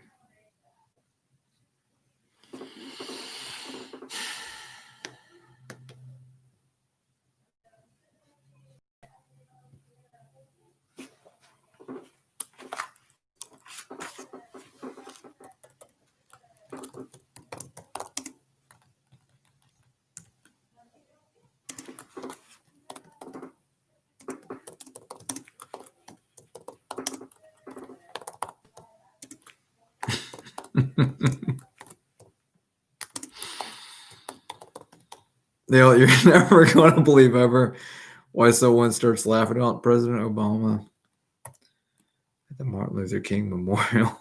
Neil, you're never going to believe ever why someone starts laughing about President Obama at the Martin Luther King Memorial.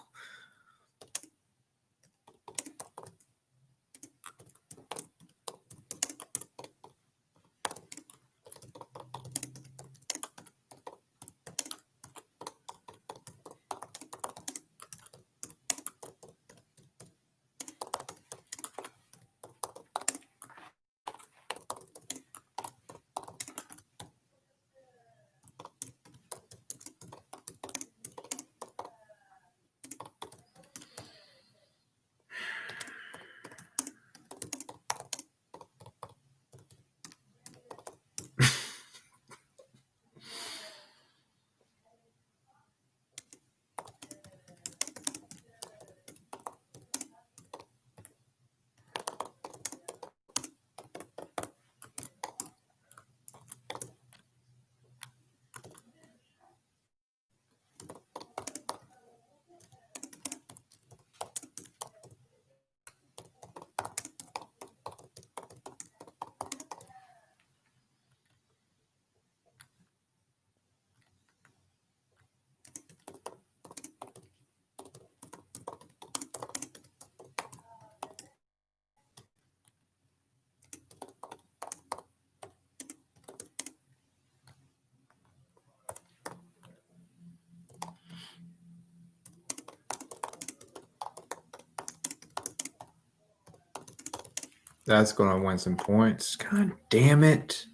That's going to win some points. God damn it.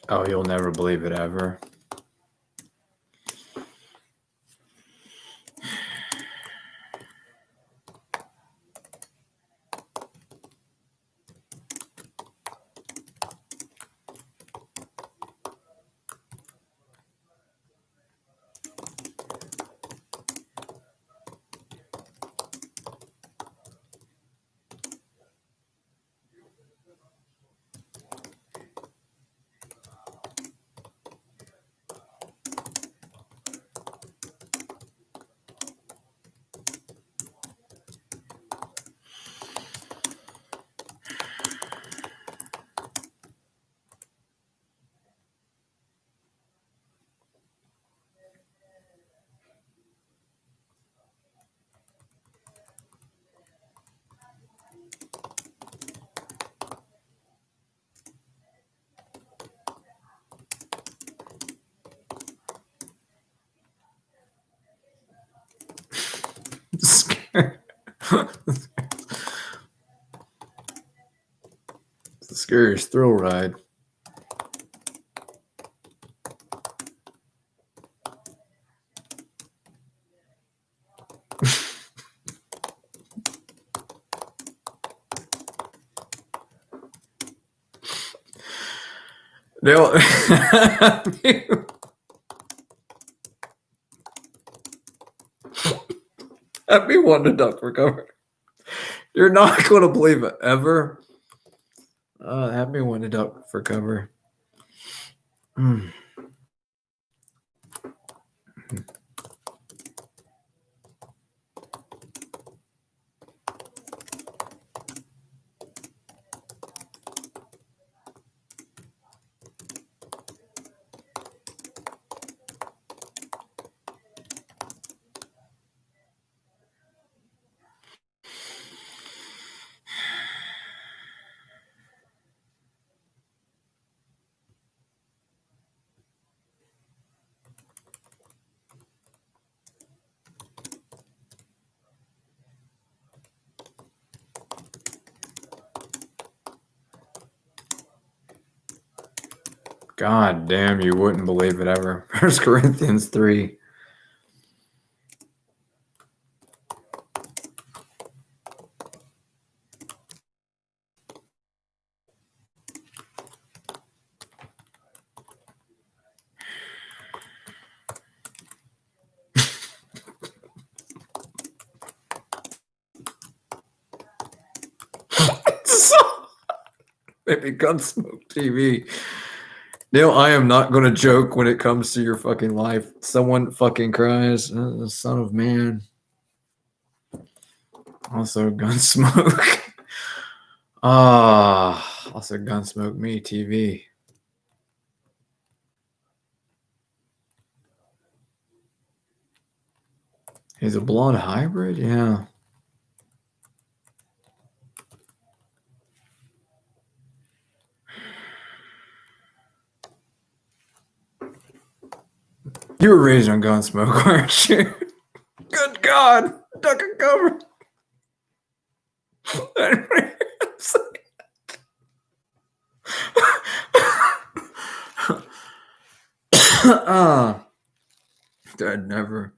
Oh, you'll never believe it ever. It's the scariest thrill ride. No. Happy one to duck for cover. You're not going to believe it ever. Happy one to duck for cover. God damn, you wouldn't believe it ever. 1 Corinthians 3. Maybe Gunsmoke TV. Neil, I am not going to joke when it comes to your fucking life. Someone fucking cries, son of man. Also, Gunsmoke. Also Gunsmoke Me TV. He's a blonde hybrid? Yeah. You were raised on Gunsmoke, weren't you? Good God. Duck and cover. I'd never.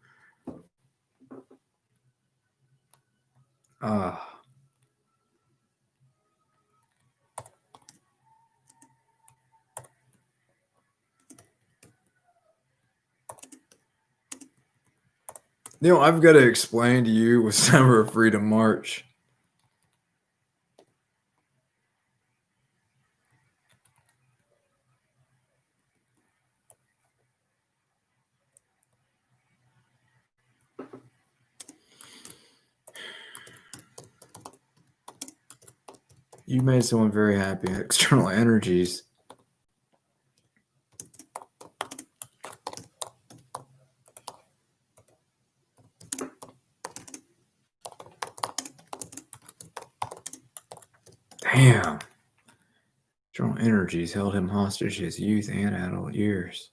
I've got to explain to you what's never a Freedom March. You made someone very happy. External energies. Damn. External energies held him hostage his youth and adult years.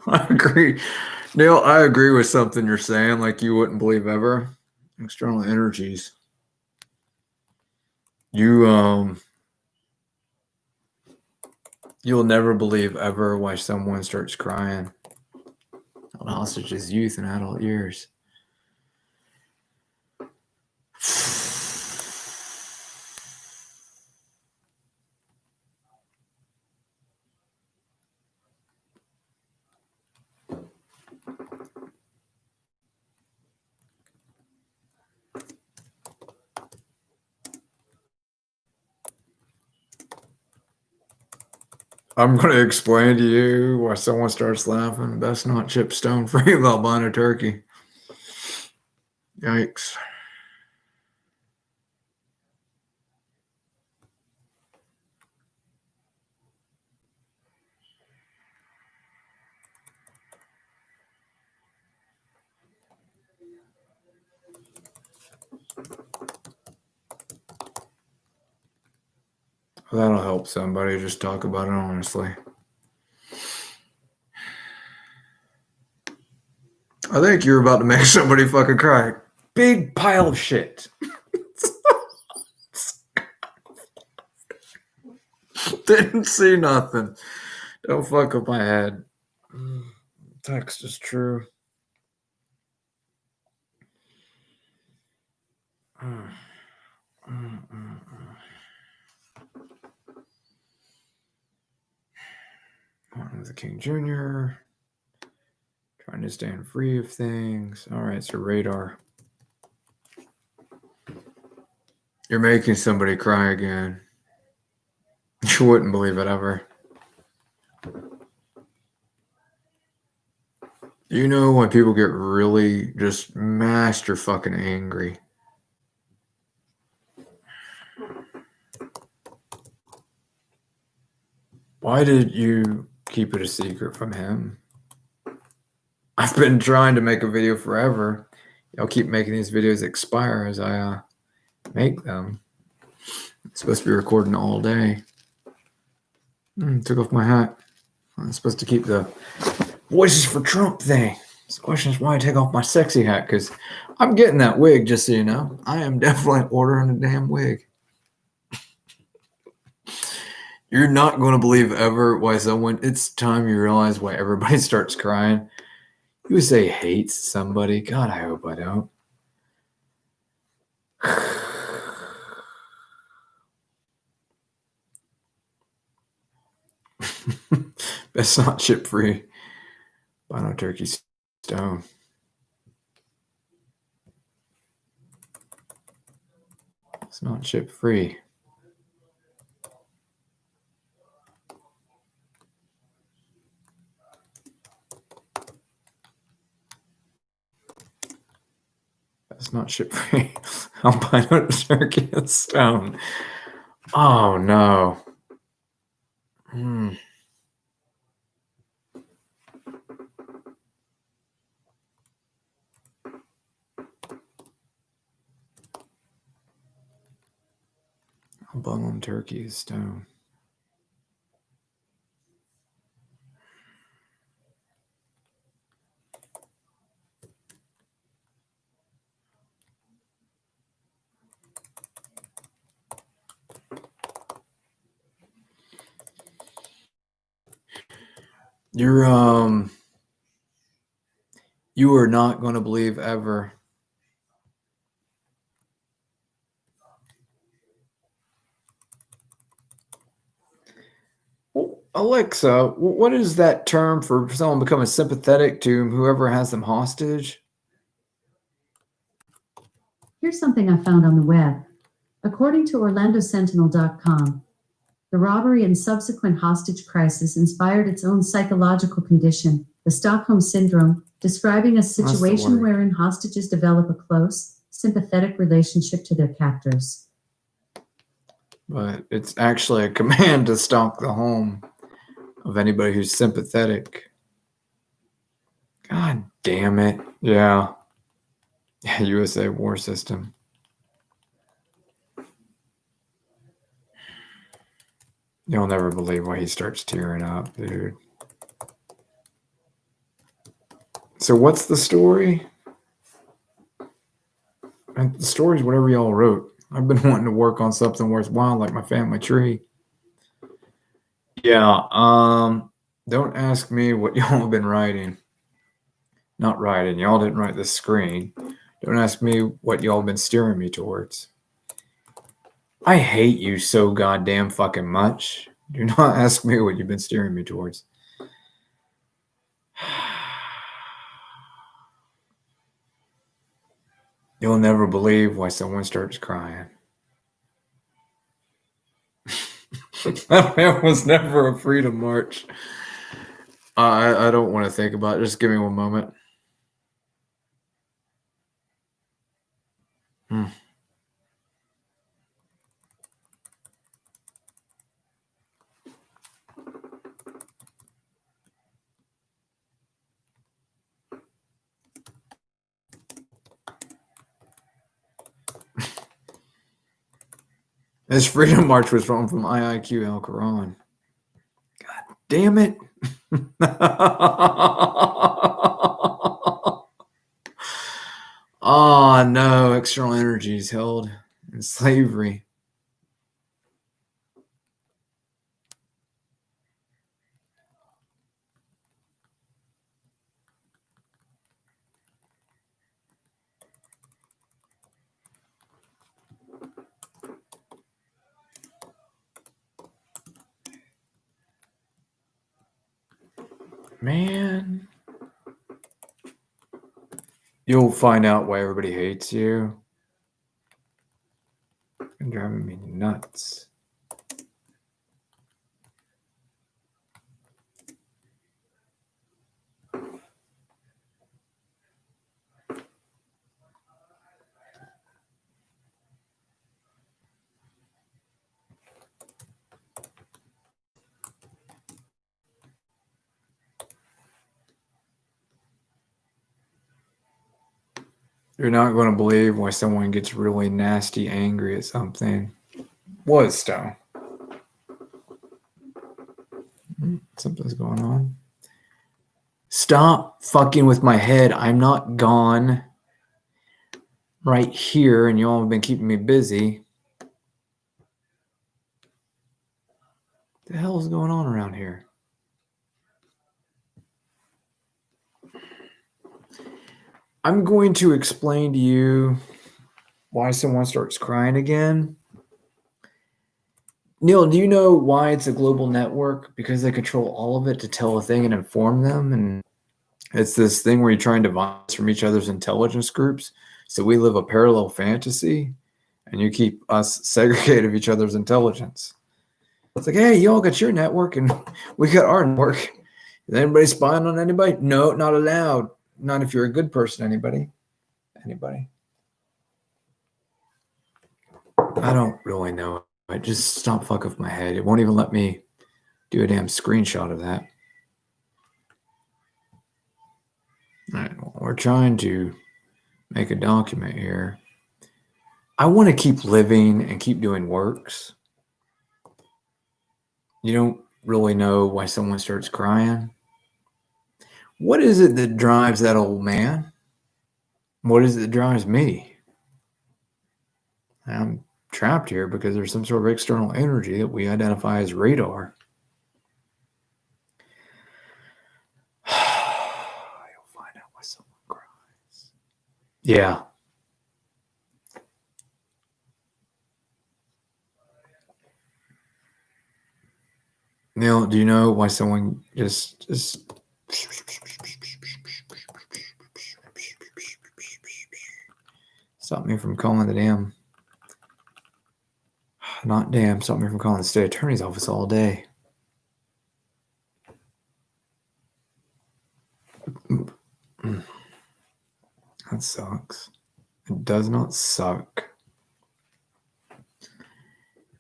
I agree. Neil, I agree with something you're saying, like you wouldn't believe ever. External energies. You'll never believe ever why someone starts crying. Held hostage his youth and adult years. I'm going to explain to you why someone starts laughing. That's not chip stone free albino turkey. Yikes. That'll help somebody. Just talk about it honestly. I think you're about to make somebody fucking cry. Big pile of shit. Didn't see nothing. Don't fuck up my head. Text is true. Martin Luther King Jr. Trying to stand free of things. All right, so radar. You're making somebody cry again. You wouldn't believe it ever. You know when people get really just master fucking angry. Why did you keep it a secret from him? I've been trying to make a video forever. I'll keep making these videos expire as I make them. It's supposed to be recording all day. Took off my hat. I'm supposed to keep the voices for Trump thing. So the question is why I take off my sexy hat, because I'm getting that wig, just so you know. I am definitely ordering a damn wig. You're not going to believe ever why someone, it's time you realize why everybody starts crying. You would say hates somebody. God, I hope I don't. Best not chip free. Albino turkey stone. It's not chip free. It's not chip free. Albino turkey stone. Oh no. A bun on turkey is stone. You are not going to believe ever. Alexa, what is that term for someone becoming sympathetic to whoever has them hostage? Here's something I found on the web. According to OrlandoSentinel.com, the robbery and subsequent hostage crisis inspired its own psychological condition, the Stockholm Syndrome, describing a situation wherein hostages develop a close, sympathetic relationship to their captors. But it's actually a command to stalk the home of anybody who's sympathetic. God damn it. Yeah. USA war system. You'll never believe why he starts tearing up, dude. So what's the story? And the story's whatever y'all wrote. I've been wanting to work on something worthwhile like my family tree. Yeah, don't ask me what y'all have been writing. Not writing. Y'all didn't write this screen. Don't ask me what y'all have been steering me towards. I hate you so goddamn fucking much. Do not ask me what you've been steering me towards. You'll never believe why someone starts crying. That was never a freedom march. I don't want to think about it. Just give me one moment. This freedom march was from IIQ Al Quran. God damn it. Oh no, external energy is held in slavery. Man. You'll find out why everybody hates you. You're driving me nuts. You're not going to believe why someone gets really nasty angry at something. What, Stone? Something's going on. Stop fucking with my head. I'm not gone right here, and y'all have been keeping me busy. What the hell is going on around here? I'm going to explain to you why someone starts crying again. Neil, do you know why it's a global network? Because they control all of it to tell a thing and inform them. And it's this thing where you're trying to divide us from each other's intelligence groups. So we live a parallel fantasy, and you keep us segregated of each other's intelligence. It's like, hey, y'all got your network, and we got our network. Is anybody spying on anybody? No, not allowed. Not if you're a good person, anybody. I don't really know. I just stop fucking with my head. It won't even let me do a damn screenshot of that. All right, well, we're trying to make a document here. I want to keep living and keep doing works. You don't really know why someone starts crying. What is it that drives that old man? What is it that drives me? I'm trapped here because there's some sort of external energy that we identify as radar. You'll find out why someone cries. Yeah. Neil, do you know why someone just stop me from calling the damn, not damn, stop me from calling the state attorney's office all day? That sucks. It does not suck.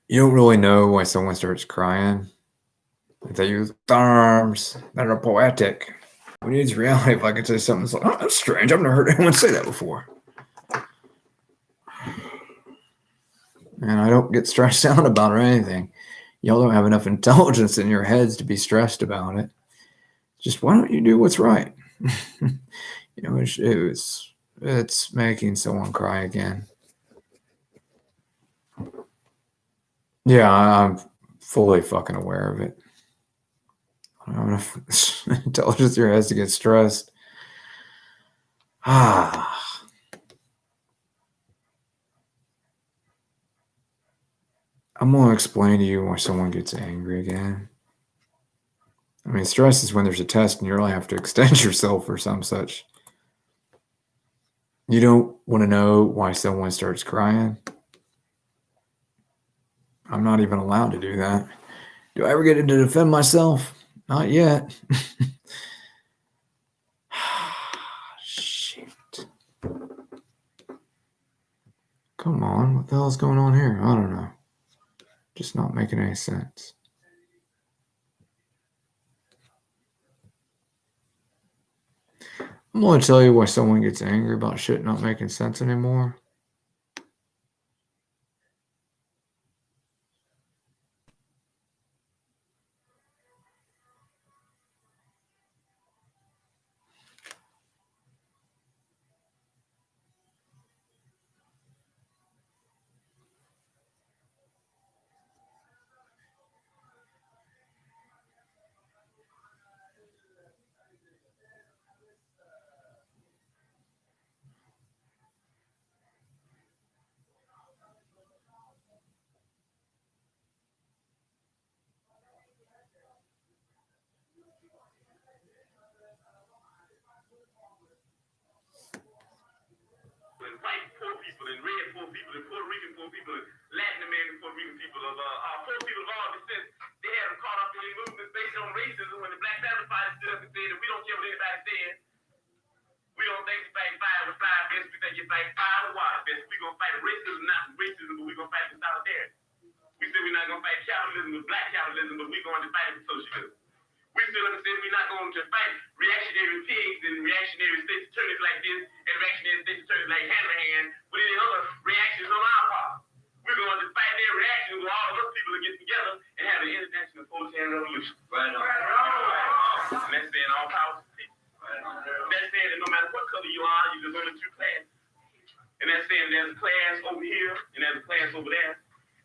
You don't really know why someone starts crying. They use terms that are poetic. When it's reality, if I could say something, it's like, oh, that's strange. I've never heard anyone say that before. And I don't get stressed out about it or anything. Y'all don't have enough intelligence in your heads to be stressed about it. Just why don't you do what's right? You know, it's making someone cry again. Yeah, I'm fully fucking aware of it. I don't have enough intelligence in your heads to get stressed. I'm going to explain to you why someone gets angry again. I mean, stress is when there's a test and you really have to extend yourself or some such. You don't want to know why someone starts crying. I'm not even allowed to do that. Do I ever get to defend myself? Not yet. Shit. Come on, what the hell's going on here? I don't know. Just not making any sense. I'm going to tell you why someone gets angry about shit not making sense anymore. And white poor people and red poor people and Puerto Rican poor people and Latin American Puerto Rican people of poor people of all descent, they had them caught up in their movements based on racism when the Black Panther fighters stood up and said that we don't care what anybody says. We don't think you fight fire with fire best, we think you fight fire with water best. We're gonna fight racism, not with racism, but we're gonna fight with solidarity. We said we're not gonna fight capitalism with black capitalism, but we're going to fight it with socialism. We stood up and said we're not going to fight reactionary pigs and reactionary state's attorneys like this and reactionary state's attorneys like Hanrahan with any other reactions on our part. We're going to fight their reactions with all of us people to get together and have an international proletarian revolution. Right on. And that's saying all power to people. That's saying that no matter what color you are, you're just only two classes. And that's saying there's a class over here and there's a class over there.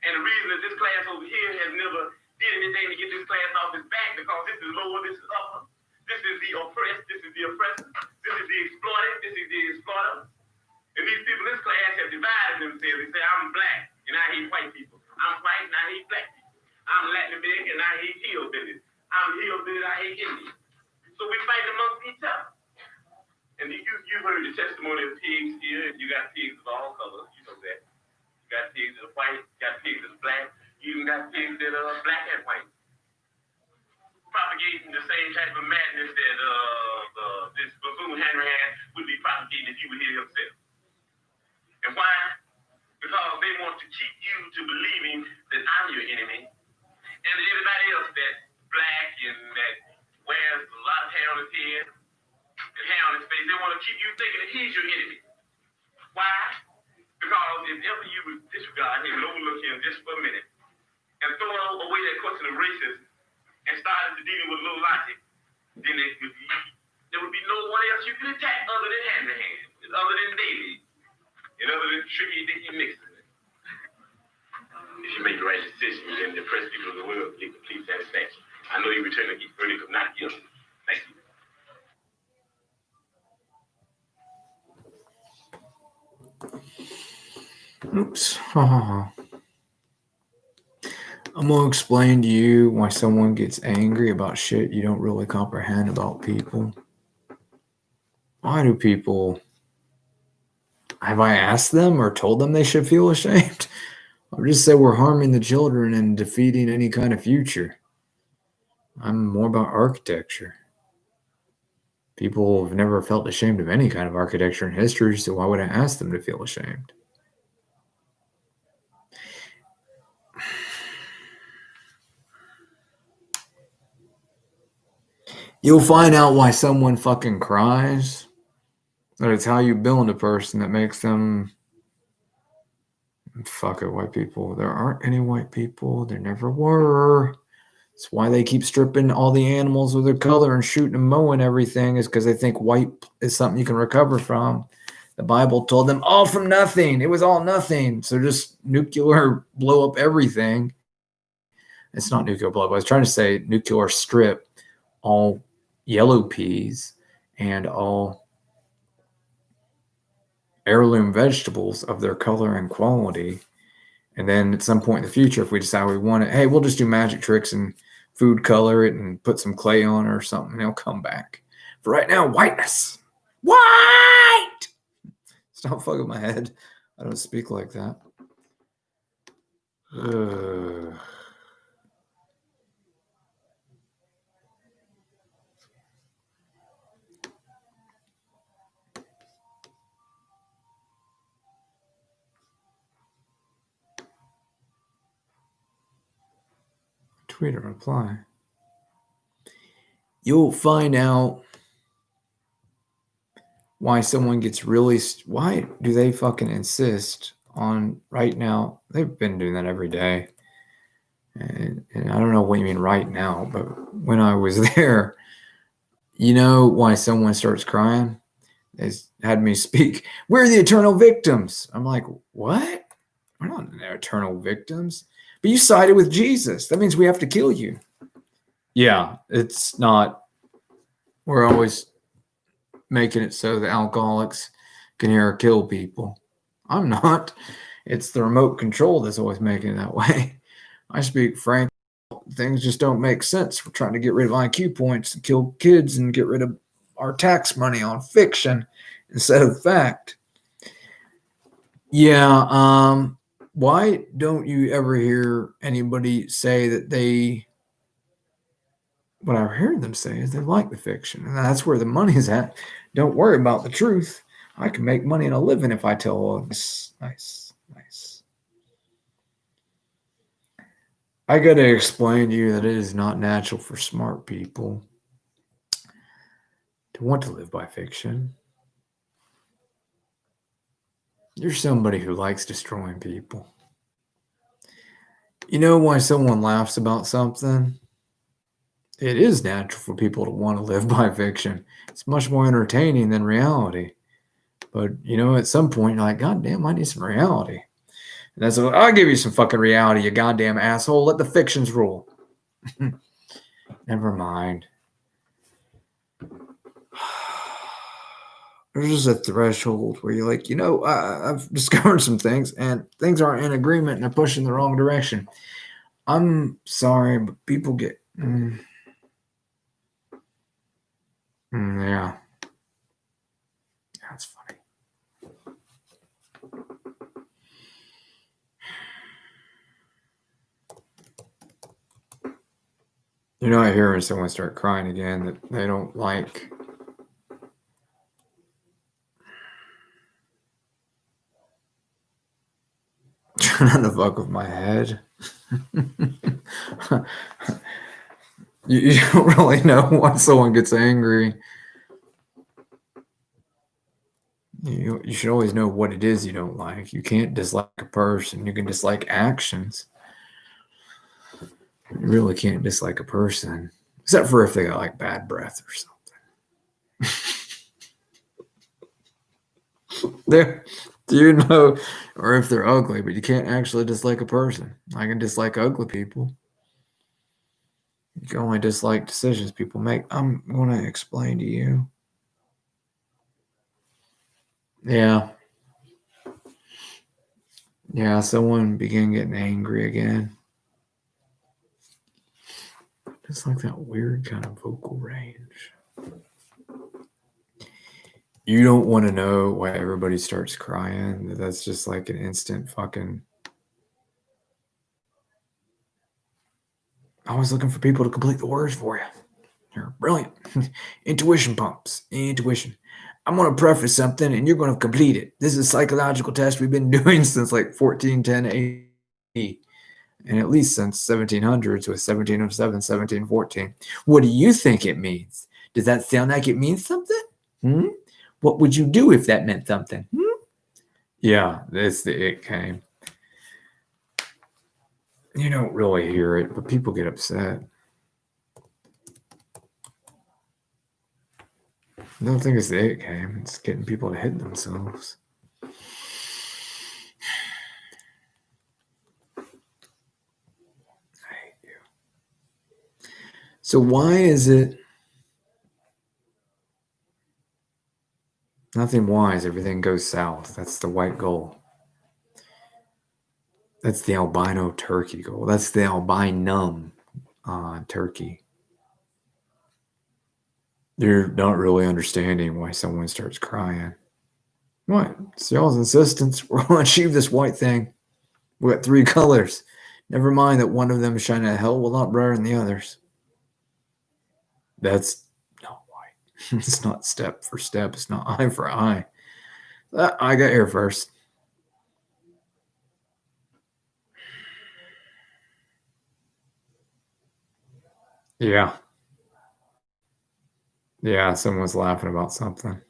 And the reason that this class over here has never did anything to get this class off its back because this is lower, this is upper. This is the oppressed, this is the oppressor. This is the exploited, this is the exploiter. And these people in this class have divided themselves. They say, I'm black and I hate white people. I'm white and I hate black people. I'm Latin American and I hate hillbillies. I'm hillbilly and I hate Indians. So we fight amongst each other. And you heard the testimony of pigs here. You got pigs of all colors, you know that. You got pigs that are white, you got pigs that are black, you even got pigs that are black and white. Propagating the same type of madness that this buffoon Hanrahan would be propagating if he were here himself. And why? Because they want to keep you to believing that I'm your enemy, and that everybody else that's black and that wears a lot of hair on his head and hair on his face, they want to keep you thinking that he's your enemy. Why? Because if ever you would disregard him and overlook him just for a minute and throw away that question of racism and started to dealing with low logic, then there would be no one else you could attack other than hand to hand, other than daily, and other than Tricky Dicky Nixon. If you make the right decision, you then impress people of the world, get complete satisfaction. I know you return a verdict of not guilty. Thank you. Oops. I'm going to explain to you why someone gets angry about shit you don't really comprehend about people. Why do people... Have I asked them or told them they should feel ashamed? I've just said we're harming the children and defeating any kind of future. I'm more about architecture. People have never felt ashamed of any kind of architecture in history, so why would I ask them to feel ashamed? You'll find out why someone fucking cries. That it's how you build a person that makes them... Fuck it, white people. There aren't any white people. There never were. It's why they keep stripping all the animals with their color and shooting and mowing everything, is because they think white is something you can recover from. The Bible told them all from nothing. It was all nothing. So just nuclear blow up everything. It's not nuclear blow up. I was trying to say nuclear strip all yellow peas and all heirloom vegetables of their color and quality. And then at some point in the future, if we decide we want it, hey, we'll just do magic tricks and food color it and put some clay on it or something, and it'll come back. For right now, whiteness. White! Stop fucking my head. I don't speak like that. Tweet or reply. You'll find out why someone gets really... Why do they fucking insist on right now? They've been doing that every day. And I don't know what you mean right now, but when I was there, you know why someone starts crying? They had me speak, we're the eternal victims. I'm like, what? We're not the eternal victims. But you sided with Jesus. That means we have to kill you. Yeah, it's not. We're always making it so the alcoholics can hear or kill people. I'm not. It's the remote control that's always making it that way. I speak frank. Things just don't make sense. We're trying to get rid of IQ points and kill kids and get rid of our tax money on fiction instead of fact. Yeah, why don't you ever hear anybody say that they... What I heard them say is they like the fiction, and that's where the money's at. Don't worry about the truth. I can make money and a living if I tell nice. I got to explain to you that it is not natural for smart people to want to live by fiction. You're somebody who likes destroying people. You know why someone laughs about something? It is natural for people to want to live by fiction. It's much more entertaining than reality. But, you know, at some point, you're like, God damn, I need some reality. And that's what, I'll give you some fucking reality, you goddamn asshole. Let the fictions rule. Never mind. There's just a threshold where you're like, you know, I've discovered some things, and things aren't in agreement, and they're pushing the wrong direction. I'm sorry, but people get... yeah. That's funny. You know, I hear when someone start crying again that they don't like... Trying to fuck with my head. You don't really know why someone gets angry. You should always know what it is you don't like. You can't dislike a person. You can dislike actions. You really can't dislike a person, except for if they got like bad breath or something. There, do you know, or if they're ugly, but you can't actually dislike a person. I can dislike ugly people. You can only dislike decisions people make. I'm going to explain to you. Yeah. Yeah, someone began getting angry again. It's like that weird kind of vocal range. You don't want to know why everybody starts crying. That's just like an instant fucking. I was looking for people to complete the words for you. You're brilliant. Intuition pumps. Intuition. I'm going to preface something and you're going to complete it. This is a psychological test we've been doing since like 1410 AD. And at least since 1700s with 1707, 1714. What do you think it means? Does that sound like it means something? What would you do if that meant something? Yeah, that's the it came. You don't really hear it, but people get upset. I don't think it's the it came. It's getting people to hit themselves. I hate you. So why is it nothing wise? Everything goes south. That's the white goal. That's the albino turkey goal. That's the albinum turkey. You're not really understanding why someone starts crying. What? It's y'all's insistence. We're going to achieve this white thing. We got 3 colors. Never mind that one of them is shining a hell of a lot brighter than the others. That's not white. It's not step for step. It's not eye for eye. I got here first. Yeah. Yeah, someone's laughing about something.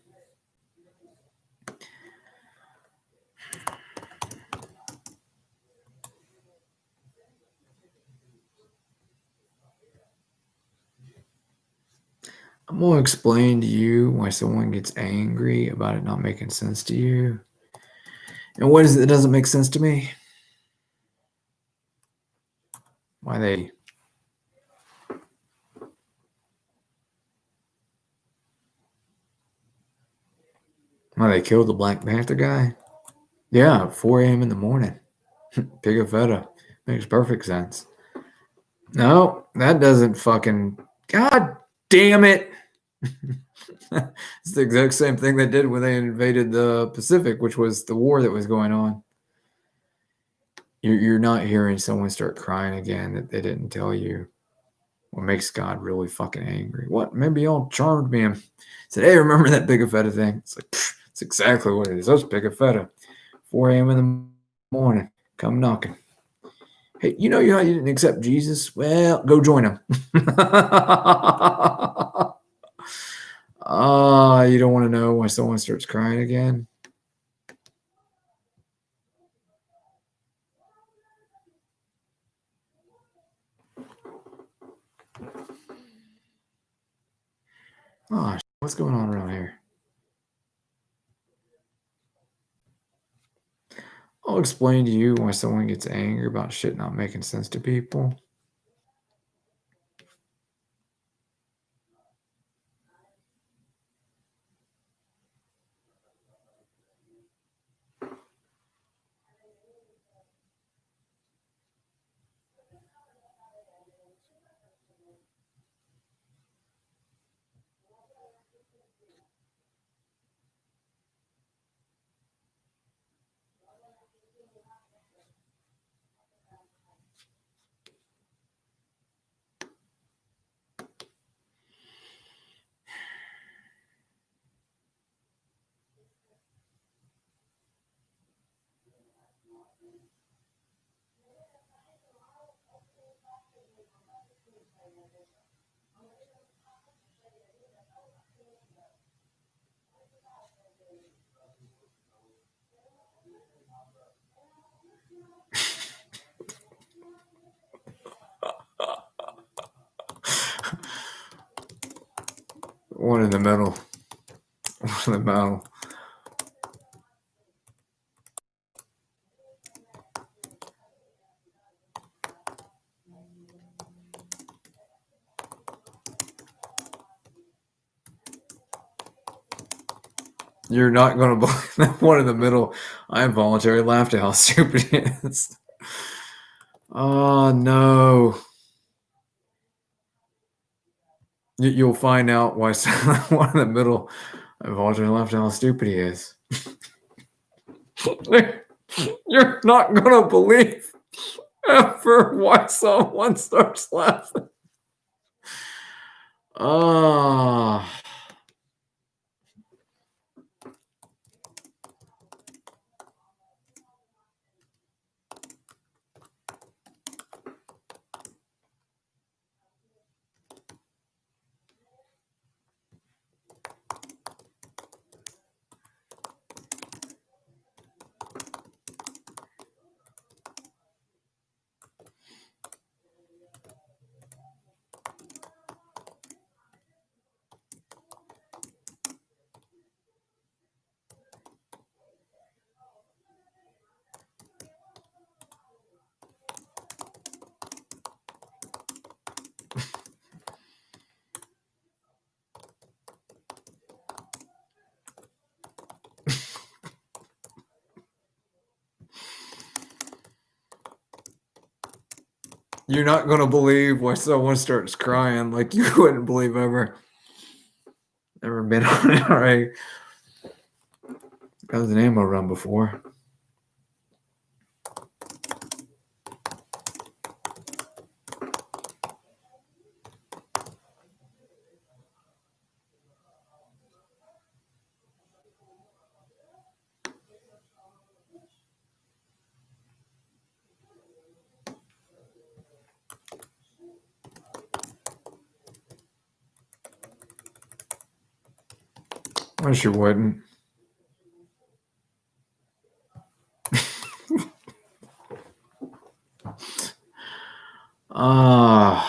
I'm going to explain to you why someone gets angry about it not making sense to you. And what is it that doesn't make sense to me? Why they killed the Black Panther guy? Yeah, at 4 a.m. in the morning. Pig of feta. Makes perfect sense. No, that doesn't fucking... God damn it! It's the exact same thing they did when they invaded the Pacific, which was the war that was going on. You're not hearing someone start crying again that they didn't tell you. What makes God really fucking angry? What? Maybe y'all charmed me and said, hey, remember that Pig of feta thing? It's like, it's exactly what it is. That's Pig of feta. 4 a.m. in the morning. Come knocking. Hey, you know how you didn't accept Jesus? Well, go join him. You don't want to know why someone starts crying again? Oh, what's going on around here? I'll explain to you why someone gets angry about shit not making sense to people. One in the middle. One in the middle. You're not going to believe that one in the middle. I involuntarily laughed at how stupid it is. Oh, no. You'll find out why one in the middle. I involuntarily laughed at how stupid he is. You're not going to believe ever why someone starts laughing. Ah. You're not going to believe why someone starts crying like you wouldn't believe ever. Never been on it, all right. Got an ammo run before. I sure wouldn't. Ah.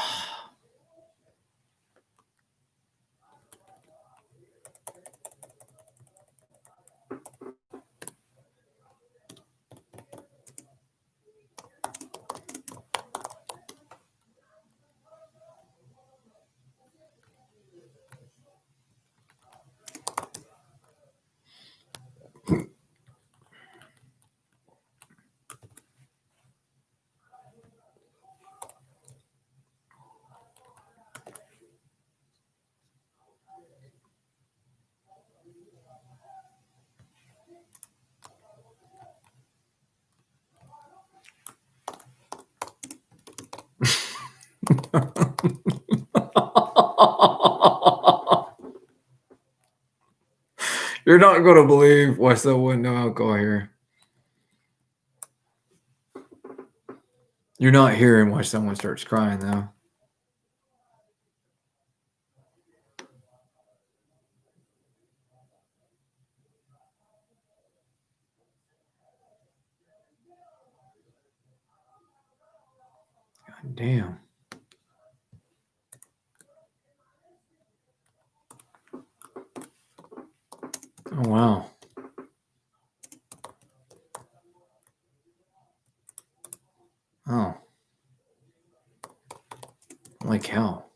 You're not going to believe why someone no alcohol here. You're not hearing why someone starts crying, though. God damn. Oh, wow. Oh. Like hell.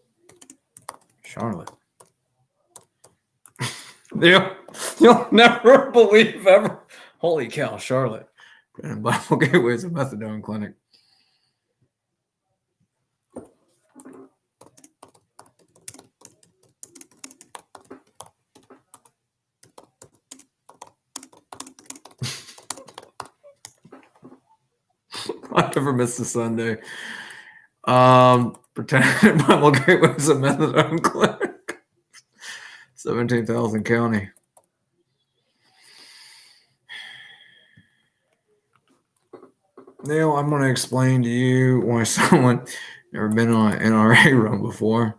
Charlotte. You'll never believe ever. Holy cow, Charlotte. Bible Gateway's a methadone clinic. I never missed a Sunday. Pretend Bible Gateway's a methadone clinic. 17,000 county. Neil, I'm going to explain to you why someone never been on an NRA run before.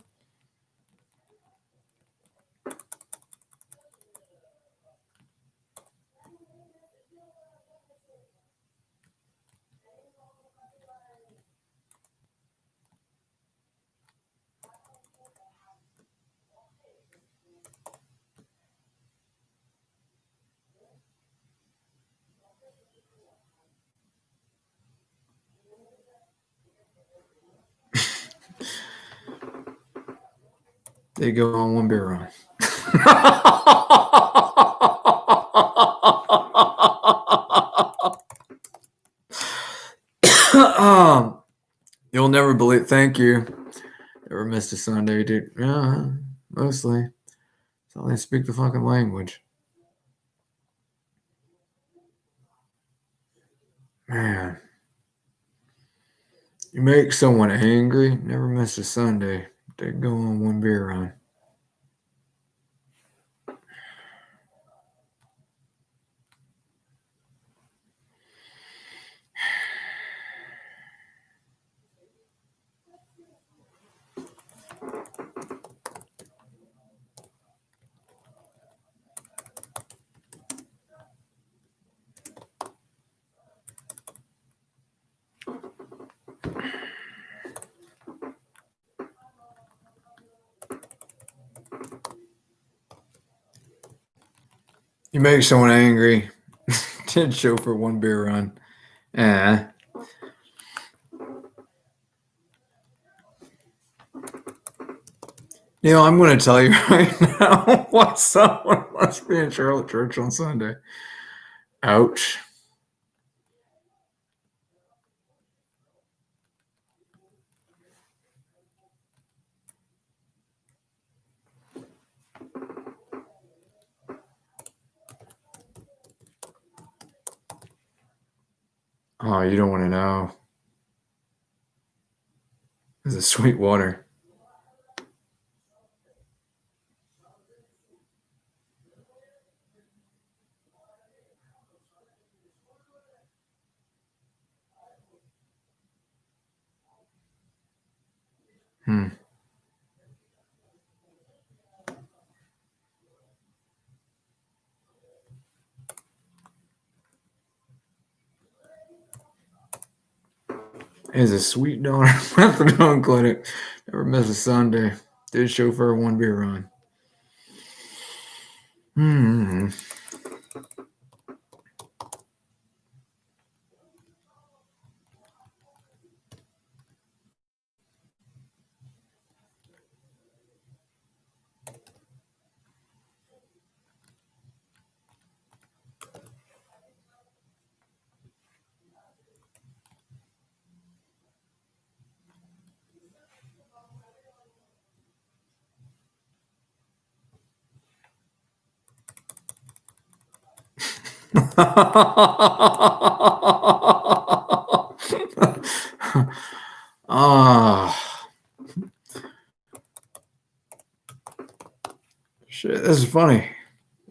They go on one beer run. You'll never believe. Thank you. Never missed a Sunday, dude. Yeah, mostly. So they speak the fucking language. Man. You make someone angry, never miss a Sunday. They go on one beer run. You make someone angry. Did show for one beer run. I'm going to tell you right now why someone must be in Charlotte Church on Sunday. Ouch. Oh, you don't want to know. This is sweet water. Is a sweet daughter methadone clinic. Never miss a Sunday. Did chauffeur one beer run. Shit, this is funny.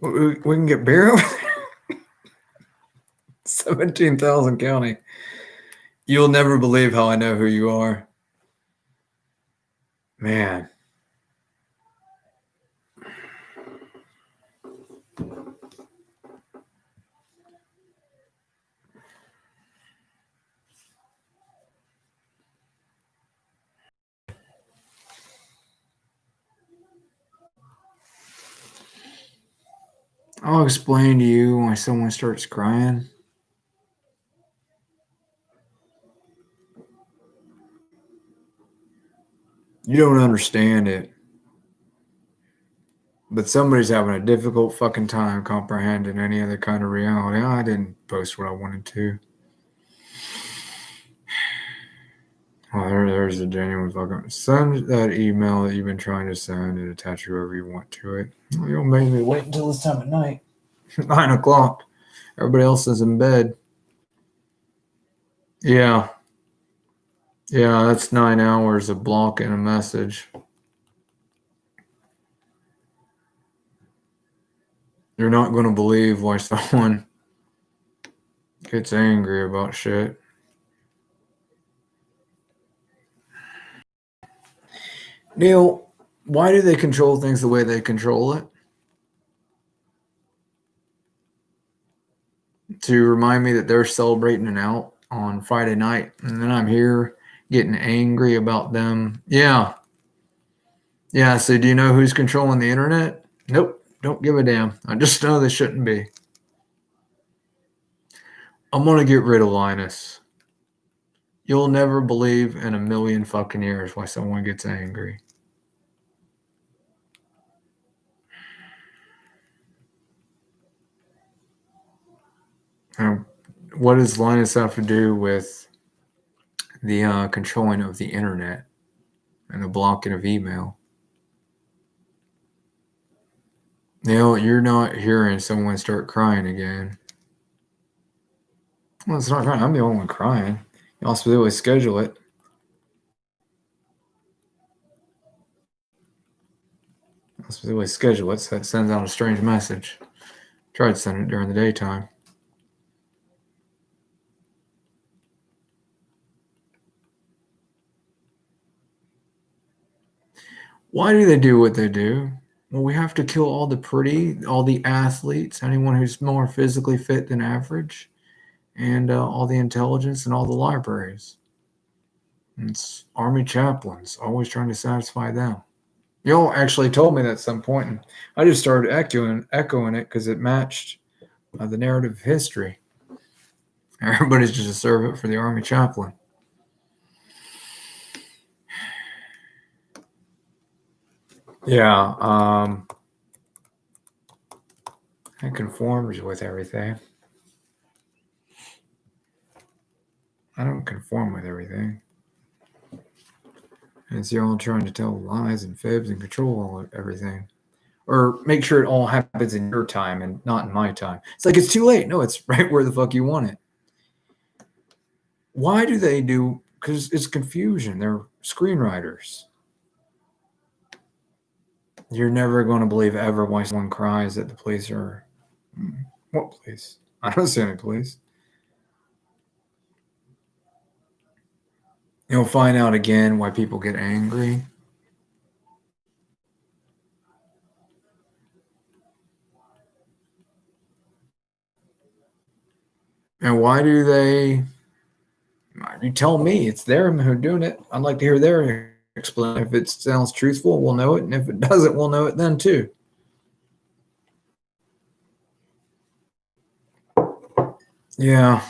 We can get beer over there. 17,000 county. You'll never believe how I know who you are. Man. I'll explain to you why someone starts crying. You don't understand it. But somebody's having a difficult fucking time comprehending any other kind of reality. I didn't post what I wanted to. Oh, there's a genuine fucking... Send that email that you've been trying to send and attach whoever you want to it. You'll make me wait until this time at night. 9 o'clock. Everybody else is in bed. Yeah. Yeah, that's 9 hours of blocking a message. You're not going to believe why someone gets angry about shit. Neil, why do they control things the way they control it? To remind me that they're celebrating an out on Friday night, and then I'm here getting angry about them. Yeah. Yeah, so do you know who's controlling the internet? Nope, don't give a damn. I just know they shouldn't be. I'm going to get rid of Linus. You'll never believe in a million fucking years why someone gets angry. What does Linus have to do with the controlling of the internet and the blocking of email? Neil, you're not hearing someone start crying again. Well, it's not crying. I'm the only one crying. You also always schedule it. Always schedule it, so it sends out a strange message. Try to send it during the daytime. Why do they do what they do? Well, we have to kill all the athletes, anyone who's more physically fit than average, and all the intelligence and all the libraries. And it's army chaplains, always trying to satisfy them. Y'all actually told me that at some point, and I just started echoing it because it matched the narrative of history. Everybody's just a servant for the army chaplain. Yeah, it conforms with everything. I don't conform with everything. It's y'all trying to tell lies and fibs and control everything. Or make sure it all happens in your time and not in my time. It's like, it's too late. No, it's right where the fuck you want it. Why do they do? Because it's confusion. They're screenwriters. You're never going to believe ever why someone cries that the police are... What police? I don't see any police. You'll find out again why people get angry. And why do they... You tell me. It's them who are doing it. I'd like to hear their explanation. If it sounds truthful, we'll know it. And if it doesn't, we'll know it then too. Yeah.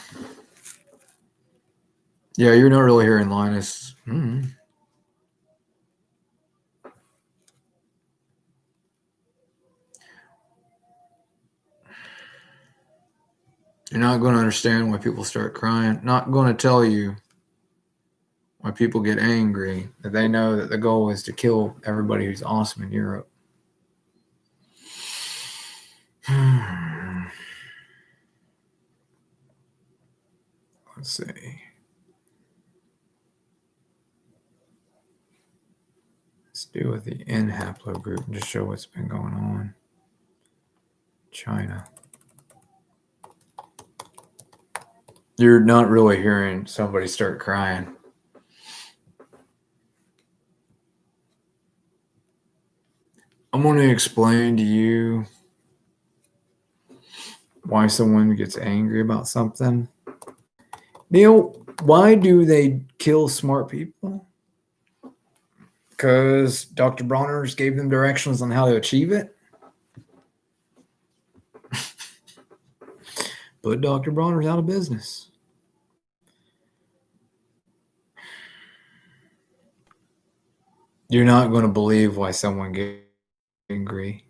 Yeah, you're not really hearing Linus. You're not going to understand why people start crying. Not going to tell you why people get angry. That they know that the goal is to kill everybody who's awesome in Europe. Let's see. Let's do with the N haplogroup and just show what's been going on. China. You're not really hearing somebody start crying. I'm going to explain to you why someone gets angry about something. Neil, why do they kill smart people? Because Dr. Bronner's gave them directions on how to achieve it. Put Dr. Bronner's out of business. You're not going to believe why someone gets angry.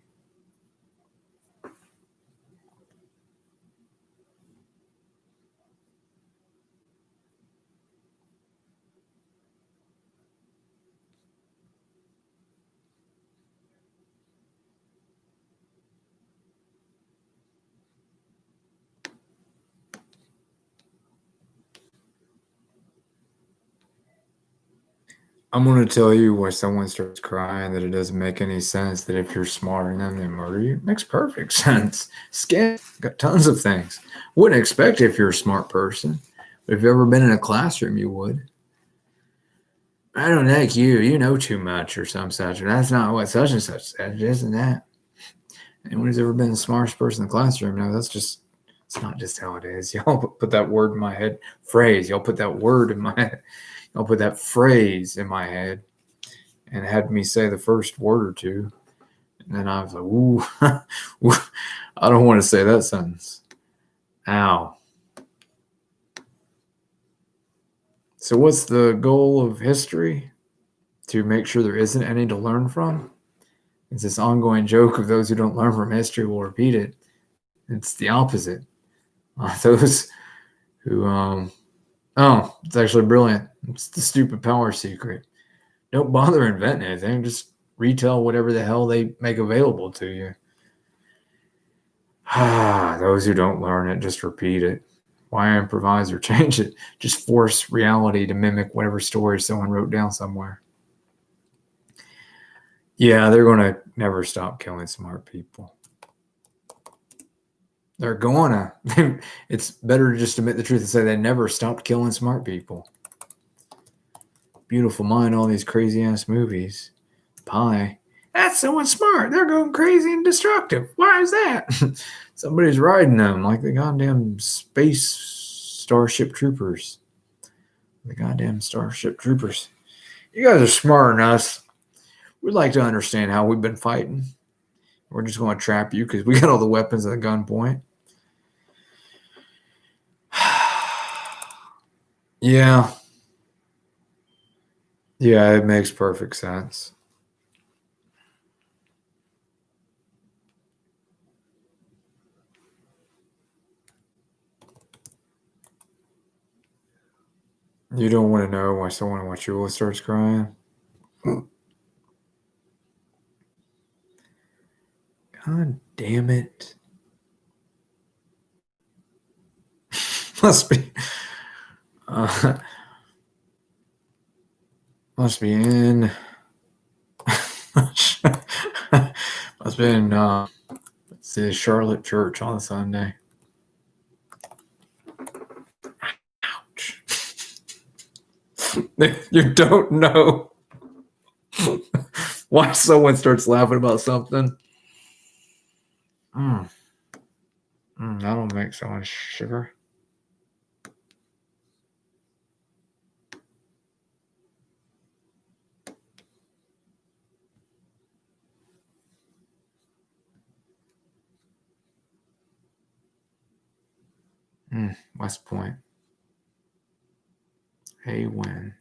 I'm going to tell you why someone starts crying that it doesn't make any sense, that if you're smarter than them, they murder you. It makes perfect sense. Scam. Got tons of things. Wouldn't expect it if you're a smart person. But if you've ever been in a classroom, you would. I don't like you. You know too much or some such. Or that's not what such and such said. It isn't that. Anyone who's ever been the smartest person in the classroom, no, it's not just how it is. Y'all put that word in my head. Phrase. Y'all put that word in my head. I'll put that phrase in my head and had me say the first word or two. And then I was like, ooh, I don't want to say that sentence. Ow. So what's the goal of history? To make sure there isn't any to learn from? It's this ongoing joke of those who don't learn from history will repeat it. It's the opposite. Those who, oh, it's actually brilliant. It's the stupid power secret. Don't bother inventing anything. Just retell whatever the hell they make available to you. Those who don't learn it, just repeat it. Why improvise or change it? Just force reality to mimic whatever story someone wrote down somewhere. Yeah, they're going to never stop killing smart people. They're going to. It's better to just admit the truth and say they never stopped killing smart people. Beautiful Mind, all these crazy ass movies. Pie. That's someone smart. They're going crazy and destructive. Why is that? Somebody's riding them like the goddamn space Starship Troopers. The goddamn Starship Troopers. You guys are smarter than us. We'd like to understand how we've been fighting. We're just going to trap you because we got all the weapons at the gunpoint. Yeah. Yeah, it makes perfect sense. You don't want to know why someone in Wachula starts crying? God damn it. Must be in must be in let's see, Charlotte Church on Sunday. Ouch. You don't know why someone starts laughing about something. That'll make someone shiver. West Point. Hey, when?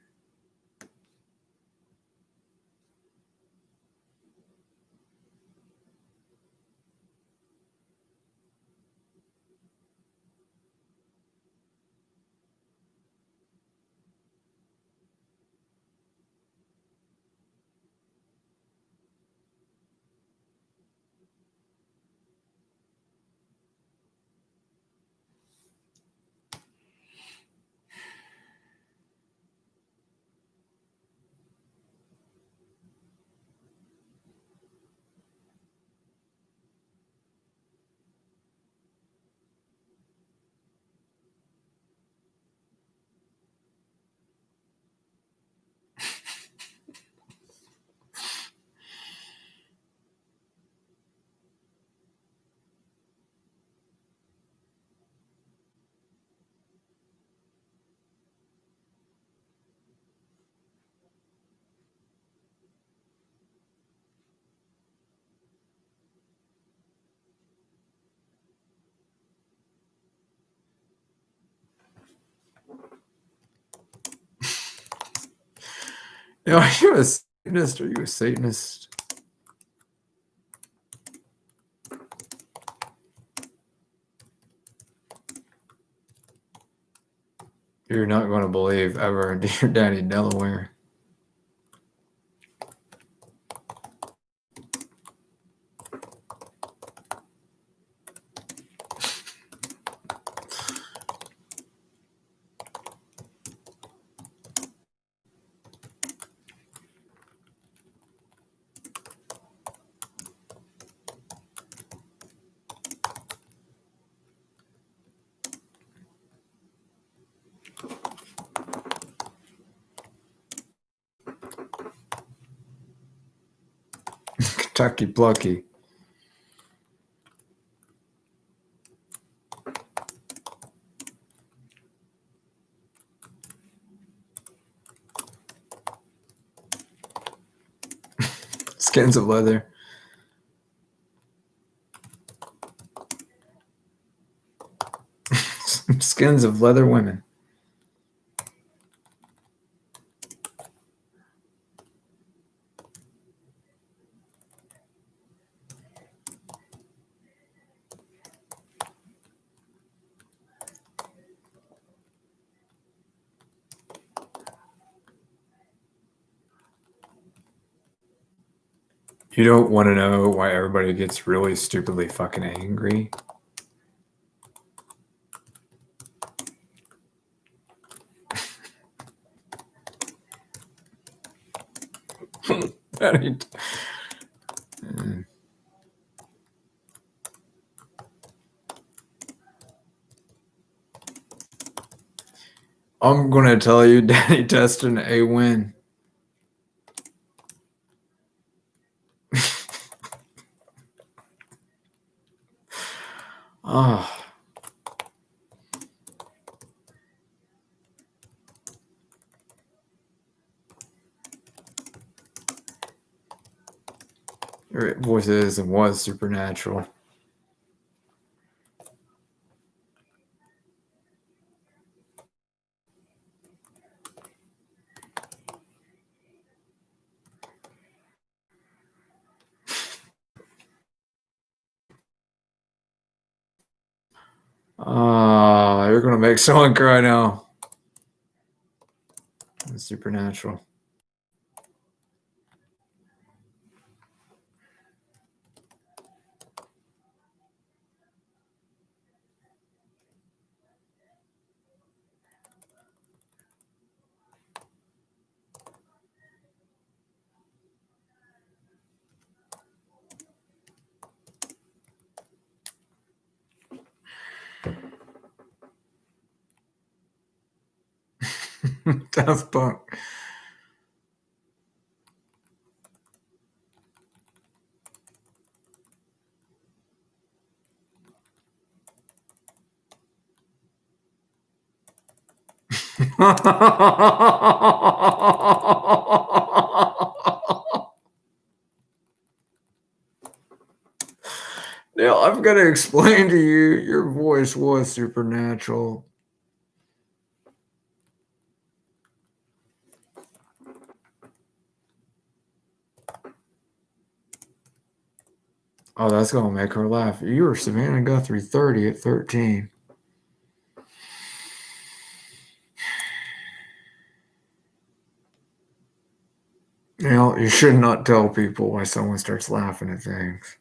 No, are you a Satanist? Are you a Satanist? You're not going to believe ever, dear Daddy Delaware. Kentucky Plucky. Skins of leather. Skins of leather women. You don't want to know why everybody gets really stupidly fucking angry? That ain't... I'm going to tell you, Daddy Destin, a win. Oh. Your voice is and was supernatural. You're going to make someone cry now. It's supernatural. Daft Punk. Now, I've got to explain to you, your voice was supernatural. Oh, that's going to make her laugh. You were Savannah Guthrie 30 at 13. You know, you should not tell people why someone starts laughing at things.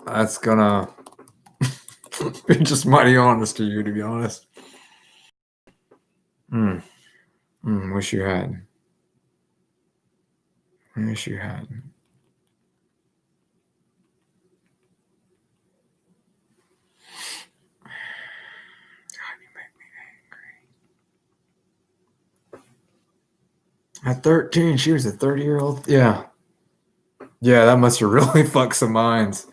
That's gonna be just mighty honest to you, to be honest. Wish you hadn't. Wish you hadn't. God, you make me angry. At 13, she was a 30-year-old. Yeah. Yeah, that must have really fucked some minds.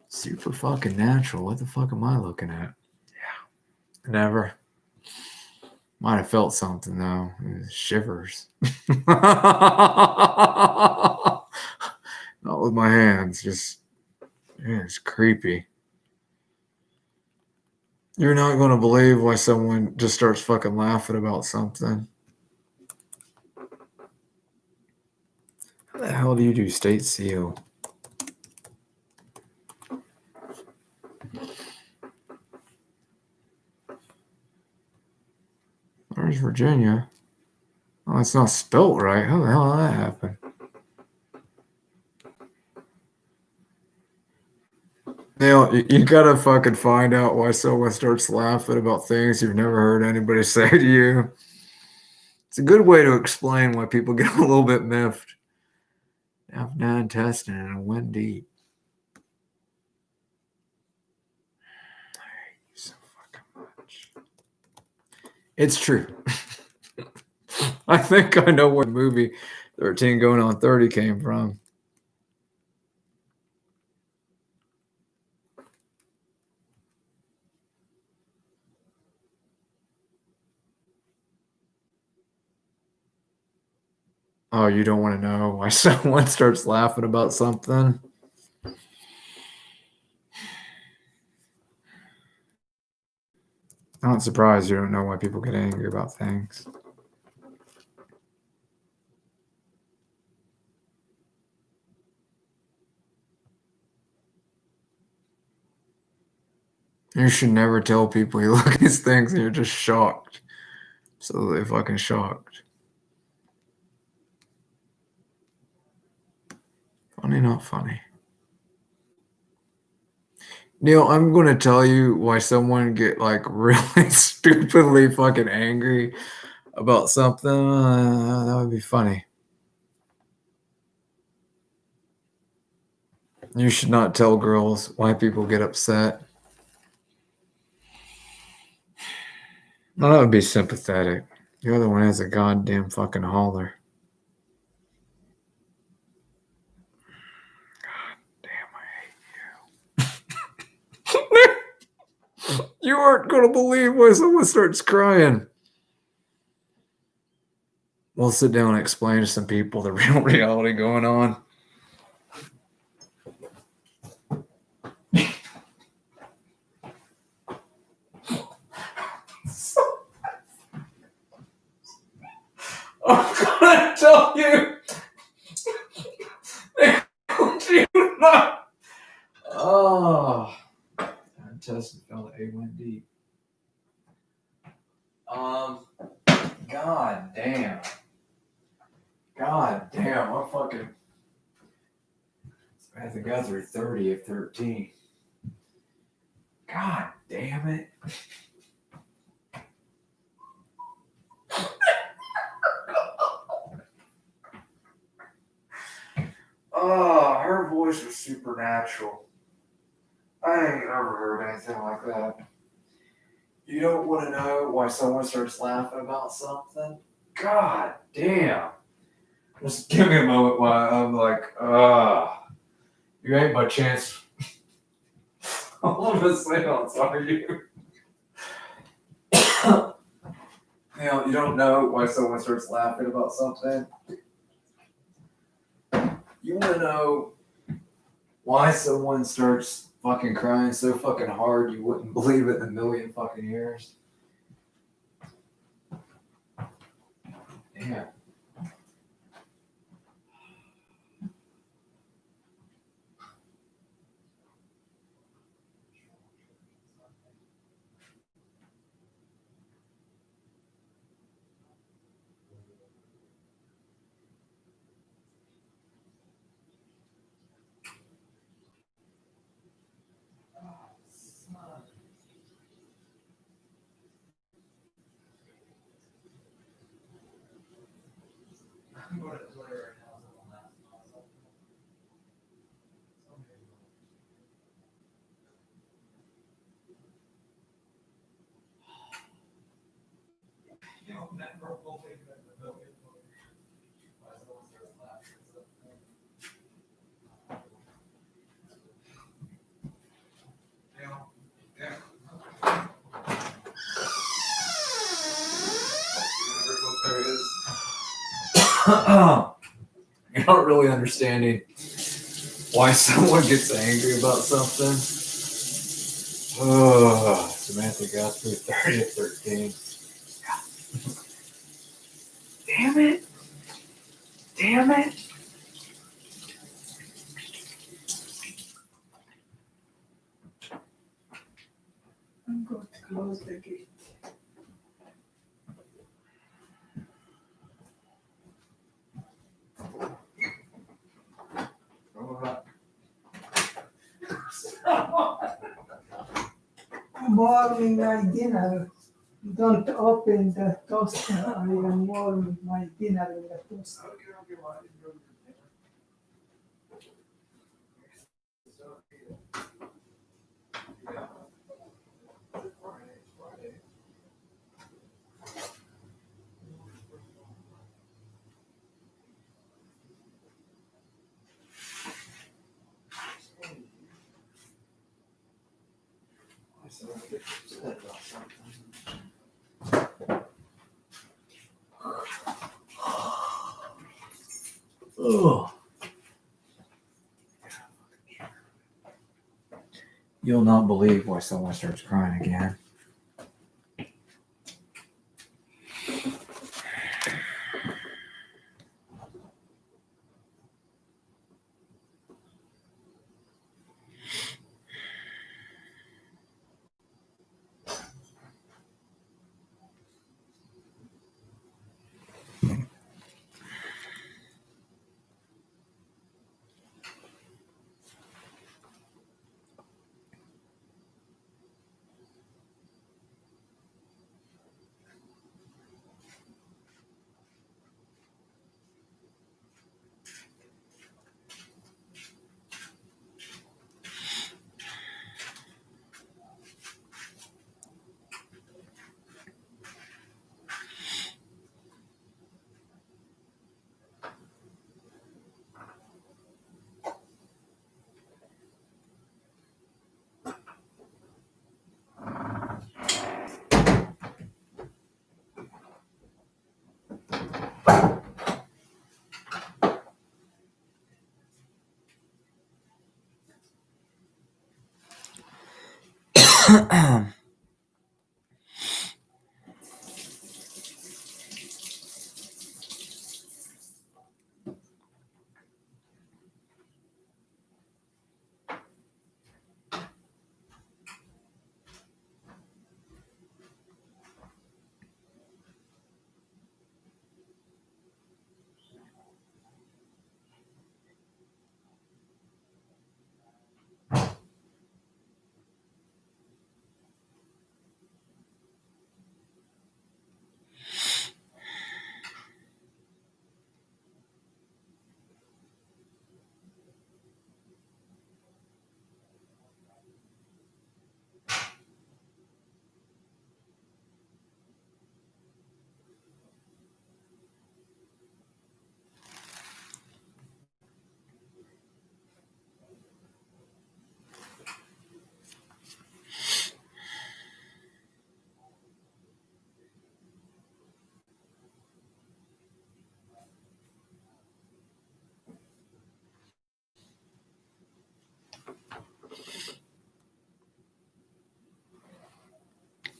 Super fucking natural. What the fuck am I looking at? Yeah. Never. Might have felt something though. It was shivers. Not with my hands. Just, yeah, it's creepy. You're not going to believe why someone just starts fucking laughing about something. How the hell do you do state seal? Where's Virginia? Oh, it's not spelt right. How the hell did that happen? Now, you gotta fucking find out why someone starts laughing about things you've never heard anybody say to you. It's a good way to explain why people get a little bit miffed. F9 testing and a win deep. I hate you so fucking much. It's true. I think I know what movie 13 going on 30 came from. Oh, you don't want to know why someone starts laughing about something? I'm not surprised you don't know why people get angry about things. You should never tell people you look at these things and you're just shocked Absolutely fucking shocked. Funny, not funny. Neil, I'm going to tell you why someone get like really stupidly fucking angry about something. That would be funny. You should not tell girls why people get upset. No, that would be sympathetic. The other one has a goddamn fucking holler. God damn, I hate you. You aren't going to believe why someone starts crying. We'll sit down and explain to some people the real reality going on. I'm gonna tell you. You not. Oh, I tested fell A went deep. God damn. God damn. I fucking. I have to go through 30 of 13. God damn it. Oh, her voice was supernatural. I ain't never heard anything like that. You don't want to know why someone starts laughing about something? God damn. Just give me a moment while I'm like, you ain't my chance. All of a sudden, are you? You know, you don't know why someone starts laughing about something. You want to know why someone starts fucking crying so fucking hard you wouldn't believe it in a million fucking years? Damn. You're not really understanding why someone gets angry about something. Oh, Samantha got through 30 to 13. Damn it. Damn it. I'm going to close the gate. I'm warming my dinner. Don't open the toaster. I am warming my dinner in the toaster. Ugh. You'll not believe why someone starts crying again.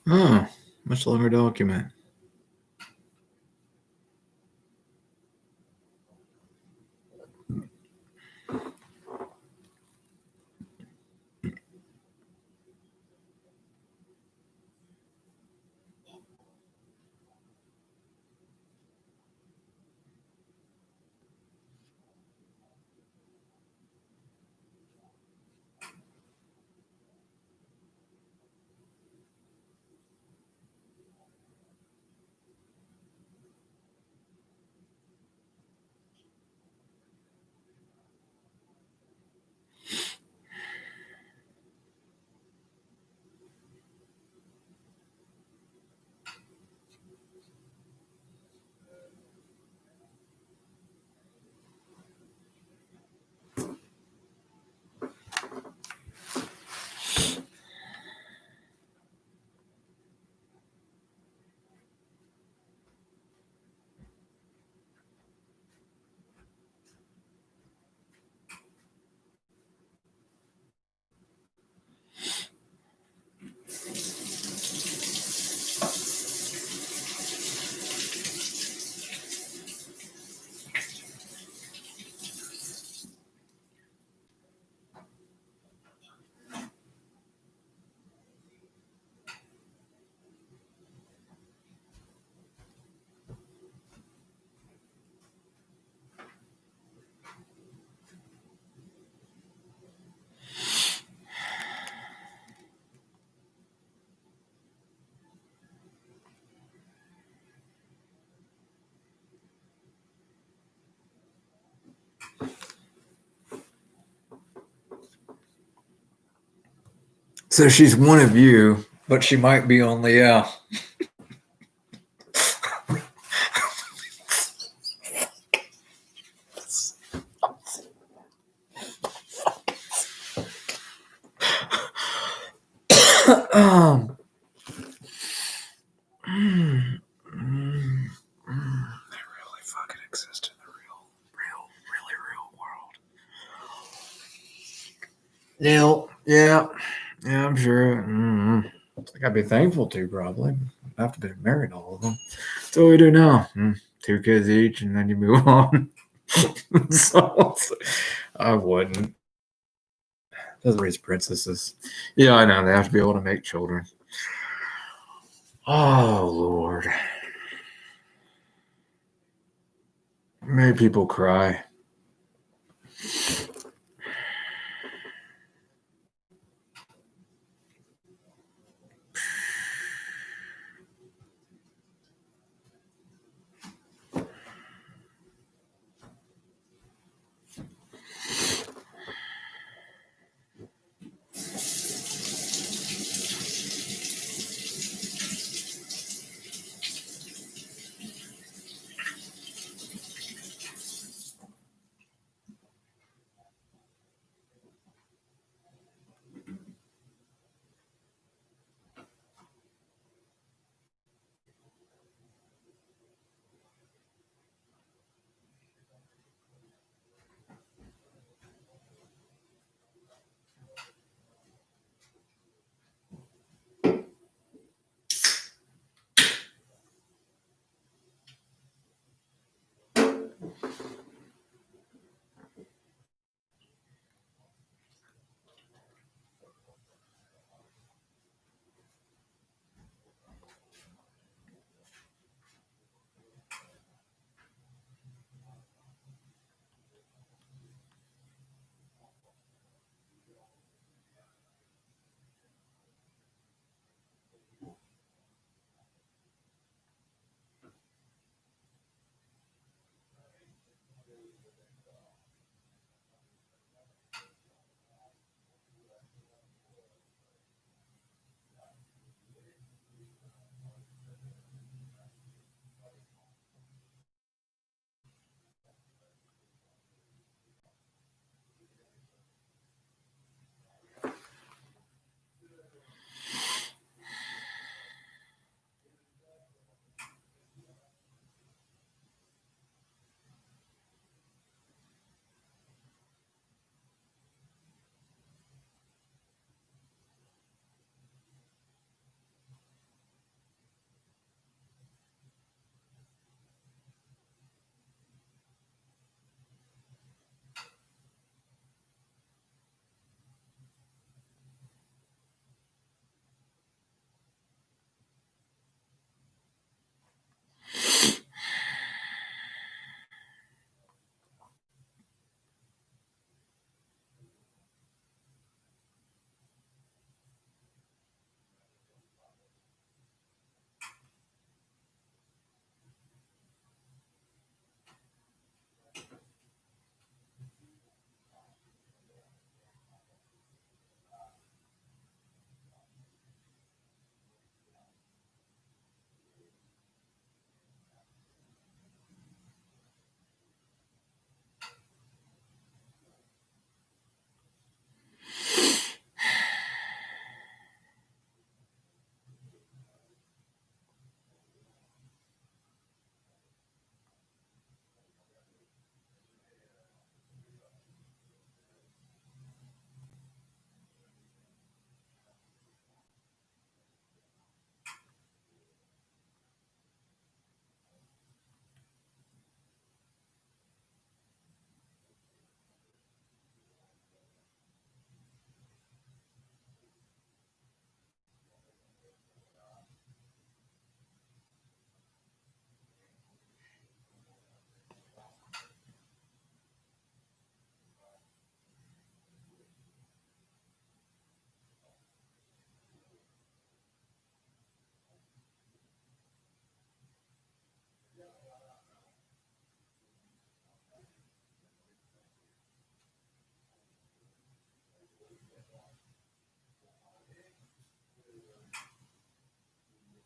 Oh, much longer document. So she's one of you, but she might be only they really fucking exist in the really real world. Yeah, I'm sure. Like I'd be thankful to probably. I have to be married to all of them. That's what we do now. 2 kids each, and then you move on. So I wouldn't. Doesn't raise princesses. Yeah, I know. They have to be able to make children. Oh, Lord. Made people cry.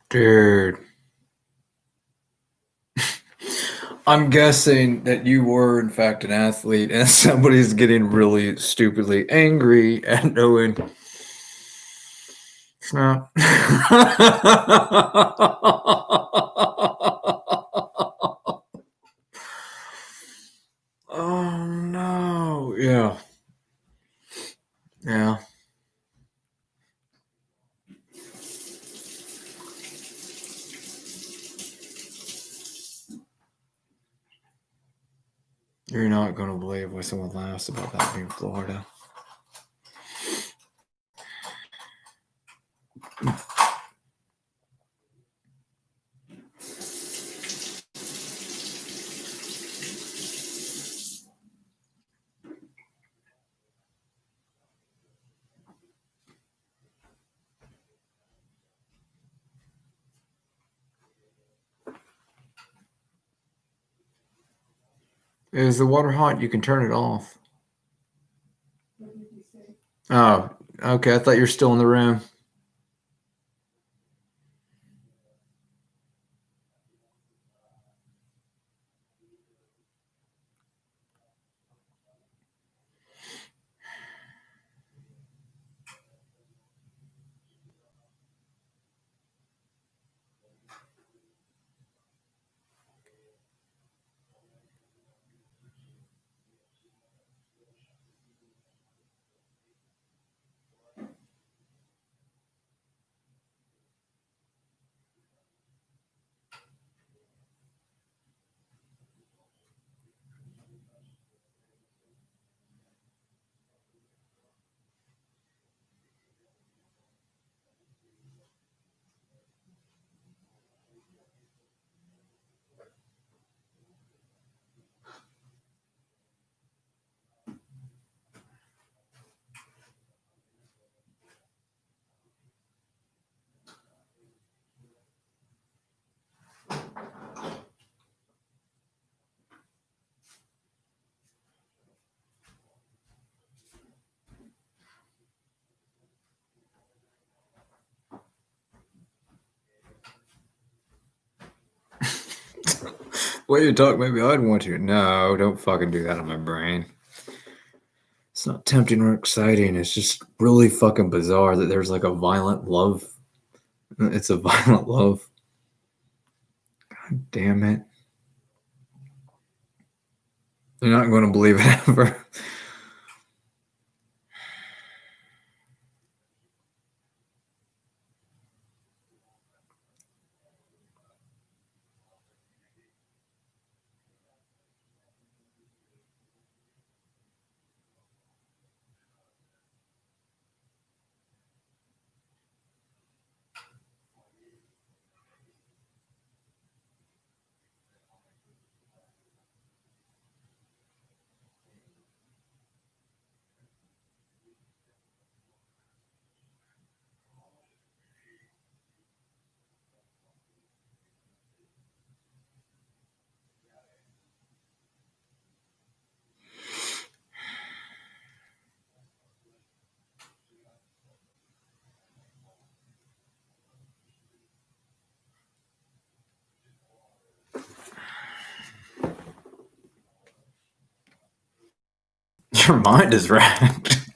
Dude. I'm guessing that you were, in fact, an athlete, and somebody's getting really stupidly angry at knowing it's not. Oh, no. Yeah. Yeah. You're not going to believe what someone laughs about that being Florida. Is the water hot? You can turn it off. What did you say? Oh, okay. I thought you were still in the room. Way you talk, maybe I'd want to. No, don't fucking do that on my brain. It's not tempting or exciting. It's just really fucking bizarre that there's like a violent love. It's a violent love. God damn it. You're not going to believe it ever. Your mind is racked.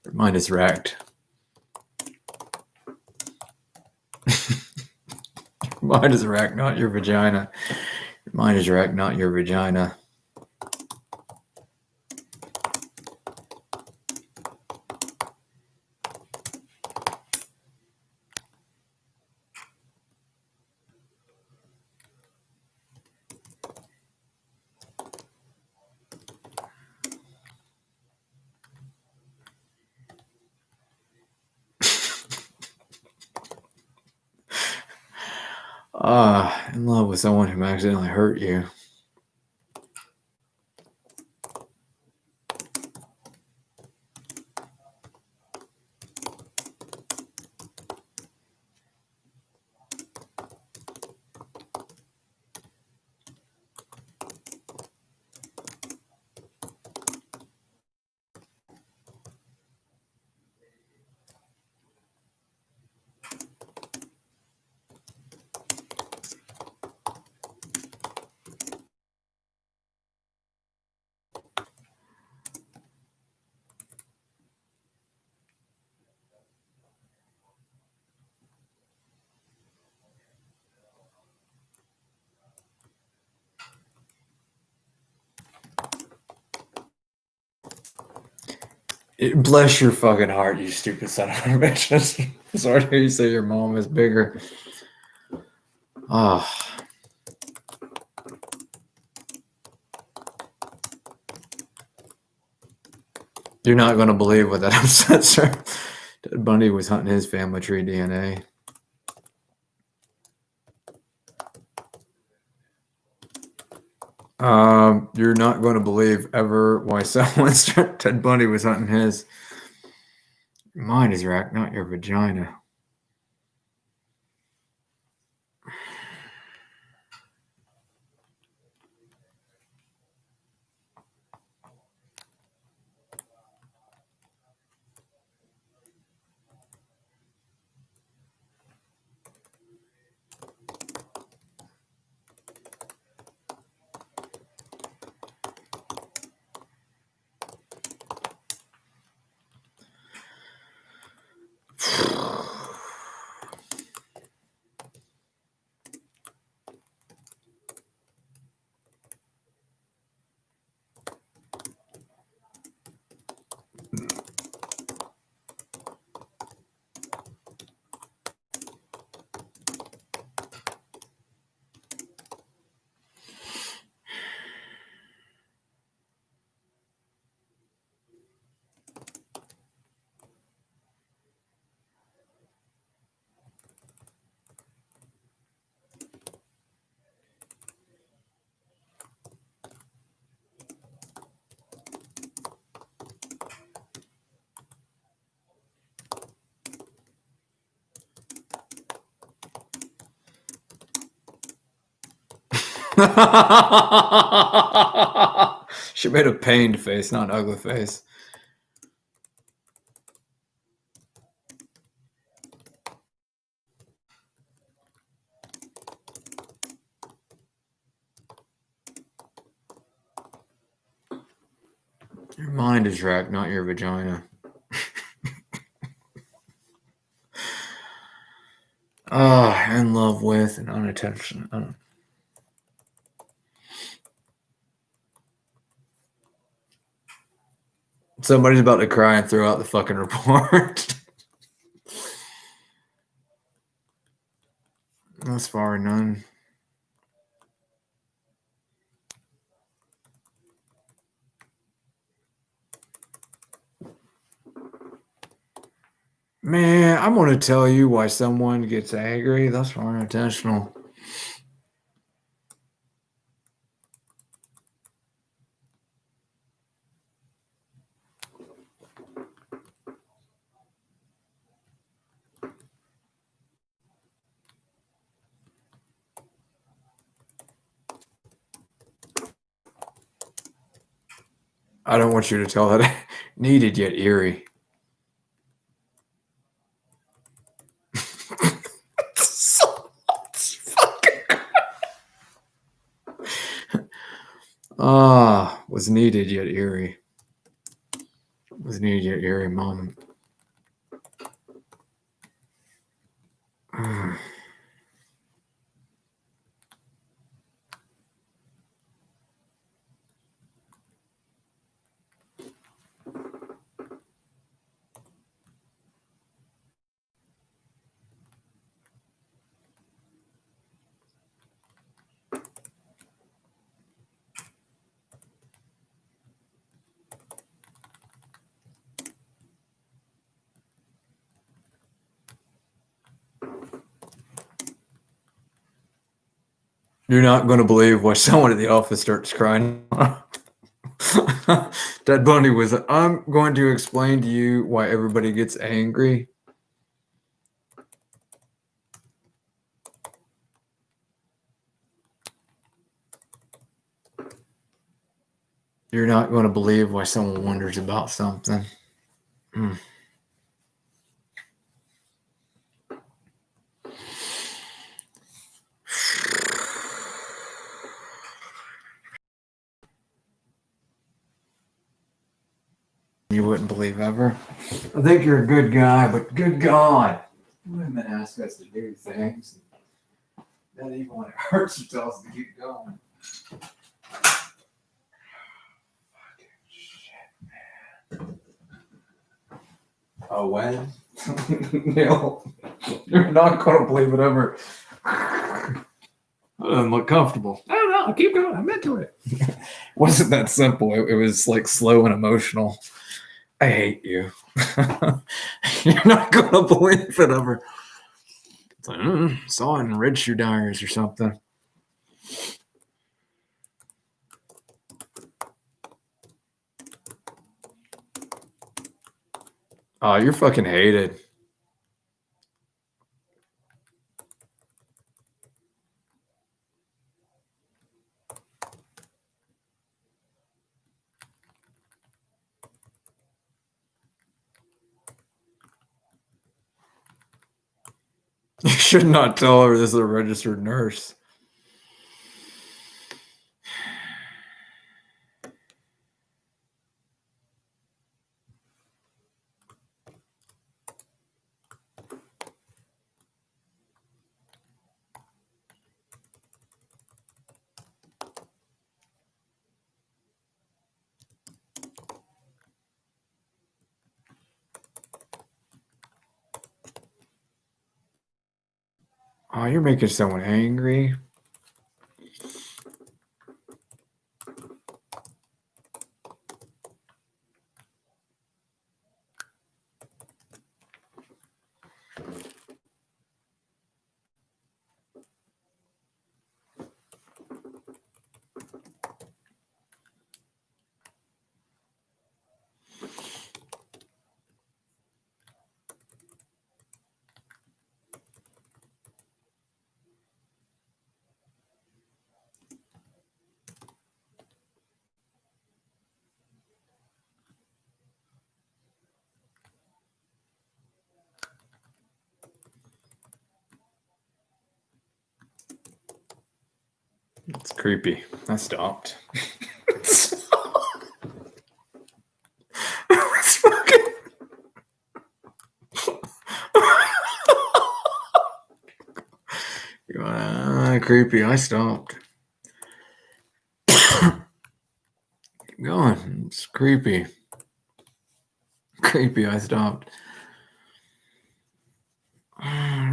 Your mind is racked. Your mind is racked, not your vagina. Your mind is racked, not your vagina. In love with someone who accidentally hurt you. Bless your fucking heart, you stupid son of a bitch. Sorry to hear you say your mom is bigger. Oh. You're not going to believe what that upsets her. Ted Bundy was hunting his family tree DNA. You're not going to believe ever why someone's Ted Bundy was hunting his. Your mind is racked, not your vagina. She made a pained face, not an ugly face. Your mind is racked, not your vagina. In love with and unattached. Somebody's about to cry and throw out the fucking report. Thus far, none. Man, I'm going to tell you why someone gets angry. That's unintentional. I don't want you to tell that. Needed yet eerie. Was needed yet eerie. Was needed yet eerie moment. You're not going to believe why someone at the office starts crying. Ted Bundy was, I'm going to explain to you why everybody gets angry. You're not going to believe why someone wonders about something. You wouldn't believe ever. I think you're a good guy, but good God. Women ask us to do things. Not even when it hurts, you tell us to keep going. Fucking shit, man. Oh, when? Neil, you're not going to believe it ever. It doesn't look comfortable. I don't know. Keep going. I'm into it. Wasn't that simple. It was like slow and emotional. I hate you. You're not going to believe it ever. It's like, saw it in Red Shoe Diaries or something. Oh, you're fucking hated. You should not tell her this is a registered nurse. Oh, you're making someone angry. It's creepy. I stopped. It's fucking... Creepy. I stopped. Keep going. It's creepy. Creepy. I stopped.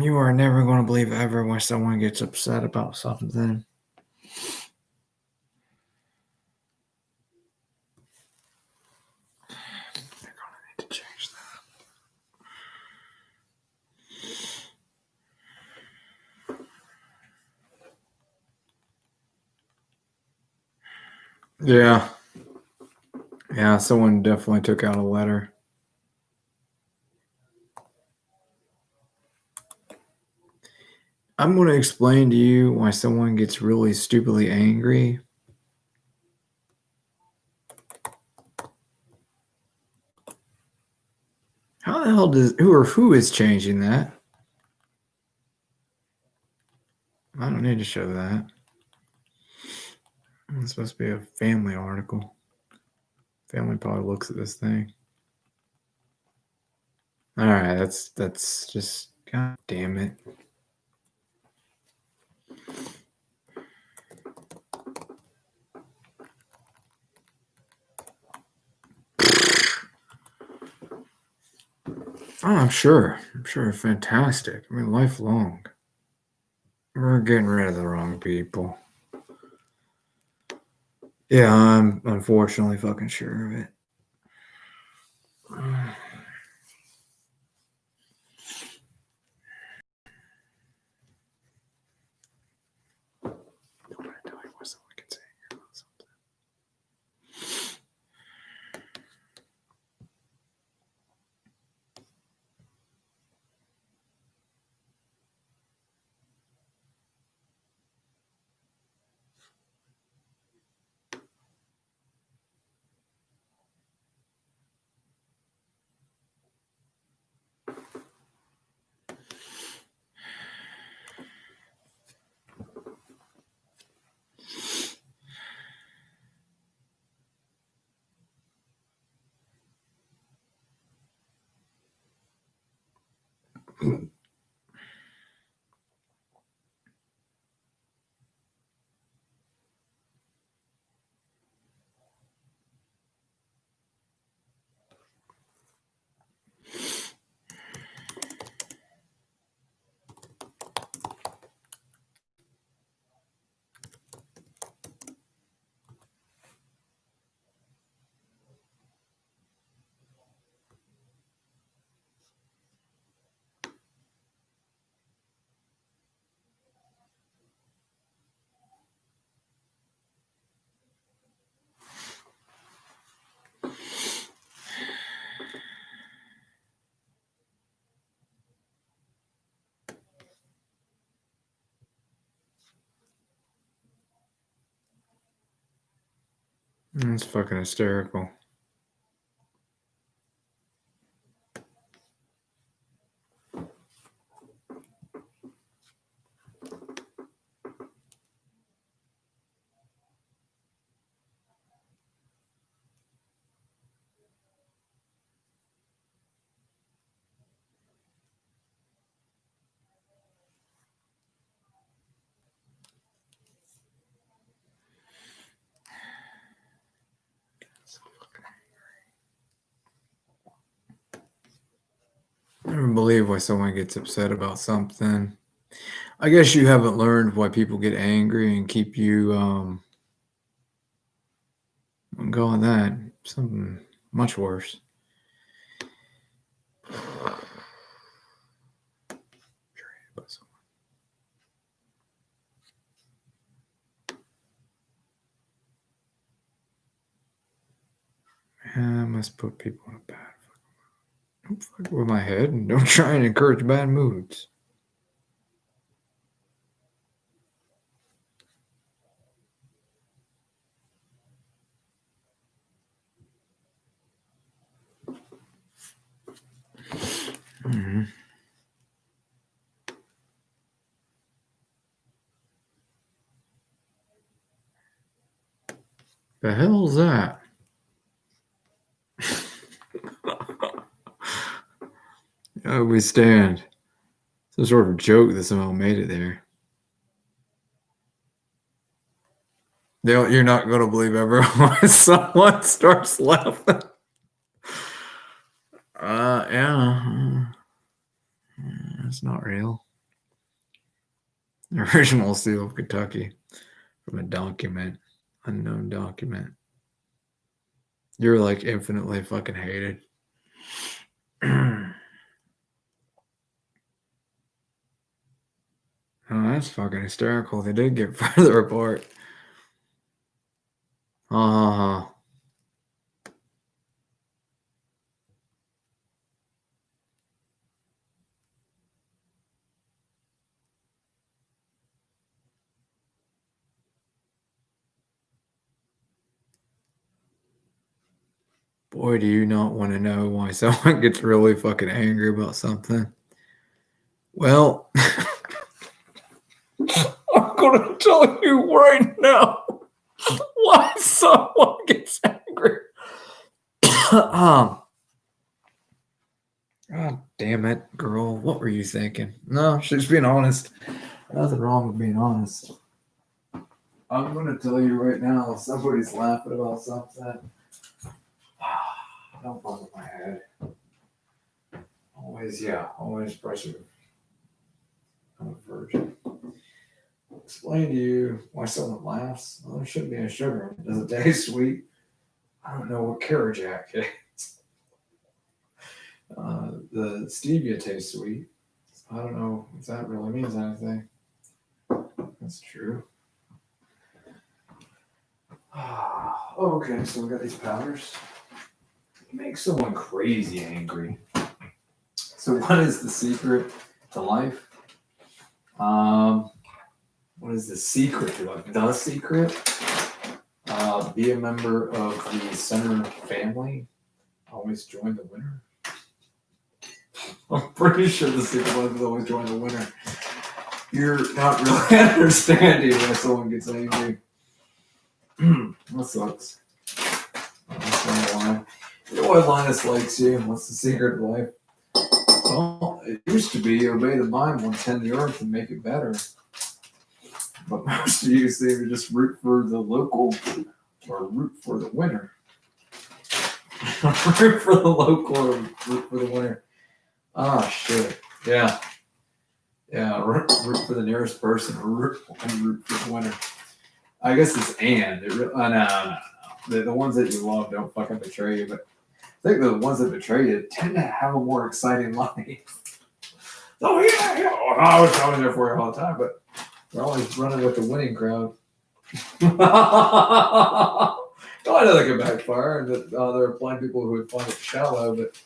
You are never going to believe ever when someone gets upset about something. They're going to need to change that. Yeah. Yeah, someone definitely took out a letter. I'm going to explain to you why someone gets really stupidly angry. How the hell does who is changing that? I don't need to show that. It's supposed to be a family article. Family probably looks at this thing. All right, that's just, god damn it. Oh, I'm sure. Fantastic. I mean, lifelong. We're getting rid of the wrong people. Yeah, I'm unfortunately fucking sure of it. Don't want to tell you what someone can say here about something. That's fucking hysterical. I never believe why someone gets upset about something. I guess you haven't learned why people get angry and keep you going that. Something much worse. I must put people in a bad. Don't fuck with my head and don't try and encourage bad moods. Mm-hmm. The hell's that? We stand. Some sort of joke that somehow made it there. You're not going to believe everyone when someone starts laughing. Yeah. It's not real. The original Seal of Kentucky from a document. Unknown document. You're like infinitely fucking hated. Oh, that's fucking hysterical. They did get further apart. Boy, do you not want to know why someone gets really fucking angry about something? Well, I'm going to tell you right now why someone gets angry. God damn it, girl. What were you thinking? No, she's being honest. Nothing wrong with being honest. I'm going to tell you right now, if somebody's laughing about something, don't fuck with my head. Always pressure. I'm a virgin. I'll explain to you why someone laughs. Well, there shouldn't be any sugar. Does it taste sweet? I don't know what carrot jack is. The stevia tastes sweet. I don't know if that really means anything. That's true. Okay, so we got these powders. Make someone crazy angry. So what is the secret to life? What is the secret to life? The secret? Be a member of the center family. Always join the winner. I'm pretty sure the secret was always join the winner. You're not really understanding when someone gets angry. That sucks. That's why. You know why Linus likes you? What's the secret of life? Well, it used to be obey the Bible and tend the earth and make it better. But most of you seem to just root for the local or root for the winner. Root for the local or root for the winner. Ah, shit. Yeah. Yeah, root for the nearest person or root for the winner. I guess it's and. No. The ones that you love don't fucking betray you, but I think the ones that betray you tend to have a more exciting life. Oh, yeah. Oh, I was coming there for you all the time, but they're always running with the winning crowd. No, I know they can backfire, and that there are plenty of people who would find it shallow, but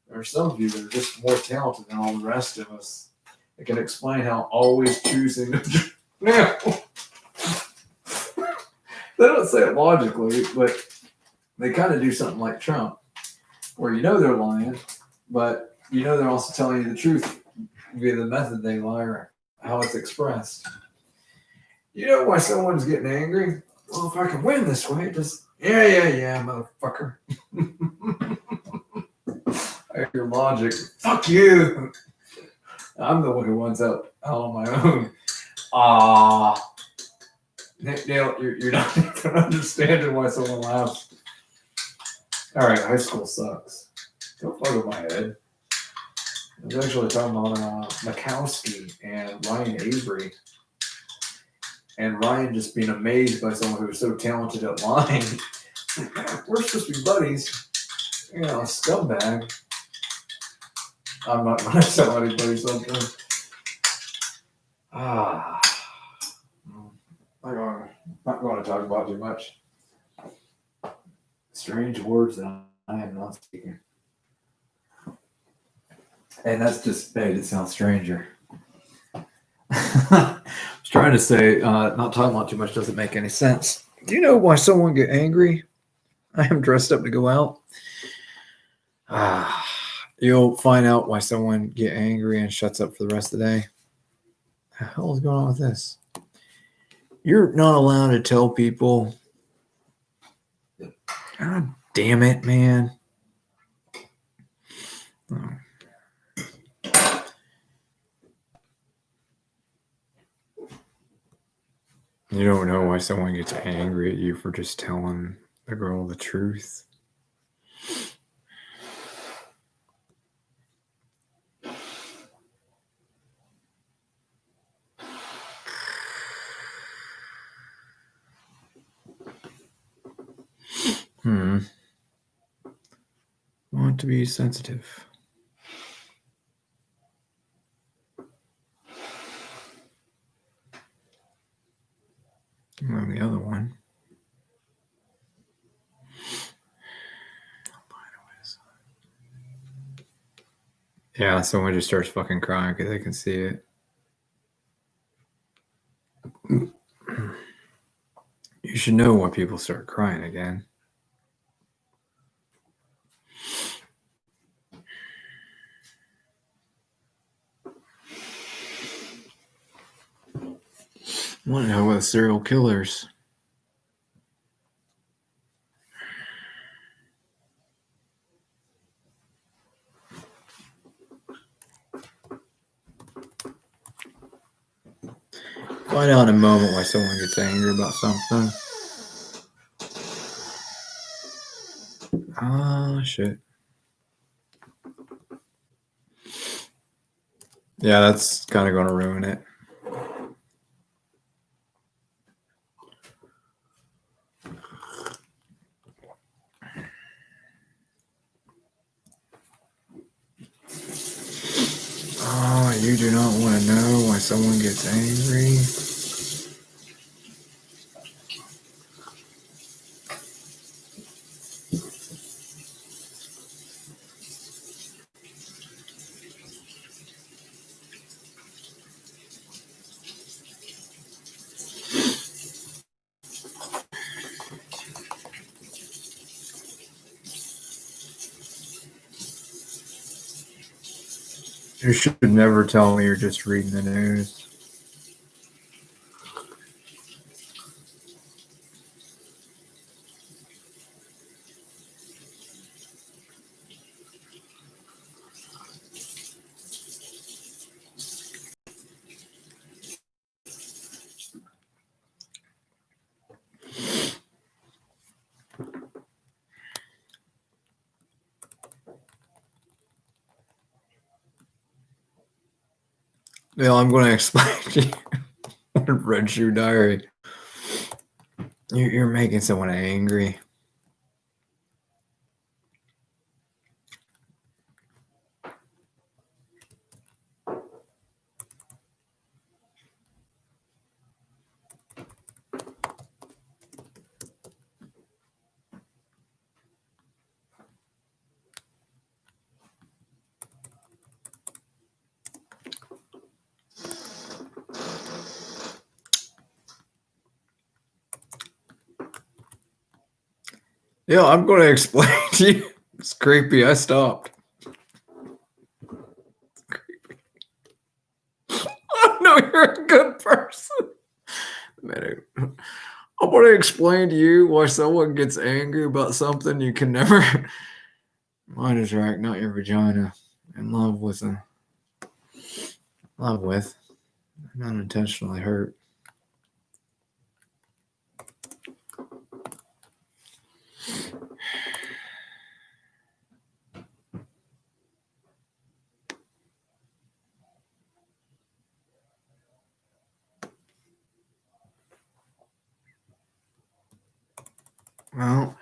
there are some of you that are just more talented than all the rest of us. It can explain how always choosing to now. They don't say it logically, but they kind of do something like Trump, where you know they're lying, but you know they're also telling you the truth via the method they lie or how it's expressed. You know why someone's getting angry? Well, if I can win this way, just yeah, motherfucker. I hear your logic. Fuck you. I'm the one who wants out on my own. Dale, you're not even understanding why someone laughs. All right, high school sucks. Don't fuck with my head. I was actually talking about Mikowski and Ryan Avery. And Ryan just being amazed by someone who was so talented at lying. We're supposed to be buddies. You know, a scumbag. I'm not going to tell anybody something. I'm not going to talk about too much. Strange words that I am not speaking. And that's just made it sound stranger. I was trying to say, not talking about too much doesn't make any sense. Do you know why someone get angry? I am dressed up to go out. You'll find out why someone get angry and shuts up for the rest of the day. What the hell is going on with this? You're not allowed to tell people. God damn it, man. Oh. You don't know why someone gets angry at you for just telling the girl the truth. Want to be sensitive. And the other one. Yeah, someone just starts fucking crying because they can see it. You should know why people start crying again. I want to know about serial killers. Find out in a moment why someone gets angry about something. Oh, shit. Yeah, that's kind of going to ruin it. Oh, you do not want to know why someone gets angry. You should never tell me you're just reading the news. Well, I'm going to explain to you. Red Shoe Diary. You're making someone angry. Yeah, I'm going to explain to you. It's creepy. I stopped. It's creepy. I know you're a good person. Man, I'm going to explain to you why someone gets angry about something you can never. Mine is right, not your vagina. In love with them. Love with. Not intentionally hurt. Well,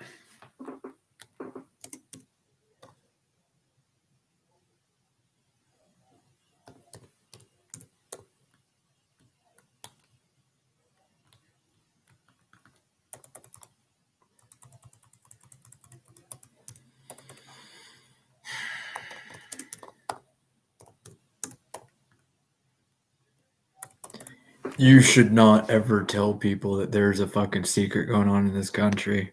you should not ever tell people that there's a fucking secret going on in this country.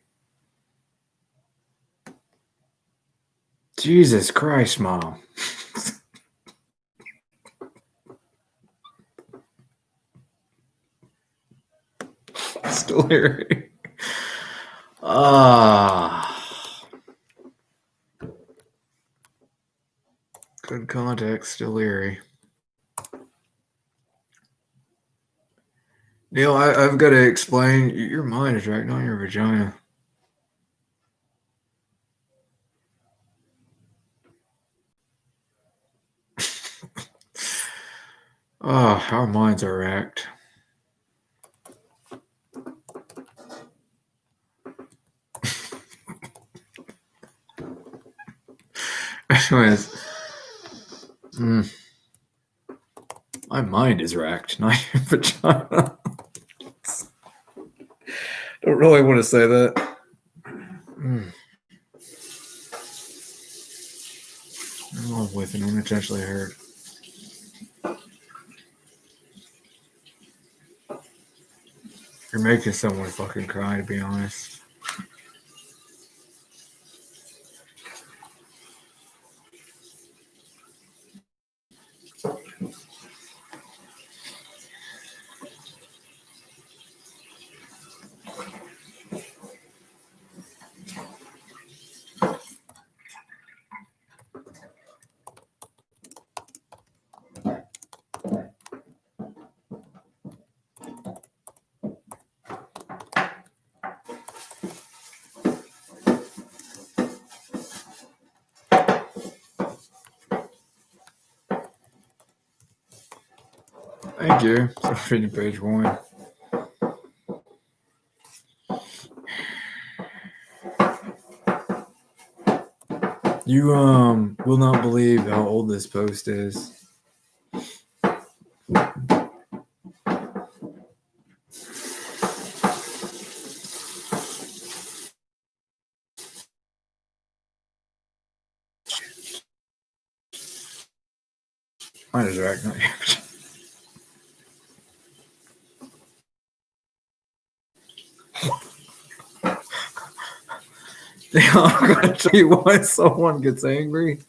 Jesus Christ, Mom. Still hearing. Good context, still eerie. Neil, I've got to explain. Your mind is right, not your vagina. Our minds are wrecked. Anyways, my mind is racked, not your vagina. Don't really want to say that. In love with and unintentionally hurt. You're making someone fucking cry, to be honest. Thank you. I'm reading page 1. You will not believe how old this post is. Mine is right, not yours. I'm going to tell you why someone gets angry.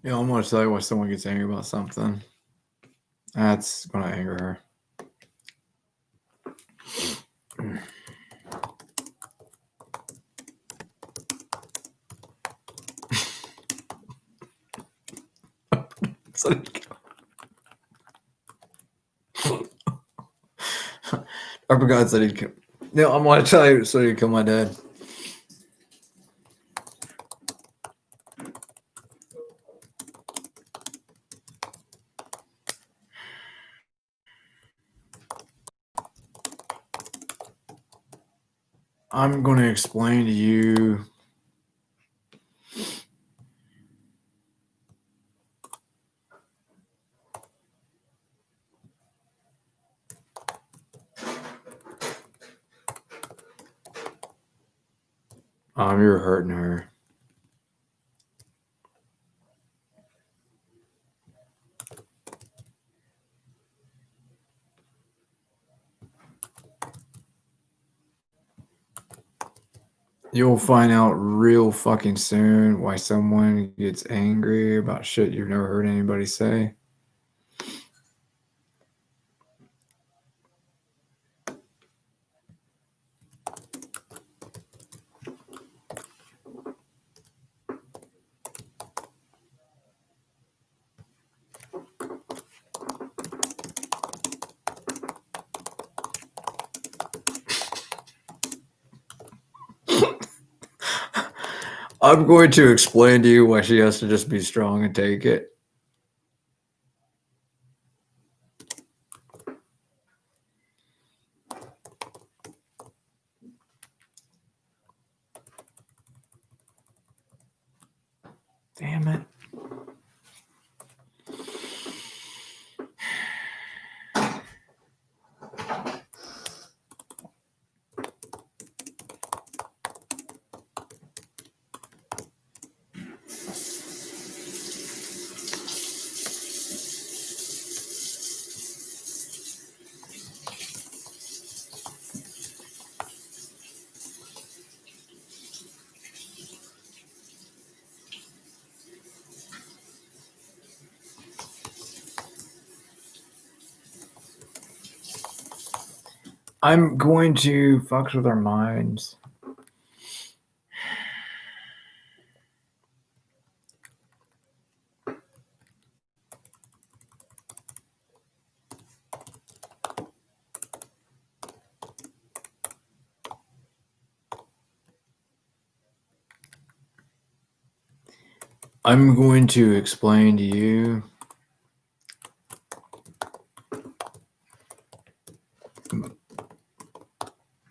Yeah, I'm going to tell you why someone gets angry about something. That's going to anger her. I forgot that he'd come. No, I'm going to tell you so he'd kill my dad. I'm going to explain to you. You're hurting her. You'll find out real fucking soon why someone gets angry about shit you've never heard anybody say. I'm going to explain to you why she has to just be strong and take it. Damn it. I'm going to fuck with our minds. I'm going to explain to you.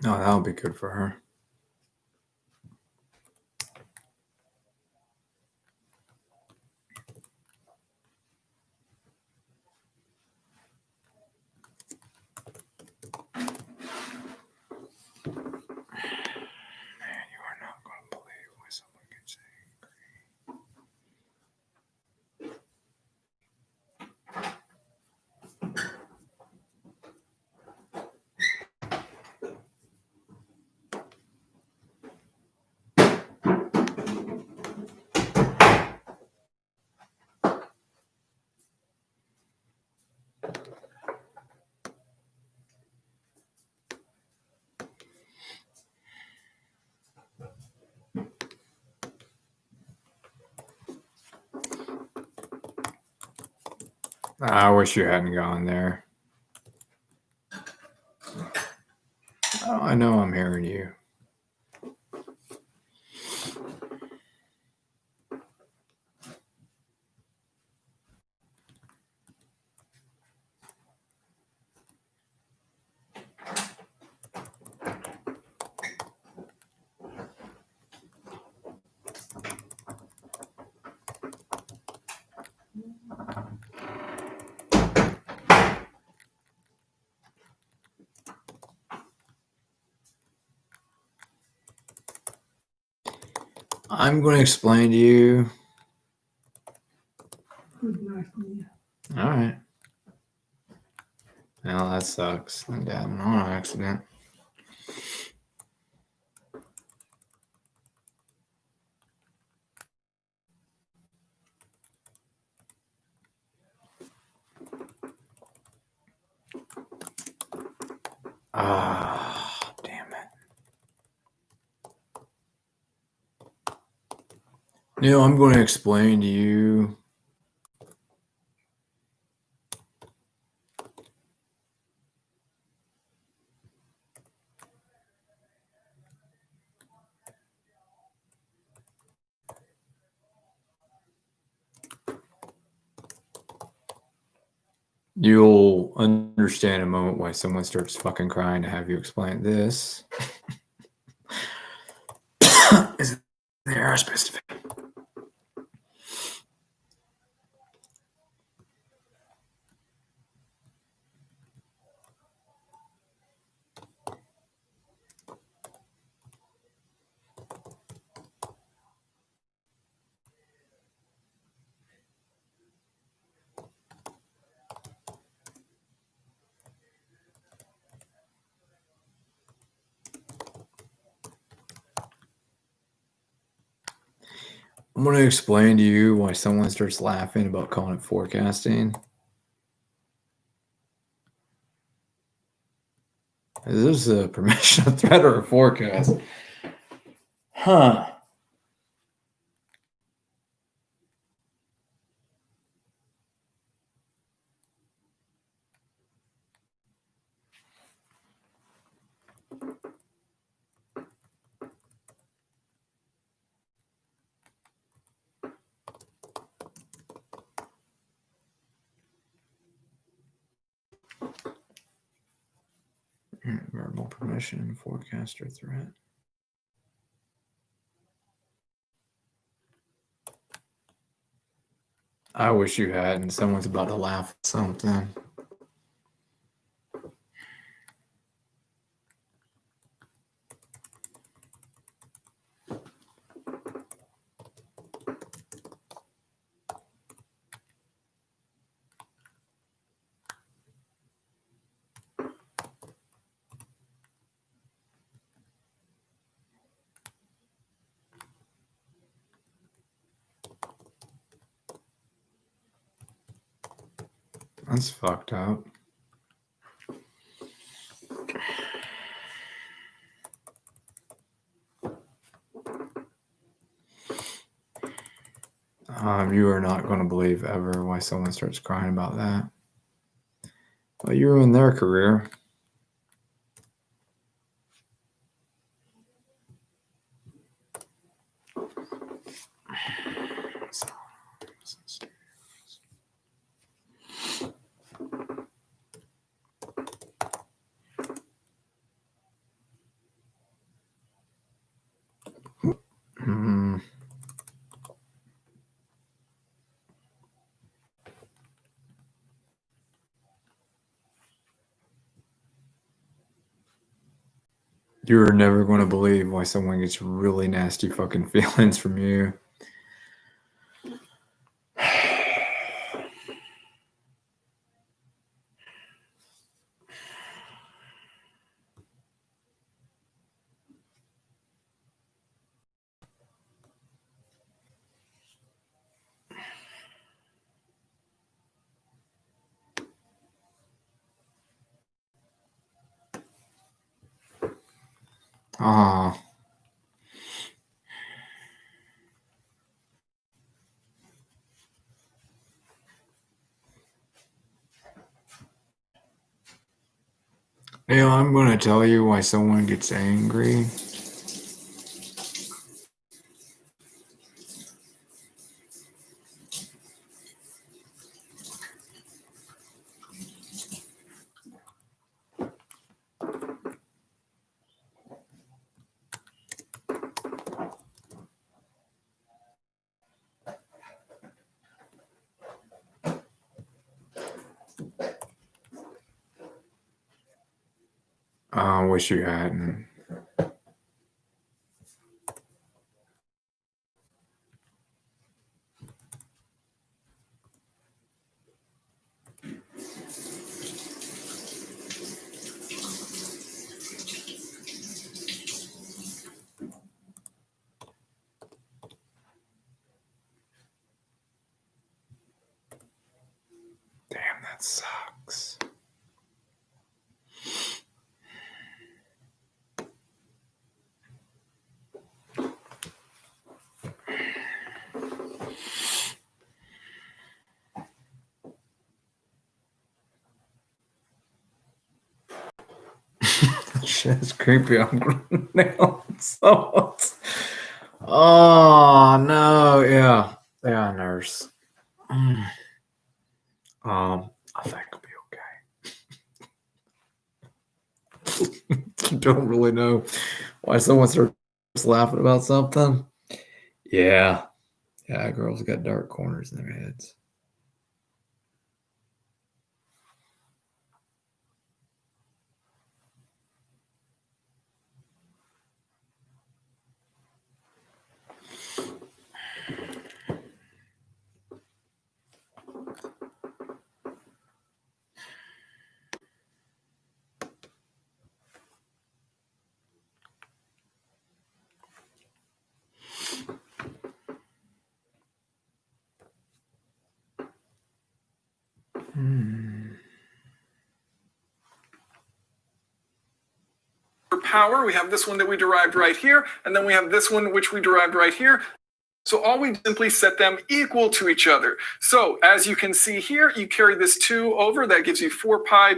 No, that'll be good for her. I wish you hadn't gone there. Oh, I know I'm hearing you. I'm going to explain to you. Good night, Mia. All right. Well, that sucks. My dad went on an accident. Ah, damn it. Neil, I'm going to explain to you. You'll understand in a moment why someone starts fucking crying to have you explain this. Is the Archbishop. I'm going to explain to you why someone starts laughing about calling it forecasting. Is this a permission, a threat, or a forecast? Huh. Verbal permission, forecast, or threat. I wish you hadn't. Someone's about to laugh at something. That's fucked up. You are not going to believe ever why someone starts crying about that. Well, you ruined their career. You're never going to believe why someone gets really nasty fucking feelings from you. Ah. I'm going to tell you why someone gets angry. I wish you hadn't. Damn, that sucks. Shit's creepy. I'm now. So, oh no, yeah, nurse. I think I'll be okay. Don't really know why someone starts laughing about something. Yeah, girls got dark corners in their heads. For power, we have this one that we derived right here, and then we have this one which we derived right here. So all we simply set them equal to each other. So as you can see here, you carry this 2 over, that gives you 4 pi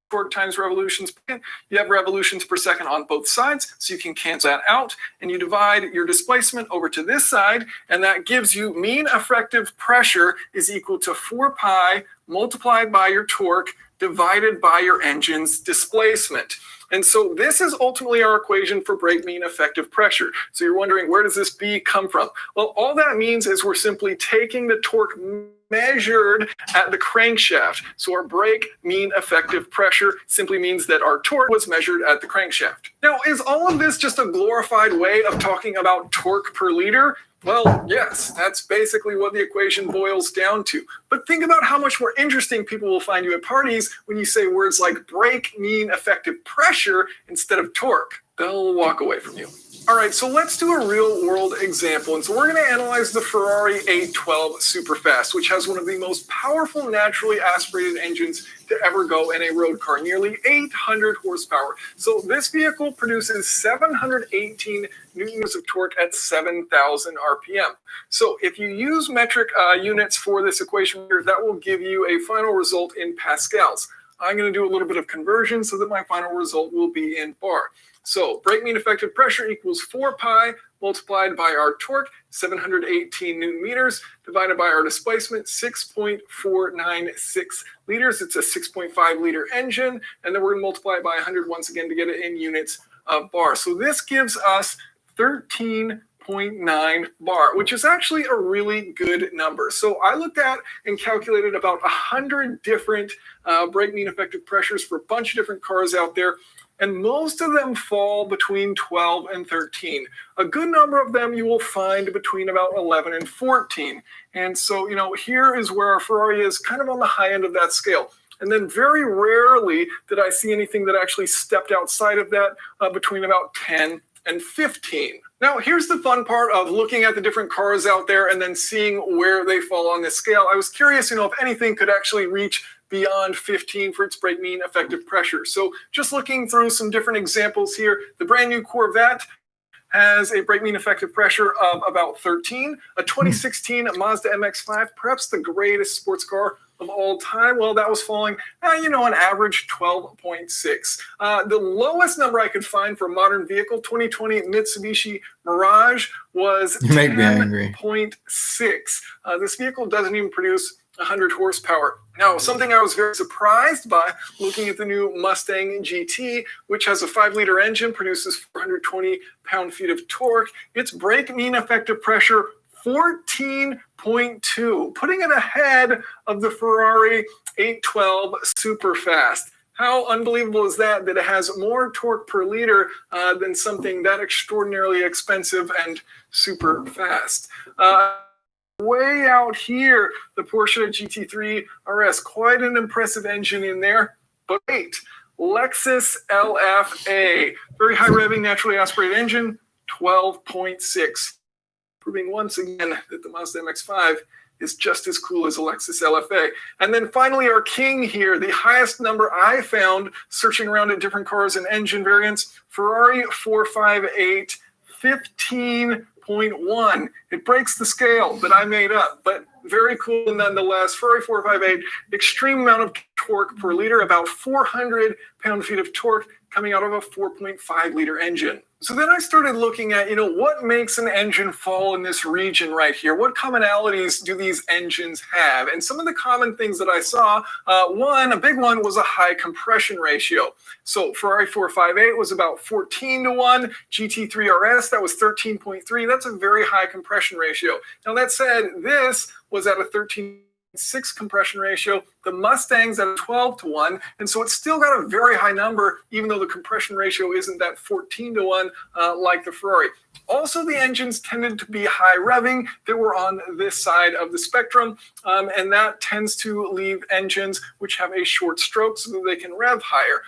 torque times revolutions per second. You have revolutions per second on both sides, so you can cancel that out, and you divide your displacement over to this side, and that gives you mean effective pressure is equal to 4 pi multiplied by your torque divided by your engine's displacement. And so this is ultimately our equation for brake mean effective pressure. So you're wondering, where does this B come from? Well, all that means is we're simply taking the torque measured at the crankshaft. So our brake mean effective pressure simply means that our torque was measured at the crankshaft. Now, is all of this just a glorified way of talking about torque per liter? Well, yes, that's basically what the equation boils down to. But think about how much more interesting people will find you at parties when you say words like brake mean effective pressure instead of torque. They'll walk away from you. All right, so let's do a real world example. And so we're going to analyze the Ferrari 812 Superfast, which has one of the most powerful naturally aspirated engines to ever go in a road car, nearly 800 horsepower. So this vehicle produces 718 newtons of torque at 7,000 RPM. So if you use metric units for this equation here, that will give you a final result in pascals. I'm going to do a little bit of conversion so that my final result will be in bar. So brake mean effective pressure equals 4 pi multiplied by our torque, 718 newton meters, divided by our displacement, 6.496 liters. It's a 6.5 liter engine, and then we're going to multiply it by 100 once again to get it in units of bar. So this gives us 13.9 bar, which is actually a really good number. So I looked at and calculated about 100 different brake mean effective pressures for a bunch of different cars out there, and most of them fall between 12 and 13. A good number of them you will find between about 11 and 14. And so, here is where our Ferrari is kind of on the high end of that scale. And then very rarely did I see anything that actually stepped outside of that between about 10 and 15. Now, here's the fun part of looking at the different cars out there and then seeing where they fall on this scale. I was curious, if anything could actually reach beyond 15 for its brake mean effective pressure. So just looking through some different examples here, the brand new Corvette has a brake mean effective pressure of about 13. A 2016 Mazda MX-5, perhaps the greatest sports car of all time, well, that was falling, an average 12.6. The lowest number I could find for a modern vehicle, 2020 Mitsubishi Mirage, was 10.6. This vehicle doesn't even produce 100 horsepower. Now, something I was very surprised by looking at the new Mustang GT, which has a 5-liter engine, produces 420 pound-feet of torque. Its brake mean effective pressure, 14.2, putting it ahead of the Ferrari 812 Superfast. How unbelievable is that it has more torque per liter than something that extraordinarily expensive and super fast. Way out here, the Porsche GT3 RS, quite an impressive engine in there. But wait, Lexus LFA, very high revving, naturally aspirated engine, 12.6. Proving once again that the Mazda MX-5 is just as cool as a Lexus LFA. And then finally, our king here, the highest number I found searching around at different cars and engine variants, Ferrari 458, 15.1. It breaks the scale that I made up, but very cool nonetheless. Ferrari 458, extreme amount of torque per liter, about 400 pound-feet of torque, coming out of a 4.5 liter engine. So then I started looking at, what makes an engine fall in this region right here? What commonalities do these engines have? And some of the common things that I saw, a big one was a high compression ratio. So Ferrari 458 was about 14-1, GT3 RS, that was 13.3. That's a very high compression ratio. Now that said, this was at a 13.6 compression ratio. The Mustang's at a 12-1, and so it's still got a very high number, even though the compression ratio isn't that 14-1 like the Ferrari. Also, the engines tended to be high revving. They were on this side of the spectrum, and that tends to leave engines which have a short stroke so that they can rev higher.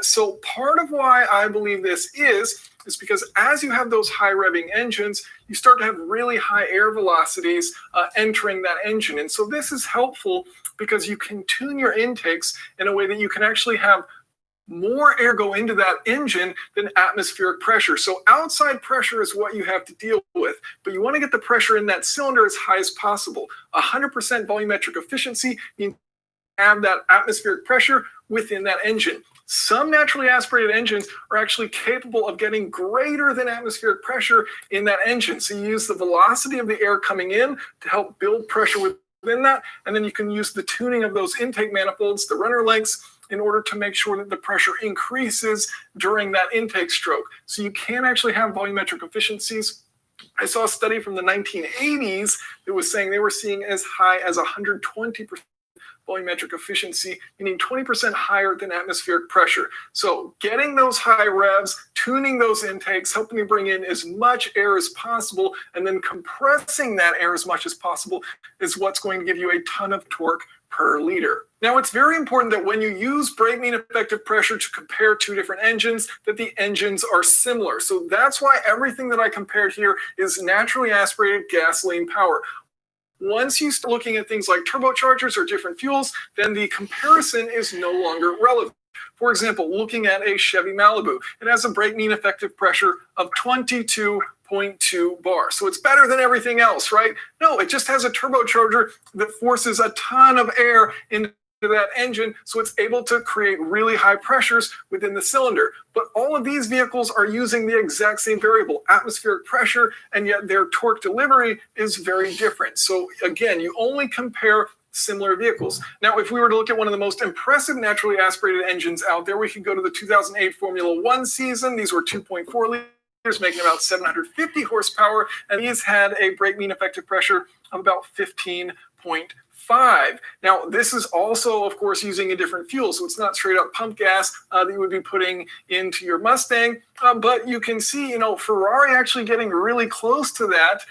So part of why I believe this is because as you have those high revving engines, you start to have really high air velocities entering that engine. And so this is helpful because you can tune your intakes in a way that you can actually have more air go into that engine than atmospheric pressure. So outside pressure is what you have to deal with, but you want to get the pressure in that cylinder as high as possible. 100% volumetric efficiency means have that atmospheric pressure within that engine. Some naturally aspirated engines are actually capable of getting greater than atmospheric pressure in that engine. So you use the velocity of the air coming in to help build pressure within that, and then you can use the tuning of those intake manifolds, the runner lengths, in order to make sure that the pressure increases during that intake stroke. So you can actually have volumetric efficiencies. I saw a study from the 1980s that was saying they were seeing as high as 120% volumetric efficiency, meaning 20% higher than atmospheric pressure. So getting those high revs, tuning those intakes, helping you bring in as much air as possible, and then compressing that air as much as possible is what's going to give you a ton of torque per liter. Now, it's very important that when you use brake mean effective pressure to compare two different engines, that the engines are similar. So that's why everything that I compared here is naturally aspirated gasoline power. Once you start looking at things like turbochargers or different fuels, then the comparison is no longer relevant. For example, looking at a Chevy Malibu, it has a brake mean effective pressure of 22.2 bar. So it's better than everything else, right? No, it just has a turbocharger that forces a ton of air into that engine, so it's able to create really high pressures within the cylinder. But all of these vehicles are using the exact same variable, atmospheric pressure, and yet their torque delivery is very different. So again, you only compare similar vehicles. Now, if we were to look at one of the most impressive naturally aspirated engines out there, we could go to the 2008 Formula One season. These were 2.4 liters, making about 750 horsepower, and these had a brake mean effective pressure of about 15.5. Now, this is also, of course, using a different fuel, so it's not straight up pump gas that you would be putting into your Mustang, but you can see, Ferrari actually getting really close to that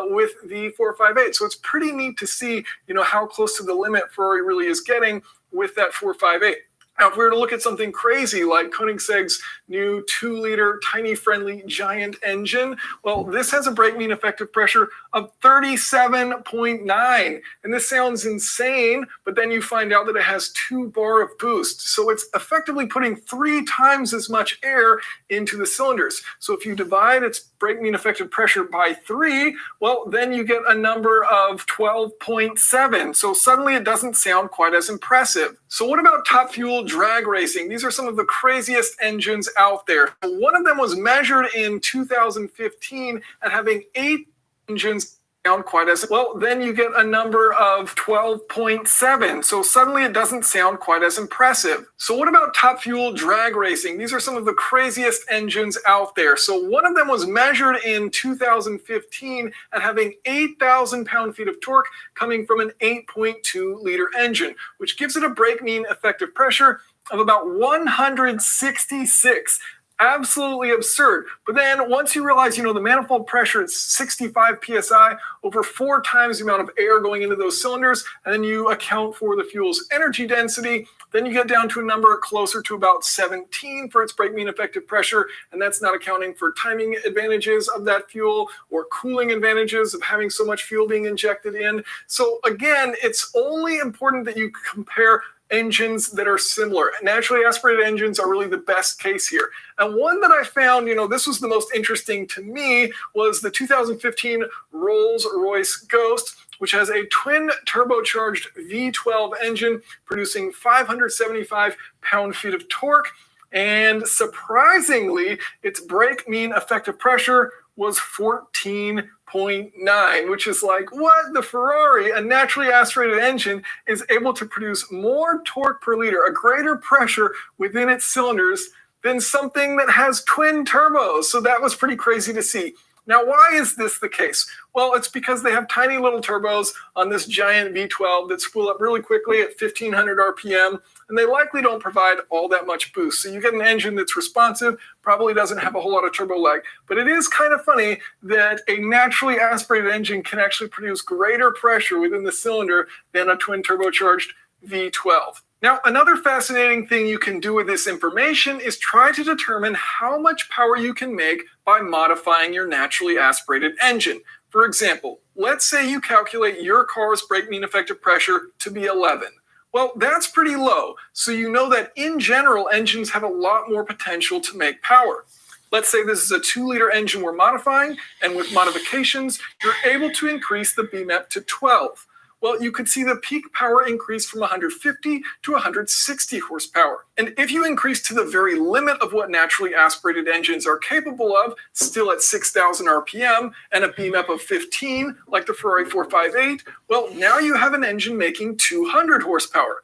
with the 458. So it's pretty neat to see, how close to the limit Ferrari really is getting with that 458. Now, if we were to look at something crazy like Koenigsegg's new 2-liter tiny friendly giant engine, well, this has a brake mean effective pressure of 37.9. And this sounds insane, but then you find out that it has 2 bar of boost. So it's effectively putting 3 times as much air into the cylinders. So if you divide its brake mean effective pressure by 3, well, then you get a number of 12.7. So suddenly it doesn't sound quite as impressive. So what about Top Fuel drag racing? These are some of the craziest engines out there. One of them was measured in 2015 at having 8 engines sound quite as well. Then you get a number of 12.7. So suddenly it doesn't sound quite as impressive. So what about Top Fuel drag racing? These are some of the craziest engines out there. So one of them was measured in 2015 at having 8,000 pound-feet of torque coming from an 8.2 liter engine, which gives it a brake mean effective pressure of about 166. Absolutely absurd. But then once you realize, the manifold pressure is 65 psi, over 4 times the amount of air going into those cylinders, and then you account for the fuel's energy density, then you get down to a number closer to about 17 for its brake mean effective pressure, and that's not accounting for timing advantages of that fuel or cooling advantages of having so much fuel being injected in. So again, it's only important that you compare engines that are similar. Naturally aspirated engines are really the best case here. And one that I found, this was the most interesting to me, was the 2015 Rolls-Royce Ghost, which has a twin turbocharged V12 engine producing 575 pound-feet of torque. And surprisingly, its brake mean effective pressure was 14.9, which is like, what? The Ferrari, a naturally aspirated engine, is able to produce more torque per liter, a greater pressure within its cylinders than something that has twin turbos. So that was pretty crazy to see. Now, why is this the case? Well, it's because they have tiny little turbos on this giant V12 that spool up really quickly at 1500 RPM, and they likely don't provide all that much boost. So you get an engine that's responsive, probably doesn't have a whole lot of turbo lag. But it is kind of funny that a naturally aspirated engine can actually produce greater pressure within the cylinder than a twin turbocharged V12. Now, another fascinating thing you can do with this information is try to determine how much power you can make by modifying your naturally aspirated engine. For example, let's say you calculate your car's brake mean effective pressure to be 11. Well, that's pretty low, so you know that in general, engines have a lot more potential to make power. Let's say this is a 2-liter engine we're modifying, and with modifications, you're able to increase the BMEP to 12. Well, you could see the peak power increase from 150 to 160 horsepower. And if you increase to the very limit of what naturally aspirated engines are capable of, still at 6,000 RPM and a BMEP of 15, like the Ferrari 458, well, now you have an engine making 200 horsepower.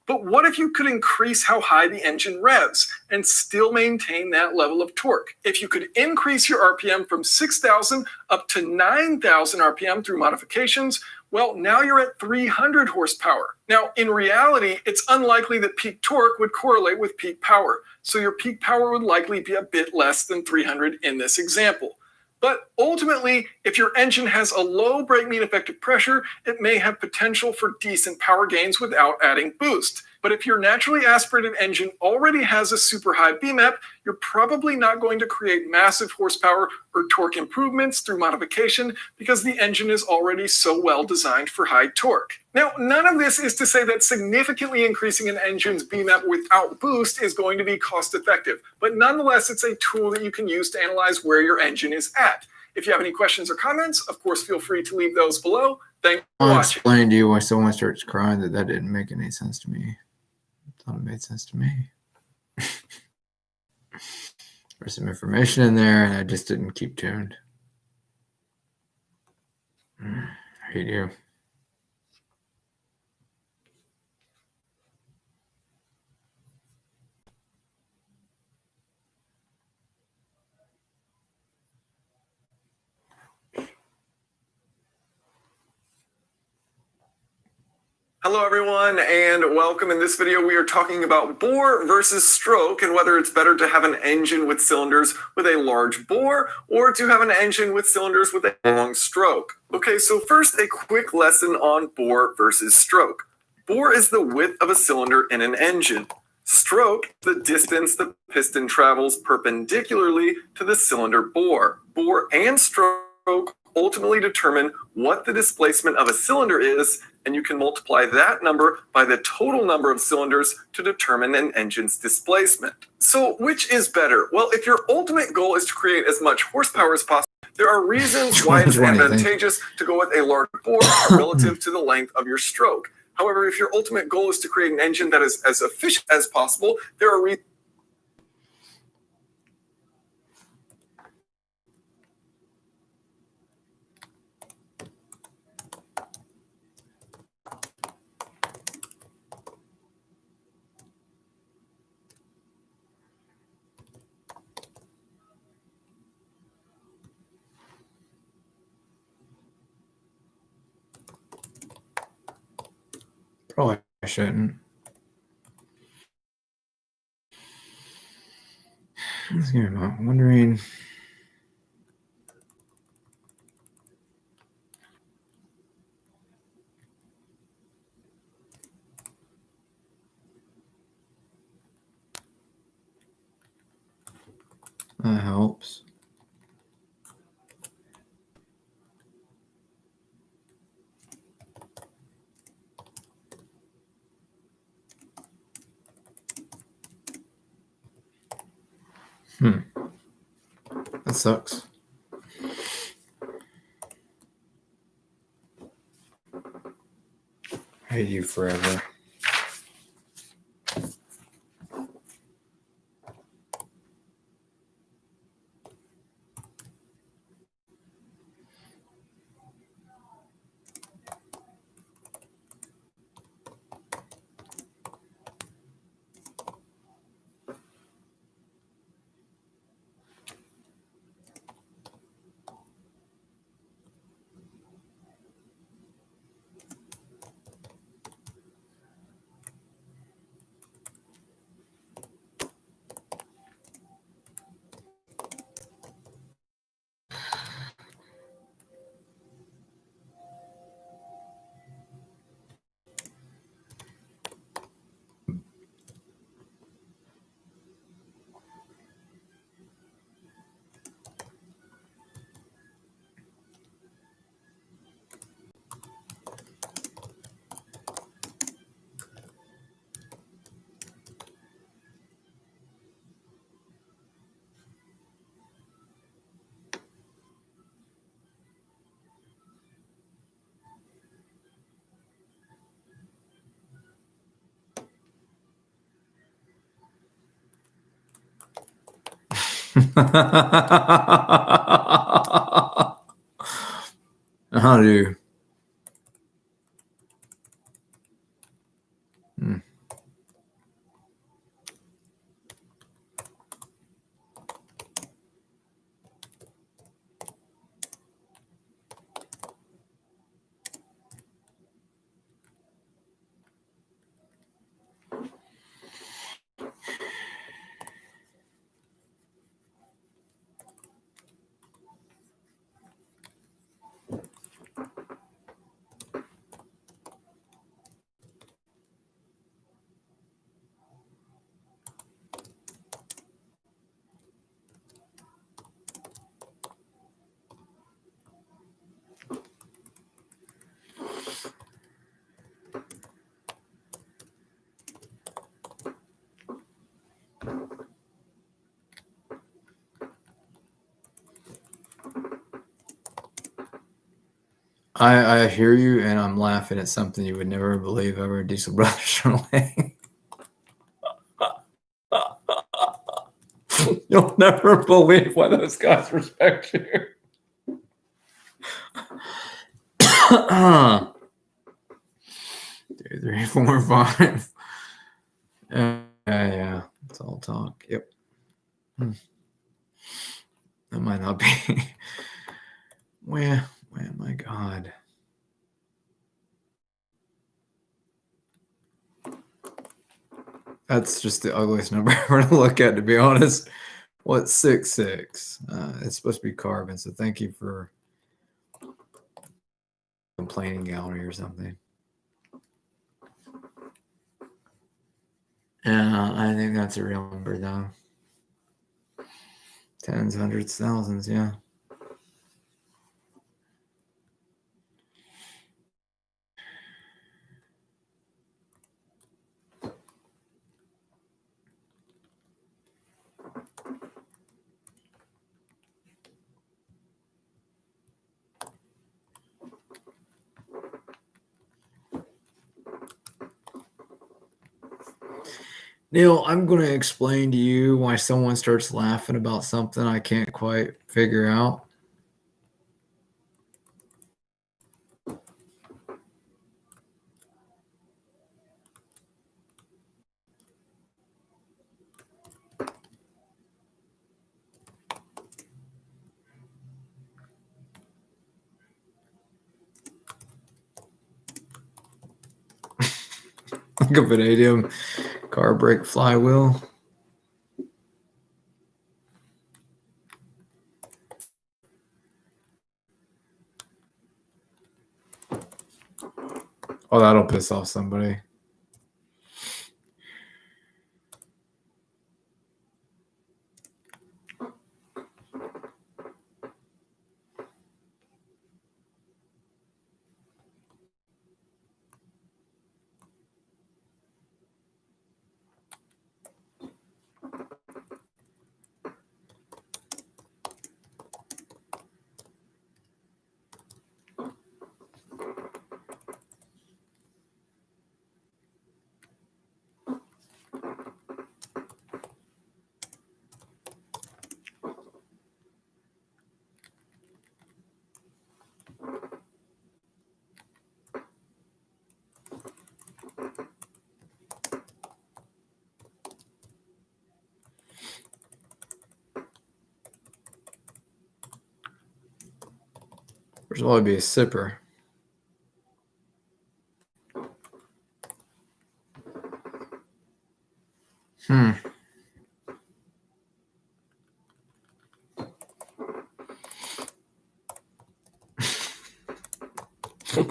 But what if you could increase how high the engine revs and still maintain that level of torque? If you could increase your RPM from 6,000 up to 9,000 RPM through modifications, well, now you're at 300 horsepower. Now, in reality, it's unlikely that peak torque would correlate with peak power. So your peak power would likely be a bit less than 300 in this example. But ultimately, if your engine has a low brake mean effective pressure, it may have potential for decent power gains without adding boost. But if your naturally aspirated engine already has a super high BMEP, you're probably not going to create massive horsepower or torque improvements through modification because the engine is already so well designed for high torque. Now, none of this is to say that significantly increasing an engine's BMEP without boost is going to be cost effective, but nonetheless, it's a tool that you can use to analyze where your engine is at. If you have any questions or comments, of course, feel free to leave those below. Thanks for I'll watching. explain to you why someone starts crying that didn't make any sense to me. I thought it made sense to me. There's some information in there, and I just didn't keep tuned. I hate you. Hello everyone and welcome. In this video we are talking about bore versus stroke and whether it's better to have an engine with cylinders with a large bore or to have an engine with cylinders with a long stroke. Okay, so first a quick lesson on bore versus stroke. Bore is the width of a cylinder in an engine. Stroke, the distance the piston travels perpendicularly to the cylinder bore. Bore and stroke ultimately determine what the displacement of a cylinder is, and you can multiply that number by the total number of cylinders to determine an engine's displacement. So which is better? Well, if your ultimate goal is to create as much horsepower as possible, there are reasons why it's advantageous to go with a large bore relative to the length of your stroke. However, if your ultimate goal is to create an engine that is as efficient as possible, there are reasons. Probably I shouldn't. I'm wondering. That helps. That sucks. Hate you forever. How do you? I hear you, and I'm laughing at something you would never believe ever. Diesel Brothers away. You'll never believe why those guys respect you. 2, 3, 4, 5. Yeah. It's all talk. Yep. That might not be. Where my God. That's just the ugliest number ever to look at, to be honest. What's 6, 6? It's supposed to be carbon, so thank you for complaining gallery or something. Yeah, I think that's a real number, though. Tens, hundreds, thousands, yeah. Neil, I'm going to explain to you why someone starts laughing about something I can't quite figure out. Like a vanadium car brake flywheel. Oh, that'll piss off somebody. There's always be a sipper.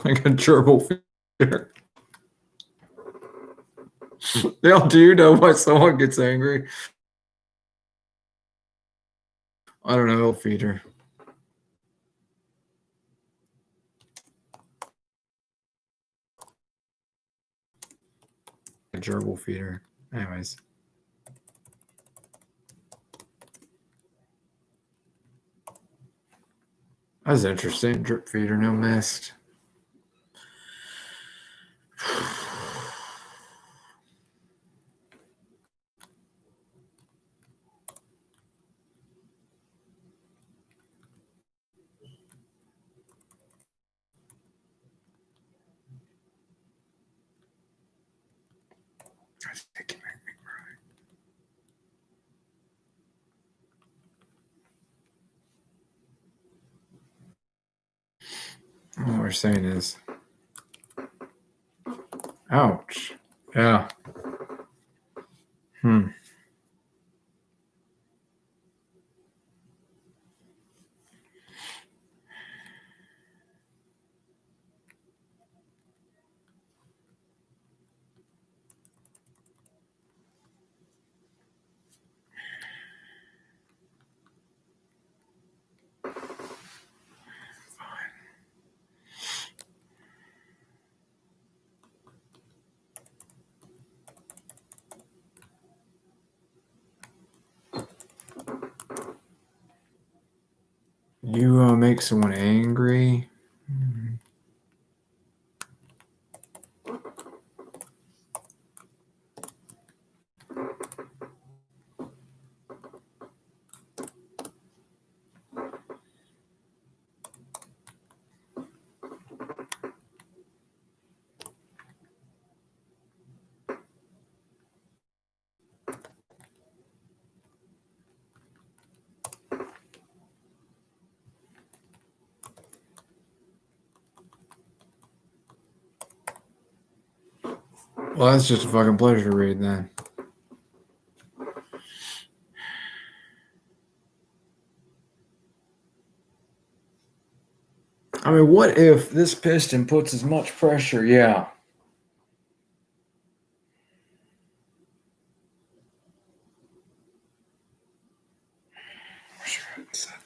Like a gerbil feeder. Dale, do you know why someone gets angry? I don't know, feeder. A gerbil feeder. Anyways. That's interesting. Drip feeder, no mist. I think you make me cry. All we're saying is, ouch. Yeah. You make someone angry. Well, that's just a fucking pleasure to read then. I mean, what if this piston puts as much pressure? Yeah. I sure hadn't said that.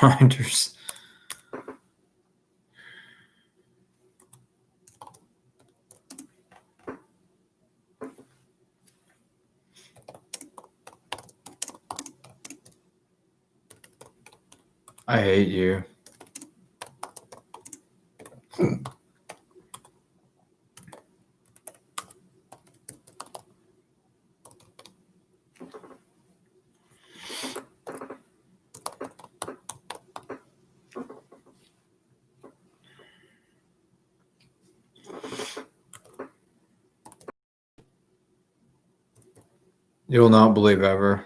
Reminders. I hate you. You'll not believe ever.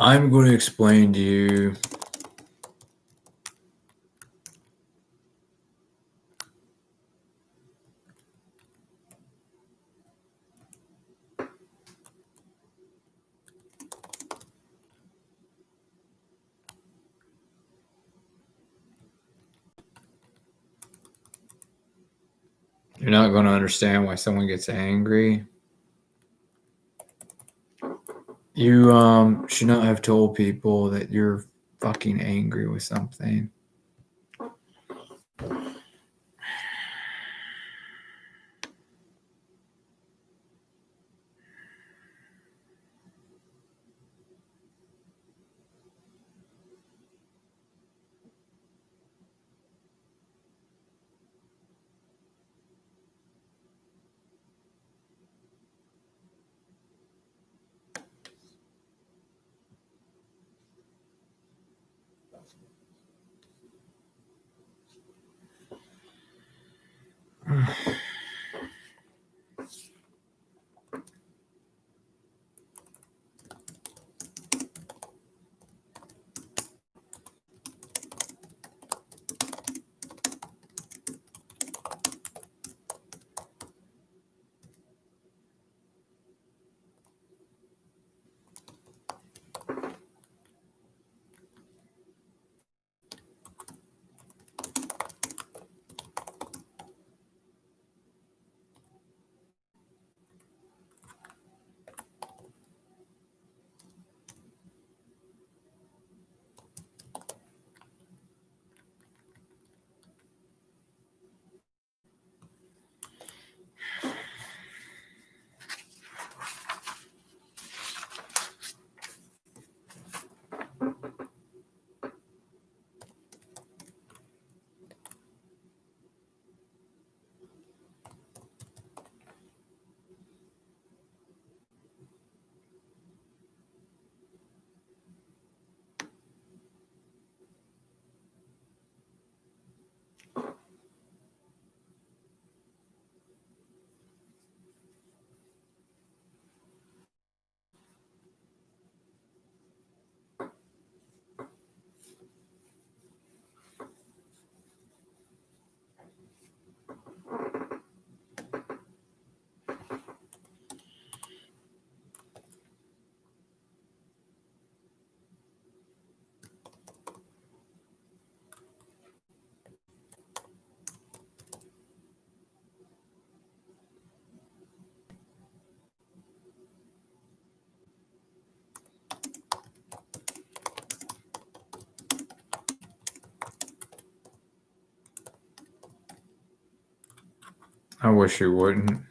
I'm going to explain to you. You're not going to understand why someone gets angry. You should not have told people that you're fucking angry with something. I wish you wouldn't.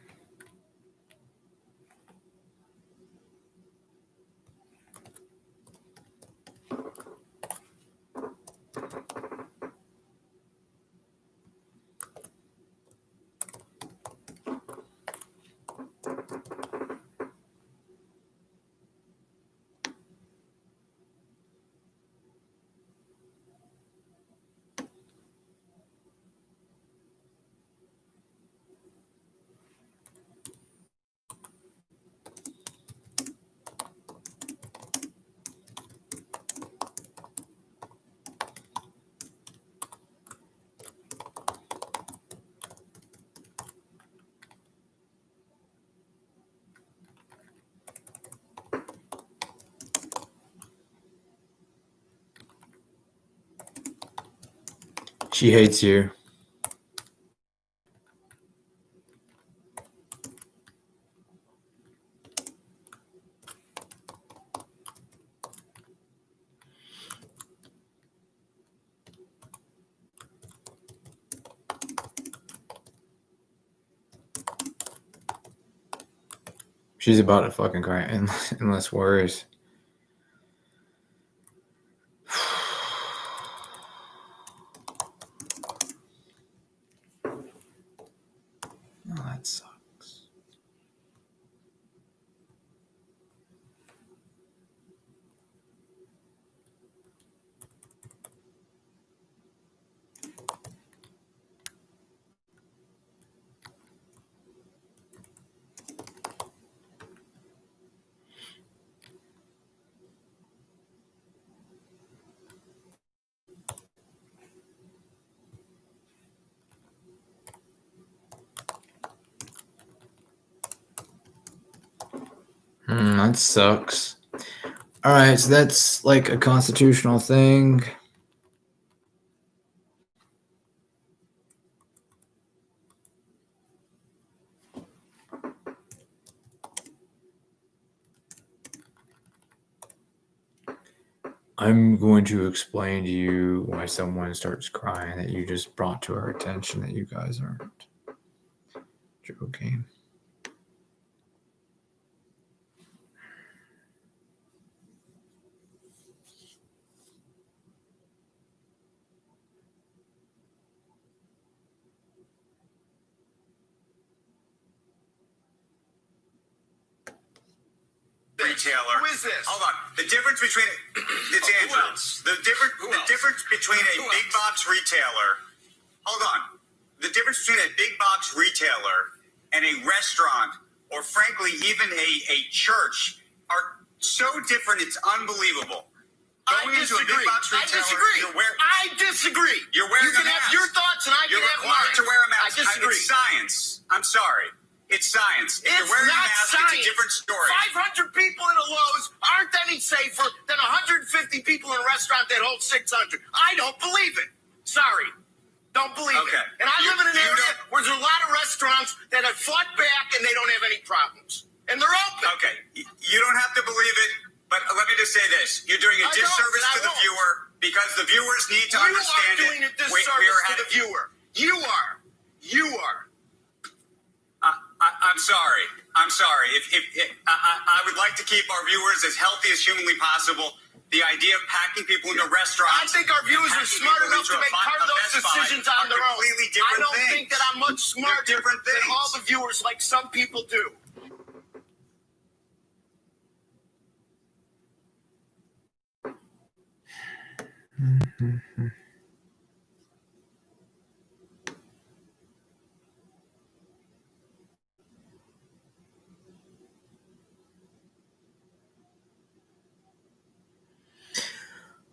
She hates you. She's about to fucking cry, endless worries. Oh, that sucks. That sucks. All right, so that's like a constitutional thing. I'm going to explain to you why someone starts crying that you just brought to our attention that you guys aren't joking. Retailer. Who is this? Hold on. The difference between it's Who Andrew. else? The difference between a Who big else? box retailer. Hold on. The difference between a big box retailer and a restaurant, or frankly, even a church, are so different. It's unbelievable. Going into a big box retailer, I disagree. You're wearing You can a have mask. your thoughts and I You're can have required mine. to wear a mask. I disagree. It's science. I'm sorry. It's science. If It's you're wearing not a mask, science. it's a different story. 500 people in a Lowe's aren't any safer than 150 people in a restaurant that holds 600. I don't believe it. Sorry. Don't believe it. Okay. And I live in an You area don't- where there's a lot of restaurants that have fought back and they don't have any problems. And they're open. Okay, you don't have to believe it, but let me just say this: you're doing a I disservice don't, to the I won't. viewer because the viewers need to You understand are doing a it. disservice to the viewer. You are. You are. I'm sorry. I'm sorry. If I would like to keep our viewers as healthy as humanly possible. The idea of packing people into restaurants. I think our viewers are smart enough to make part of those decisions on their own. I don't think that I'm much smarter different than things. all the viewers like some people do.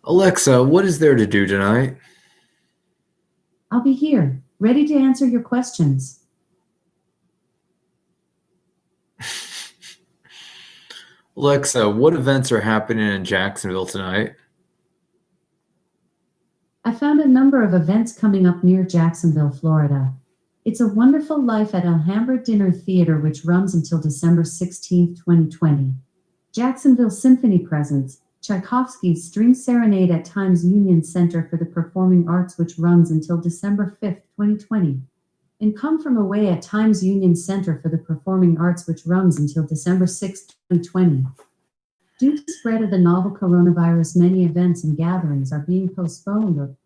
Alexa, what is there to do tonight? I'll be here, ready to answer your questions. Alexa, what events are happening in Jacksonville tonight? I found a number of events coming up near Jacksonville, Florida. It's a Wonderful Life at Alhambra Dinner Theater, which runs until December 16, 2020. Jacksonville Symphony presents Tchaikovsky's String Serenade at Times Union Center for the Performing Arts, which runs until December 5, 2020. And Come From Away at Times Union Center for the Performing Arts, which runs until December 6, 2020. Due to the spread of the novel coronavirus, many events and gatherings are being postponed or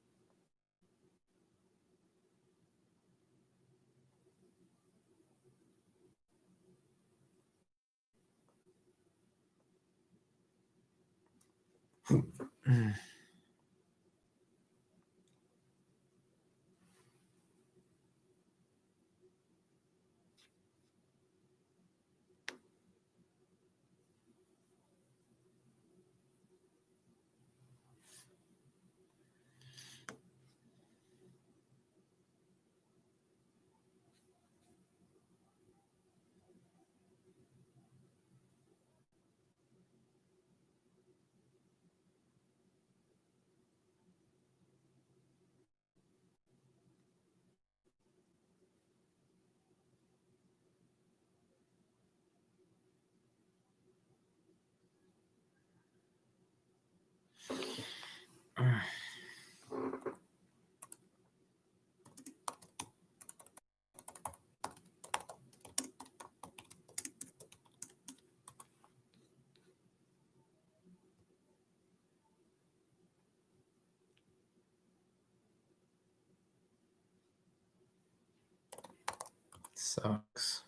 Sucks.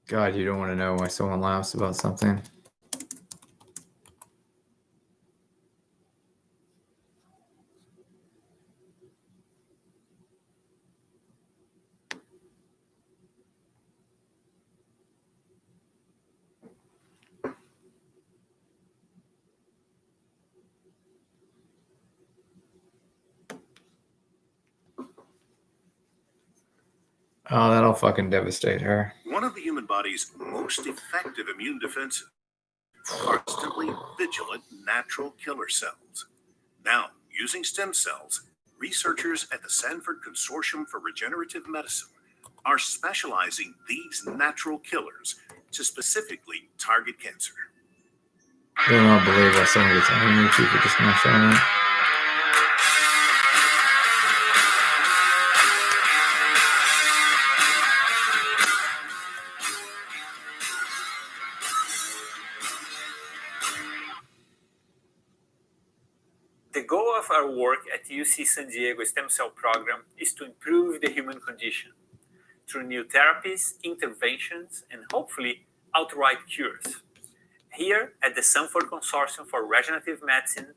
God, you don't want to know why someone laughs about something. Oh, that'll fucking devastate her. One of the human body's most effective immune defenses are constantly vigilant natural killer cells. Now, using stem cells, researchers at the Sanford Consortium for Regenerative Medicine are specializing these natural killers to specifically target cancer. I do not believe that someone gets angry at you for just not showing it. The goal of our work at UC San Diego Stem Cell Program is to improve the human condition through new therapies, interventions, and hopefully outright cures. Here at the Sanford Consortium for Regenerative Medicine,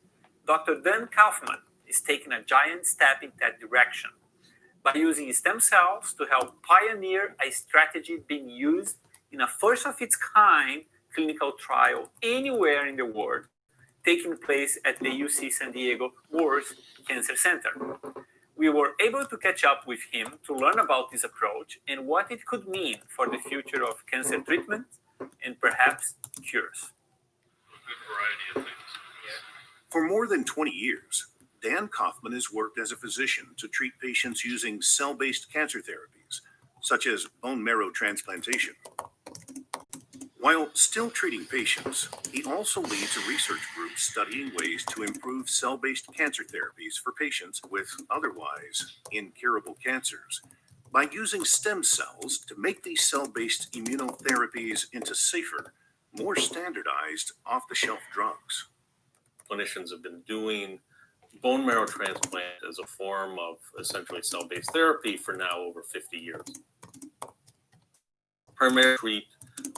Dr. Dan Kaufman is taking a giant step in that direction by using stem cells to help pioneer a strategy being used in a first-of-its-kind clinical trial anywhere in the world, taking place at the UC San Diego Moores Cancer Center. We were able to catch up with him to learn about this approach and what it could mean for the future of cancer treatment and perhaps cures. For more than 20 years, Dan Kaufman has worked as a physician to treat patients using cell-based cancer therapies, such as bone marrow transplantation. While still treating patients, he also leads a research group studying ways to improve cell-based cancer therapies for patients with otherwise incurable cancers by using stem cells to make these cell-based immunotherapies into safer, more standardized off-the-shelf drugs. Clinicians have been doing bone marrow transplant as a form of essentially cell-based therapy for now over 50 years. Primarily treat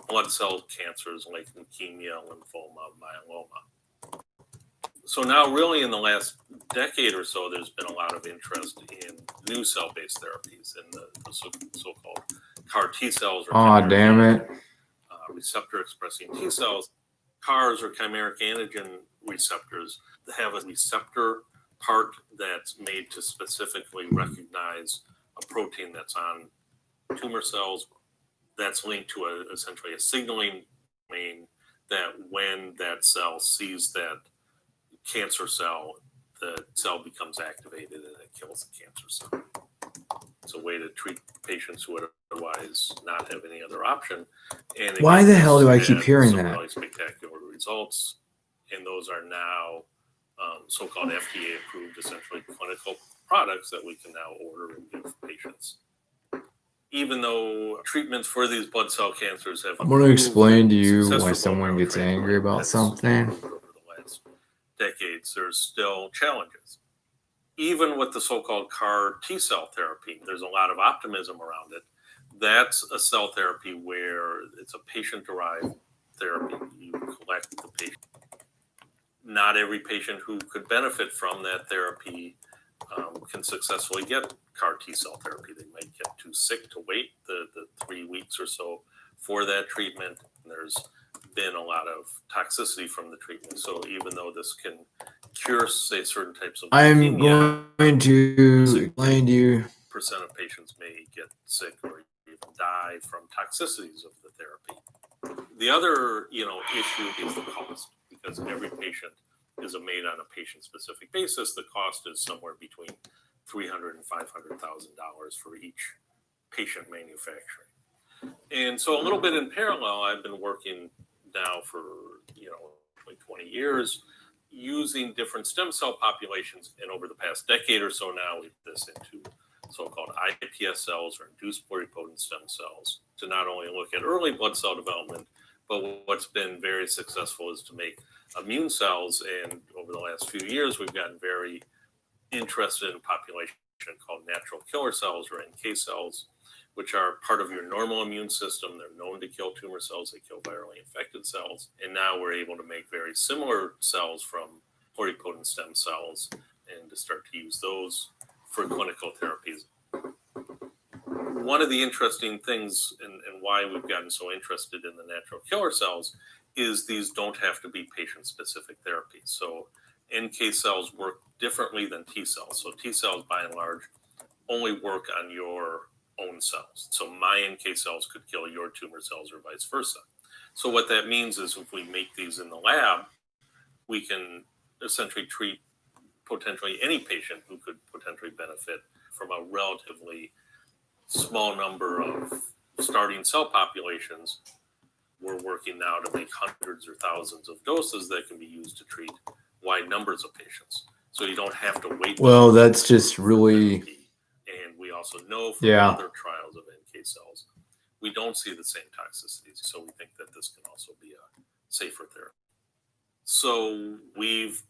blood cell cancers like leukemia, lymphoma, myeloma. So now really in the last decade or so, there's been a lot of interest in new cell-based therapies and the so-called CAR T cells. Oh, damn it. Receptor-expressing T cells. CARs or chimeric antigen receptors that have a receptor part that's made to specifically recognize a protein that's on tumor cells that's linked to essentially a signaling domain that when that cell sees that cancer cell, the cell becomes activated and it kills the cancer cell. It's a way to treat patients who would otherwise not have any other option. And why the hell do I keep hearing that? Really spectacular results, and those are now so-called FDA-approved, essentially clinical products that we can now order and give patients. Even though treatments for these blood cell cancers have... I'm going to explain to you why someone gets angry about something. Over the last decades, there's still challenges. Even with the so-called CAR T-cell therapy, there's a lot of optimism around it. That's a cell therapy where it's a patient-derived therapy. You collect the patient. Not every patient who could benefit from that therapy can successfully get CAR T-cell therapy. They might get too sick to wait the 3 weeks or so for that treatment. There's been a lot of toxicity from the treatment. So even though this can cure, say, certain types of leukemia, I'm going to explain to you. Percent of patients may get sick or even die from toxicities of the therapy. The other, issue is the cost, because every patient is made on a patient-specific basis. The cost is somewhere between $300,000 and $500,000 for each patient manufacturing. And so a little bit in parallel, I've been working now for, like 20 years using different stem cell populations. And over the past decade or so now, we've this into so-called iPS cells or induced pluripotent stem cells to not only look at early blood cell development, but what's been very successful is to make immune cells. And over the last few years, we've gotten very interested in a population called natural killer cells or NK cells, which are part of your normal immune system. They're known to kill tumor cells. They kill virally infected cells. And now we're able to make very similar cells from pluripotent stem cells and to start to use those for clinical therapies. One of the interesting things and why we've gotten so interested in the natural killer cells is these don't have to be patient-specific therapies. So NK cells work differently than T cells. So T cells, by and large, only work on your own cells. So my NK cells could kill your tumor cells or vice versa. So what that means is if we make these in the lab, we can essentially treat potentially any patient who could potentially benefit from a relatively small number of starting cell populations. We're working now to make hundreds or thousands of doses that can be used to treat wide numbers of patients. So you don't have to wait. Well, that's just really. And we also know from other trials of NK cells, we don't see the same toxicities. So we think that this can also be a safer therapy. So we've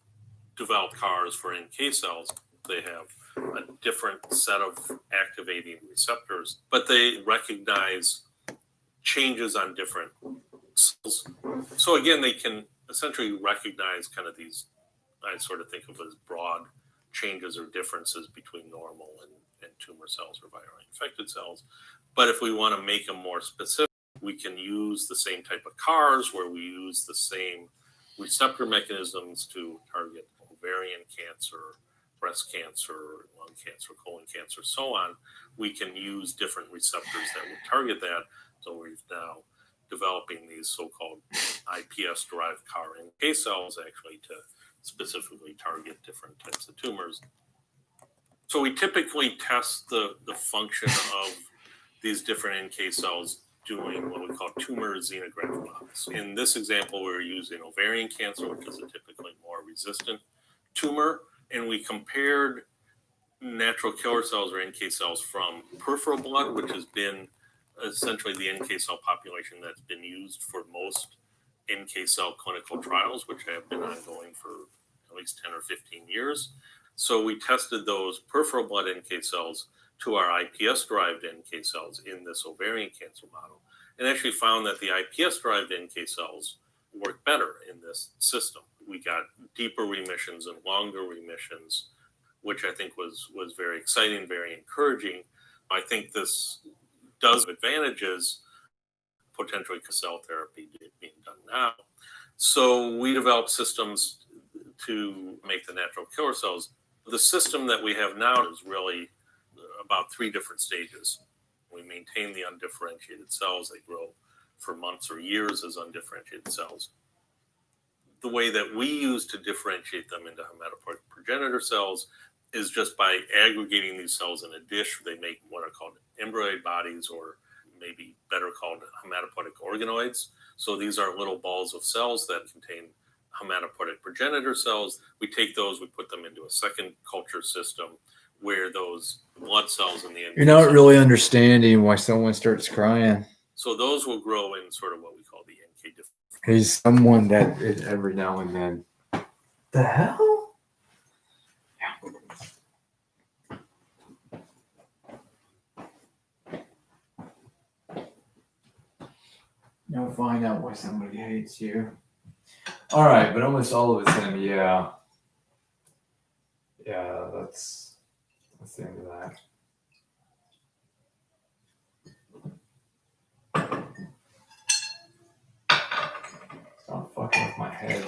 developed CARs for NK cells. They have a different set of activating receptors, but they recognize changes on different cells. So again, they can essentially recognize kind of these, I sort of think of as broad changes or differences between normal and tumor cells or virally infected cells. But if we want to make them more specific, we can use the same type of CARs where we use the same receptor mechanisms to target ovarian cancer, breast cancer, lung cancer, colon cancer, so on. We can use different receptors that would target that. So we've now developing these so-called iPS-derived CAR NK cells actually to specifically target different types of tumors. So we typically test the function of these different NK cells doing what we call tumor xenograft models. In this example, we're using ovarian cancer, which is a typically more resistant tumor, and we compared natural killer cells or NK cells from peripheral blood, which has been essentially the NK cell population that's been used for most NK cell clinical trials, which have been ongoing for at least 10 or 15 years. So we tested those peripheral blood NK cells to our iPS-derived NK cells in this ovarian cancer model, and actually found that the iPS-derived NK cells work better in this system. We got deeper remissions and longer remissions, which I think was very exciting, very encouraging. I think this does have advantages, potentially cell therapy being done now. So we developed systems to make the natural killer cells. The system that we have now is really about 3 different stages. We maintain the undifferentiated cells. They grow for months or years as undifferentiated cells. The way that we use to differentiate them into hematopoietic progenitor cells is just by aggregating these cells in a dish. They make what are called embryoid bodies, or maybe better called hematopoietic organoids. So these are little balls of cells that contain hematopoietic progenitor cells. We take those, we put them into a second culture system where those blood cells in the NK You're not cells, really understanding why someone starts crying. so those will grow in sort of what we call the NK differentiation. He's someone that is every now and then. The hell? You'll find out why somebody hates you. All right, but almost all of it's him. Yeah, that's the end of that. Stop fucking with my head.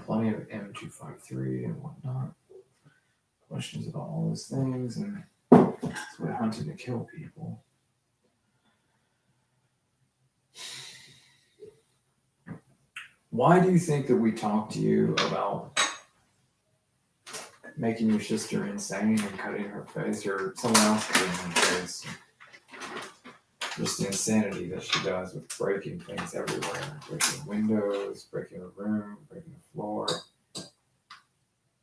Plenty of M253 and whatnot. Questions about all those things, and it's what hunting to kill people. Why do you think that we talk to you about making your sister insane and cutting her face, or someone else cutting her face? Just the insanity that she does with breaking things everywhere, breaking windows, breaking the room, breaking the floor.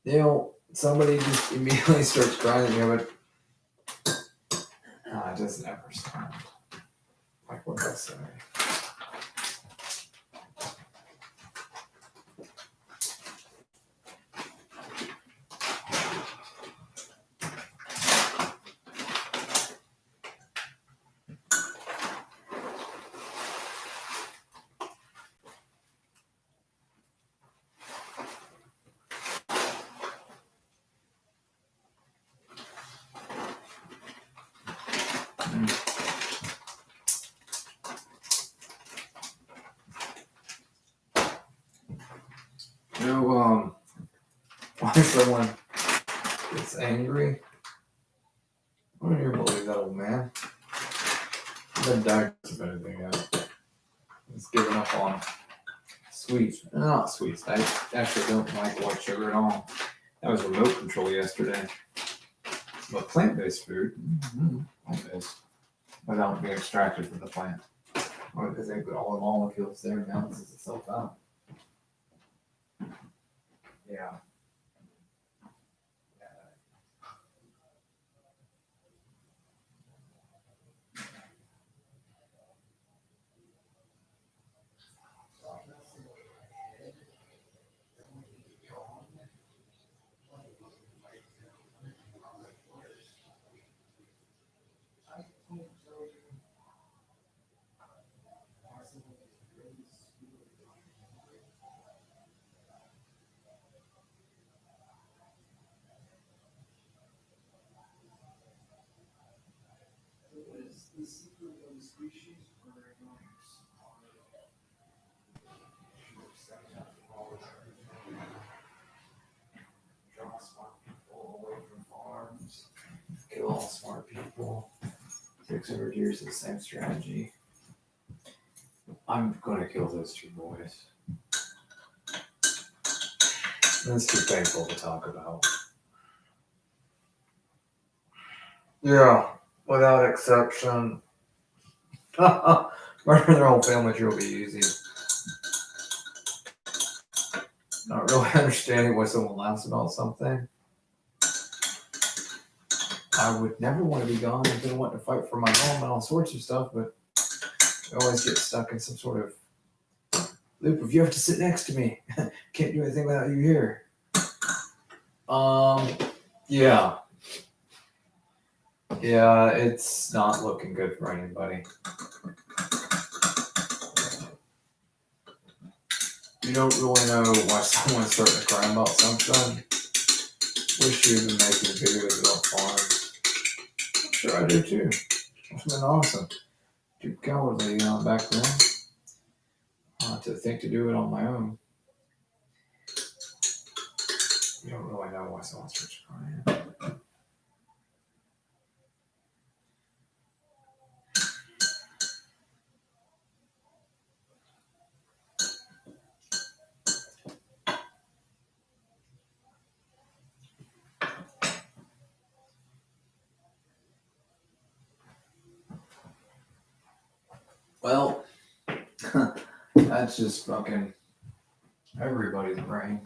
You know, somebody just immediately starts crying at you, but it doesn't ever sound like what I say. Why someone gets angry I don't even believe that old man. He hasn't diagnosed of anything yet. He's given up on sweets. Not sweets. I actually don't like white sugar at all. That was remote control yesterday. But plant-based food, plant-based, without being extracted from the plant. Or because they put all the molecules there and balances itself out. Yeah. Draw smart people away from farms. Kill all smart people. 600 years of the same strategy. I'm gonna kill those two boys. That's too painful to talk about. Yeah, without exception. Murdering their whole family tree will be easy. Not really understanding why someone laughs about something. I would never want to be gone. I didn't want to fight for my home and all sorts of stuff, but I always get stuck in some sort of loop of you have to sit next to me. Can't do anything without you here. Yeah. Yeah, it's not looking good for anybody. You don't really know why someone's starting to cry about something. Wish you'd been making videos about farms. I'm sure I do too. It's been awesome. Too cowardly back then. To think to do it on my own. You don't really know why someone starts crying. Well, that's just fucking everybody's brain.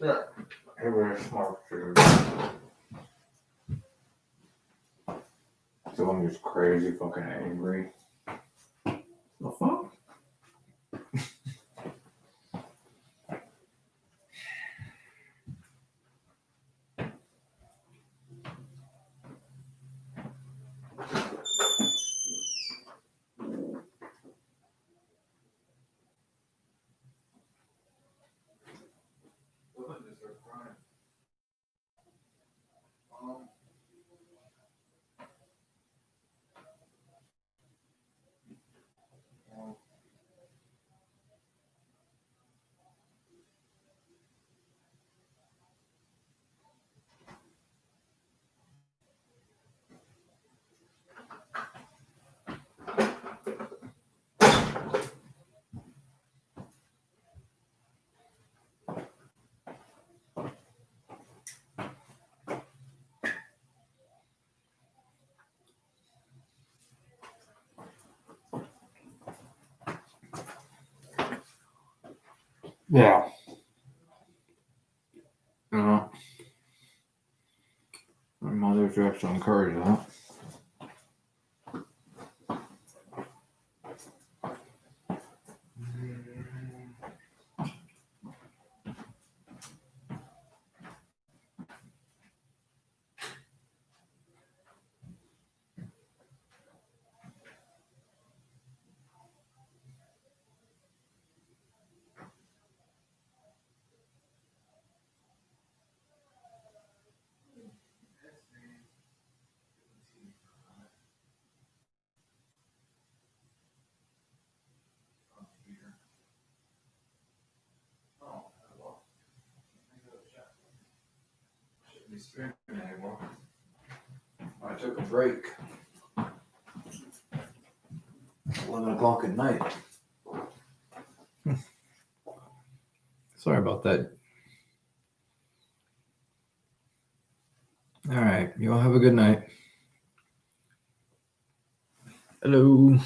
Shit. Everybody's smart too. So I'm just crazy fucking angry. The fuck? Yeah. My mother's just to encourage that. Shouldn't be streaming anymore. I took a break. 11 o'clock at night. Sorry about that. All right. You all have a good night. Hello.